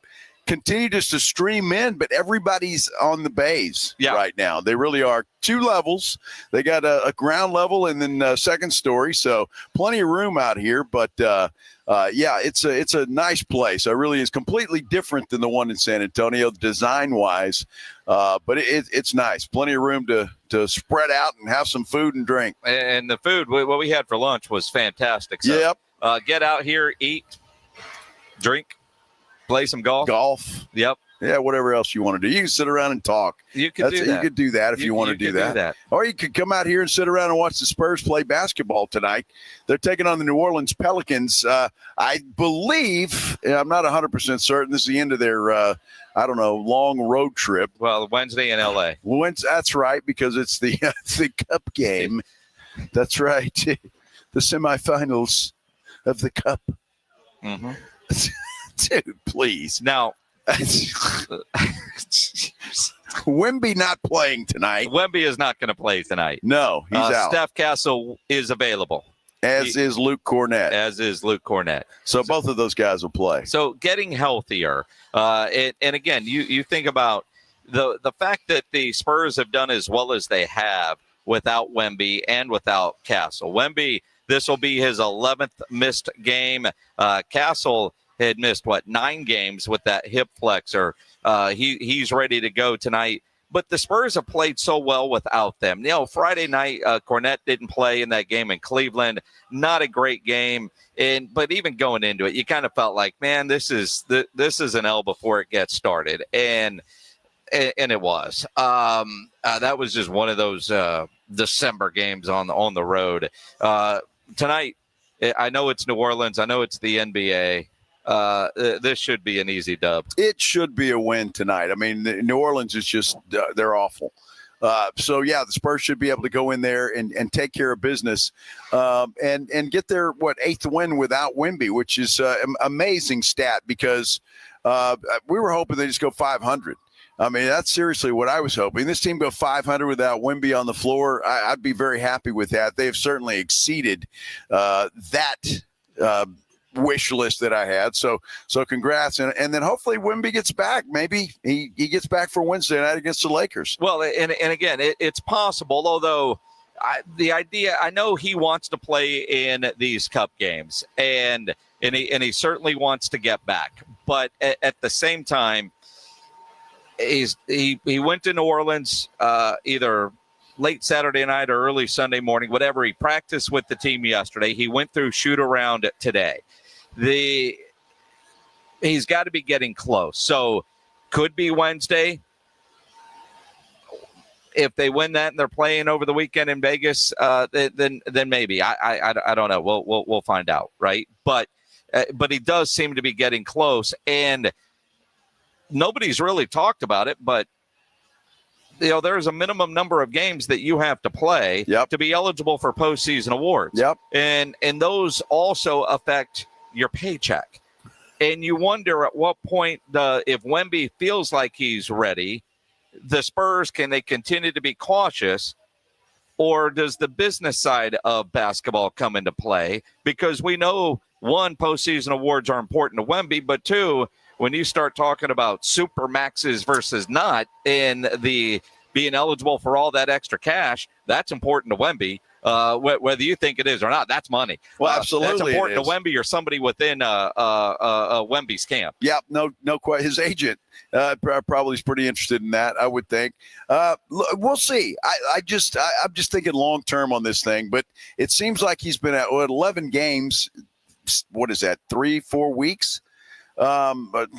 continue just to stream in, but everybody's on the bays right now. They really are. 2 levels. They got a ground level and then a second story, so plenty of room out here. But it's a nice place. It really is completely different than the one in San Antonio, design wise. But it's nice. Plenty of room to spread out and have some food and drink. And the food, what we had for lunch was fantastic. So, get out here, eat, drink, play some golf. Yep. Yeah, whatever else you want to do. You can sit around and talk. You could do that. You could do that if you want to do that. Or you could come out here and sit around and watch the Spurs play basketball tonight. They're taking on the New Orleans Pelicans. I believe, I'm not 100% certain, this is the end of their, long road trip. Well, Wednesday in L.A. That's right, because it's the Cup game. That's right. The semifinals of the Cup. Mm-hmm. Dude, please. Now, Wemby not playing tonight. Wemby is not going to play tonight. No, he's out. Steph Castle is available. As is Luke Cornett. So both of those guys will play. So getting healthier. And again, you think about the fact that the Spurs have done as well as they have without Wemby and without Castle. Wemby, this will be his 11th missed game. Castle had missed 9 games with that hip flexor. He's ready to go tonight. But the Spurs have played so well without them. Friday night, Cornette didn't play in that game in Cleveland. Not a great game. But even going into it, you kind of felt like, man, this is an L before it gets started. And it was. That was just one of those December games on the road. Tonight, I know it's New Orleans. I know it's the NBA. This should be an easy dub. It should be a win tonight. I mean, New Orleans is just they're awful. The Spurs should be able to go in there and take care of business and get their 8th win without Wemby, which is an amazing stat because we were hoping they just go 500. I mean, that's seriously what I was hoping. This team go 500 without Wemby on the floor. I'd be very happy with that. They have certainly exceeded that wish list that I had. So congrats. And then hopefully Wemby gets back. Maybe he gets back for Wednesday night against the Lakers. Well, and again, it's possible, although the idea, I know he wants to play in these Cup games and he certainly wants to get back. But at the same time, he went to New Orleans either late Saturday night or early Sunday morning, whatever. He practiced with the team yesterday. He went through shoot around today. He's got to be getting close. So could be Wednesday. If they win that and they're playing over the weekend in Vegas, then maybe. I don't know. We'll find out, right? But he does seem to be getting close, and nobody's really talked about it, but there's a minimum number of games that you have to play to be eligible for postseason awards. Yep. And those also affect your paycheck. And you wonder at what point, if Wemby feels like he's ready, the Spurs, can they continue to be cautious? Or does the business side of basketball come into play? Because we know, one, postseason awards are important to Wemby, but two, when you start talking about super maxes versus not, and the being eligible for all that extra cash, that's important to Wemby. Whether you think it is or not, that's money. Well, absolutely, that's important to Wemby or somebody within Wemby's camp. Yeah, no question. His agent probably is pretty interested in that, I would think. We'll see. I'm just thinking long term on this thing, but it seems like he's been at 11 games. What is that? 3-4 weeks? But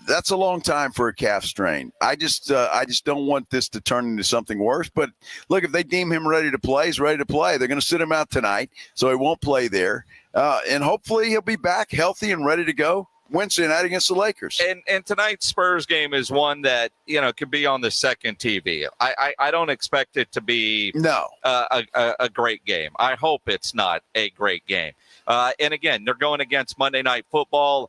that's a long time for a calf strain. I just don't want this to turn into something worse. But look, if they deem him ready to play, he's ready to play. They're going to sit him out tonight, so he won't play there. And hopefully he'll be back healthy and ready to go Wednesday night against the Lakers. And tonight's Spurs game is one that, could be on the second TV. I don't expect it to be a great game. I hope it's not a great game. And again, they're going against Monday Night Football.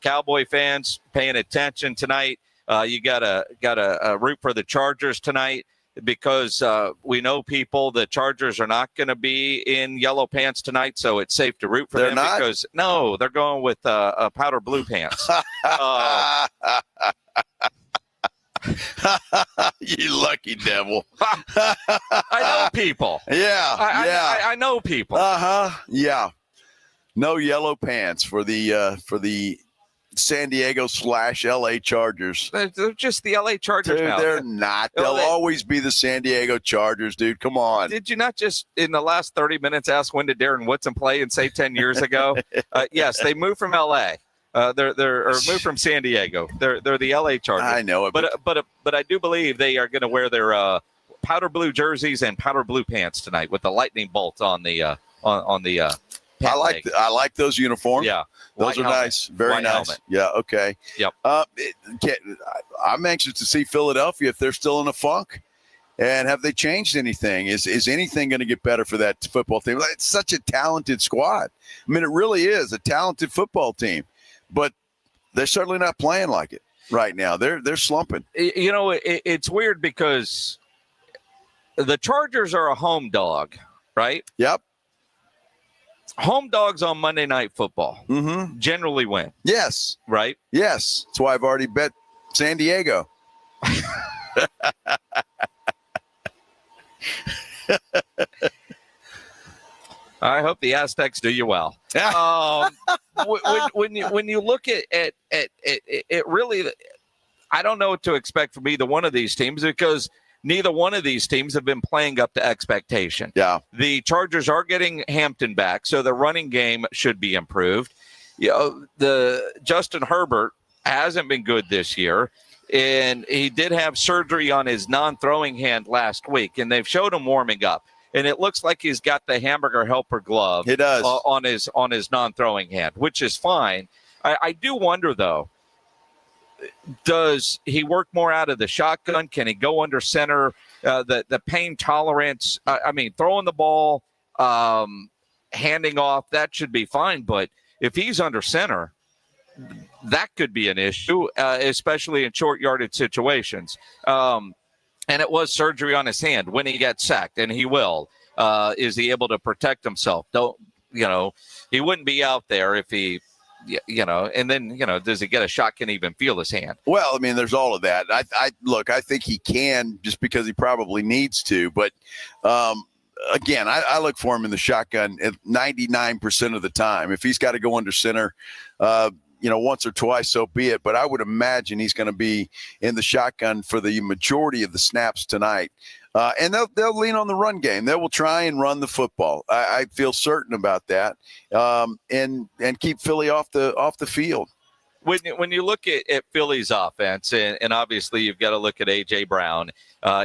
Cowboy fans paying attention tonight. You gotta root for the Chargers tonight, because we know the Chargers are not going to be in yellow pants tonight, so it's safe to root for them. Not? Because they're going with powder blue pants. You lucky devil. I know people. Yeah, I know people. Yeah. No yellow pants for the San Diego / LA Chargers. They're just the LA Chargers dude, now. They're not. They'll always be the San Diego Chargers, dude. Come on. Did you not just in the last 30 minutes ask when did Darren Woodson play and say 10 years ago? Yes, they moved from LA. They're moved from San Diego. They're the LA Chargers. I know it, but I do believe they are going to wear their powder blue jerseys and powder blue pants tonight with the lightning bolt on the I like those uniforms. Yeah, those are nice. Very nice. Helmet. Yeah. Okay. Yep. I'm anxious to see Philadelphia if they're still in a funk, and have they changed anything? Is anything going to get better for that football team? It's such a talented squad. I mean, it really is a talented football team, but they're certainly not playing like it right now. They're slumping. It's weird because the Chargers are a home dog, right? Yep. Home dogs on Monday Night Football generally win. Yes. Right? Yes. That's why I've already bet San Diego. I hope the Aztecs do you well. When you look at it, really, I don't know what to expect from either one of these teams, because neither one of these teams have been playing up to expectation. Yeah. The Chargers are getting Hampton back, so the running game should be improved. The Justin Herbert hasn't been good this year, and he did have surgery on his non-throwing hand last week, and they've showed him warming up. And it looks like he's got the hamburger helper glove He does. on his non-throwing hand, which is fine. I do wonder, though, does he work more out of the shotgun? Can he go under center? The pain tolerance, throwing the ball, handing off, that should be fine. But if he's under center, that could be an issue, especially in short yardage situations. And it was surgery on his hand when he gets sacked, and he will. Is he able to protect himself? He wouldn't be out there if he, and then, does he get a shot? Can he even feel his hand? Well, there's all of that. I think he can, just because he probably needs to. But again, I look for him in the shotgun 99% of the time. If he's got to go under center, once or twice, so be it. But I would imagine he's going to be in the shotgun for the majority of the snaps tonight. And they'll lean on the run game. They will try and run the football. I feel certain about that. And keep Philly off the field. When you look at Philly's offense, and obviously you've got to look at A.J. Brown,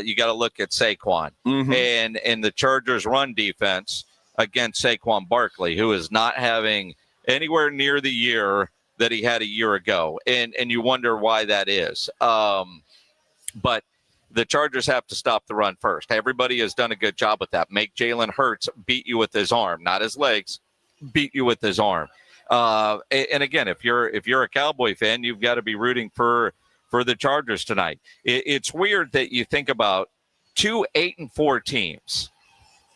you got to look at Saquon, and the Chargers' run defense against Saquon Barkley, who is not having anywhere near the year that he had a year ago, and you wonder why that is. But the Chargers have to stop the run first. Everybody has done a good job with that. Make Jalen Hurts beat you with his arm, not his legs, beat you with his arm. And again, if you're a Cowboy fan, you've got to be rooting for the Chargers tonight. It's weird that you think about 2 8-4 teams,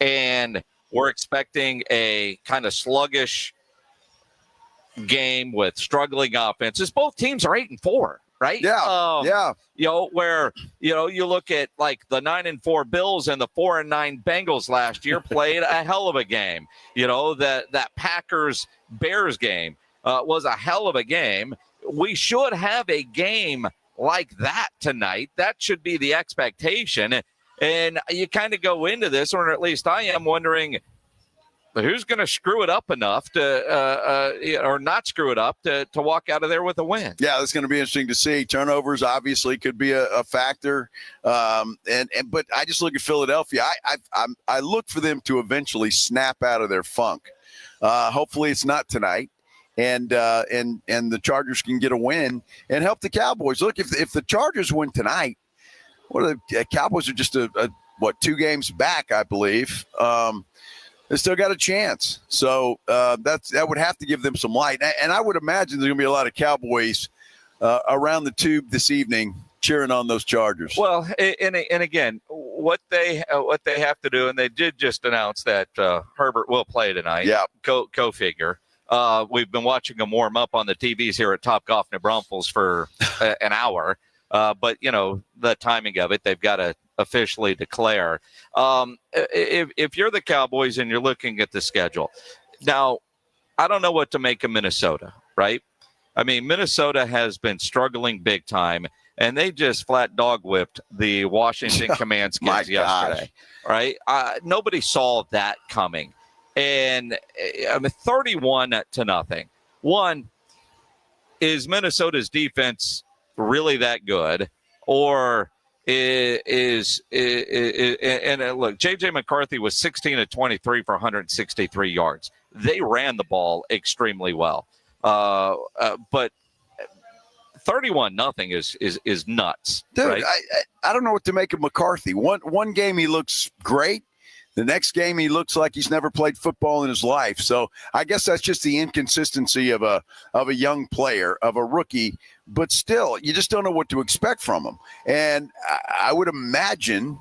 and we're expecting a kind of sluggish game with struggling offenses. Both teams are 8-4, right? Yeah. Where you look at like the 9-4 Bills and the 4-9 Bengals last year played a hell of a game. That Packers Bears game was a hell of a game. We should have a game like that tonight. That should be the expectation. And you kind of go into this, or at least I am, wondering who's going to screw it up enough to, or not screw it up to walk out of there with a win. Yeah, that's going to be interesting to see. Turnovers obviously could be a factor, but I just look at Philadelphia. I look for them to eventually snap out of their funk. Hopefully, it's not tonight. And the Chargers can get a win and help the Cowboys. Look, if the Chargers win tonight, the Cowboys are just 2 games back, I believe. They still got a chance. So that would have to give them some light. And I would imagine there's going to be a lot of Cowboys around the tube this evening cheering on those Chargers. Well, and again, what they have to do, and they did just announce that Herbert will play tonight. Yeah. Go figure. We've been watching them warm up on the TVs here at Topgolf New Braunfels for an hour. But, the timing of it, they've got to officially declare. If you're the Cowboys and you're looking at the schedule, now, I don't know what to make of Minnesota, right? I mean, Minnesota has been struggling big time, and they just flat dog whipped the Washington Commanders yesterday, right? Nobody saw that coming. And 31-0. One, is Minnesota's defense really that good, or is look, J.J. McCarthy was 16 of 23 for 163 yards. They ran the ball extremely well, but 31-0 is nuts, dude. Right? I don't know what to make of McCarthy. One game he looks great. The next game, he looks like he's never played football in his life. So I guess that's just the inconsistency of a young player, of a rookie. But still, you just don't know what to expect from him. And I would imagine,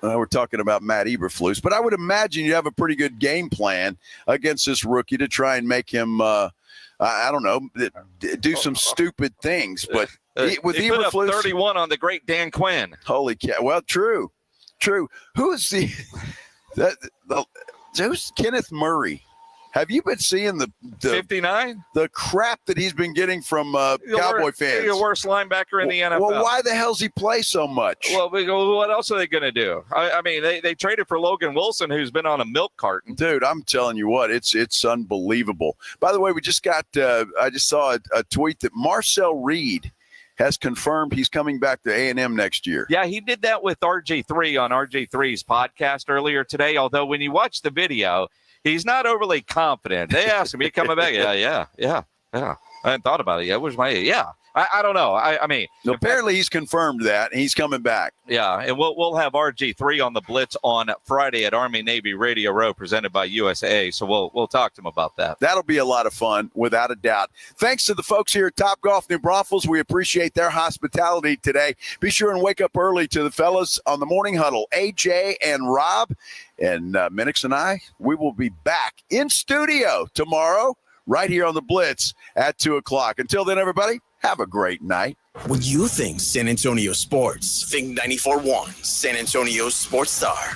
we're talking about Matt Eberflus, but I would imagine you have a pretty good game plan against this rookie to try and make him, I don't know, do some stupid things. But with he Eberflus, put up 31 on the great Dan Quinn. Holy cow! Well, true. Who is the? Who's Kenneth Murray? Have you been seeing the 59? The crap that he's been getting from Cowboy fans? The worst linebacker in the NFL. Well, why the hell's he play so much? Well, what else are they going to do? I mean, they traded for Logan Wilson, who's been on a milk carton. Dude, I'm telling you what, it's unbelievable. By the way, we just got I just saw a tweet that Marcel Reed has confirmed he's coming back to A&M next year. Yeah, he did that with RG3 on RG3's podcast earlier today, although when you watch the video, he's not overly confident. They asked him, "You coming back?" Yeah. I hadn't thought about it yet. Where's my I don't know. I mean, apparently he's confirmed that and he's coming back. Yeah, and we'll have RG3 on the Blitz on Friday at Army Navy Radio Row, presented by USAA. So we'll talk to him about that. That'll be a lot of fun, without a doubt. Thanks to the folks here at Topgolf New Braunfels. We appreciate their hospitality today. Be sure and wake up early to the fellas on the morning huddle, AJ and Rob, and Minix and I. We will be back in studio tomorrow, right here on the Blitz at 2:00. Until then, everybody, have a great night. When you think San Antonio sports, think 94.1 San Antonio Sports Star.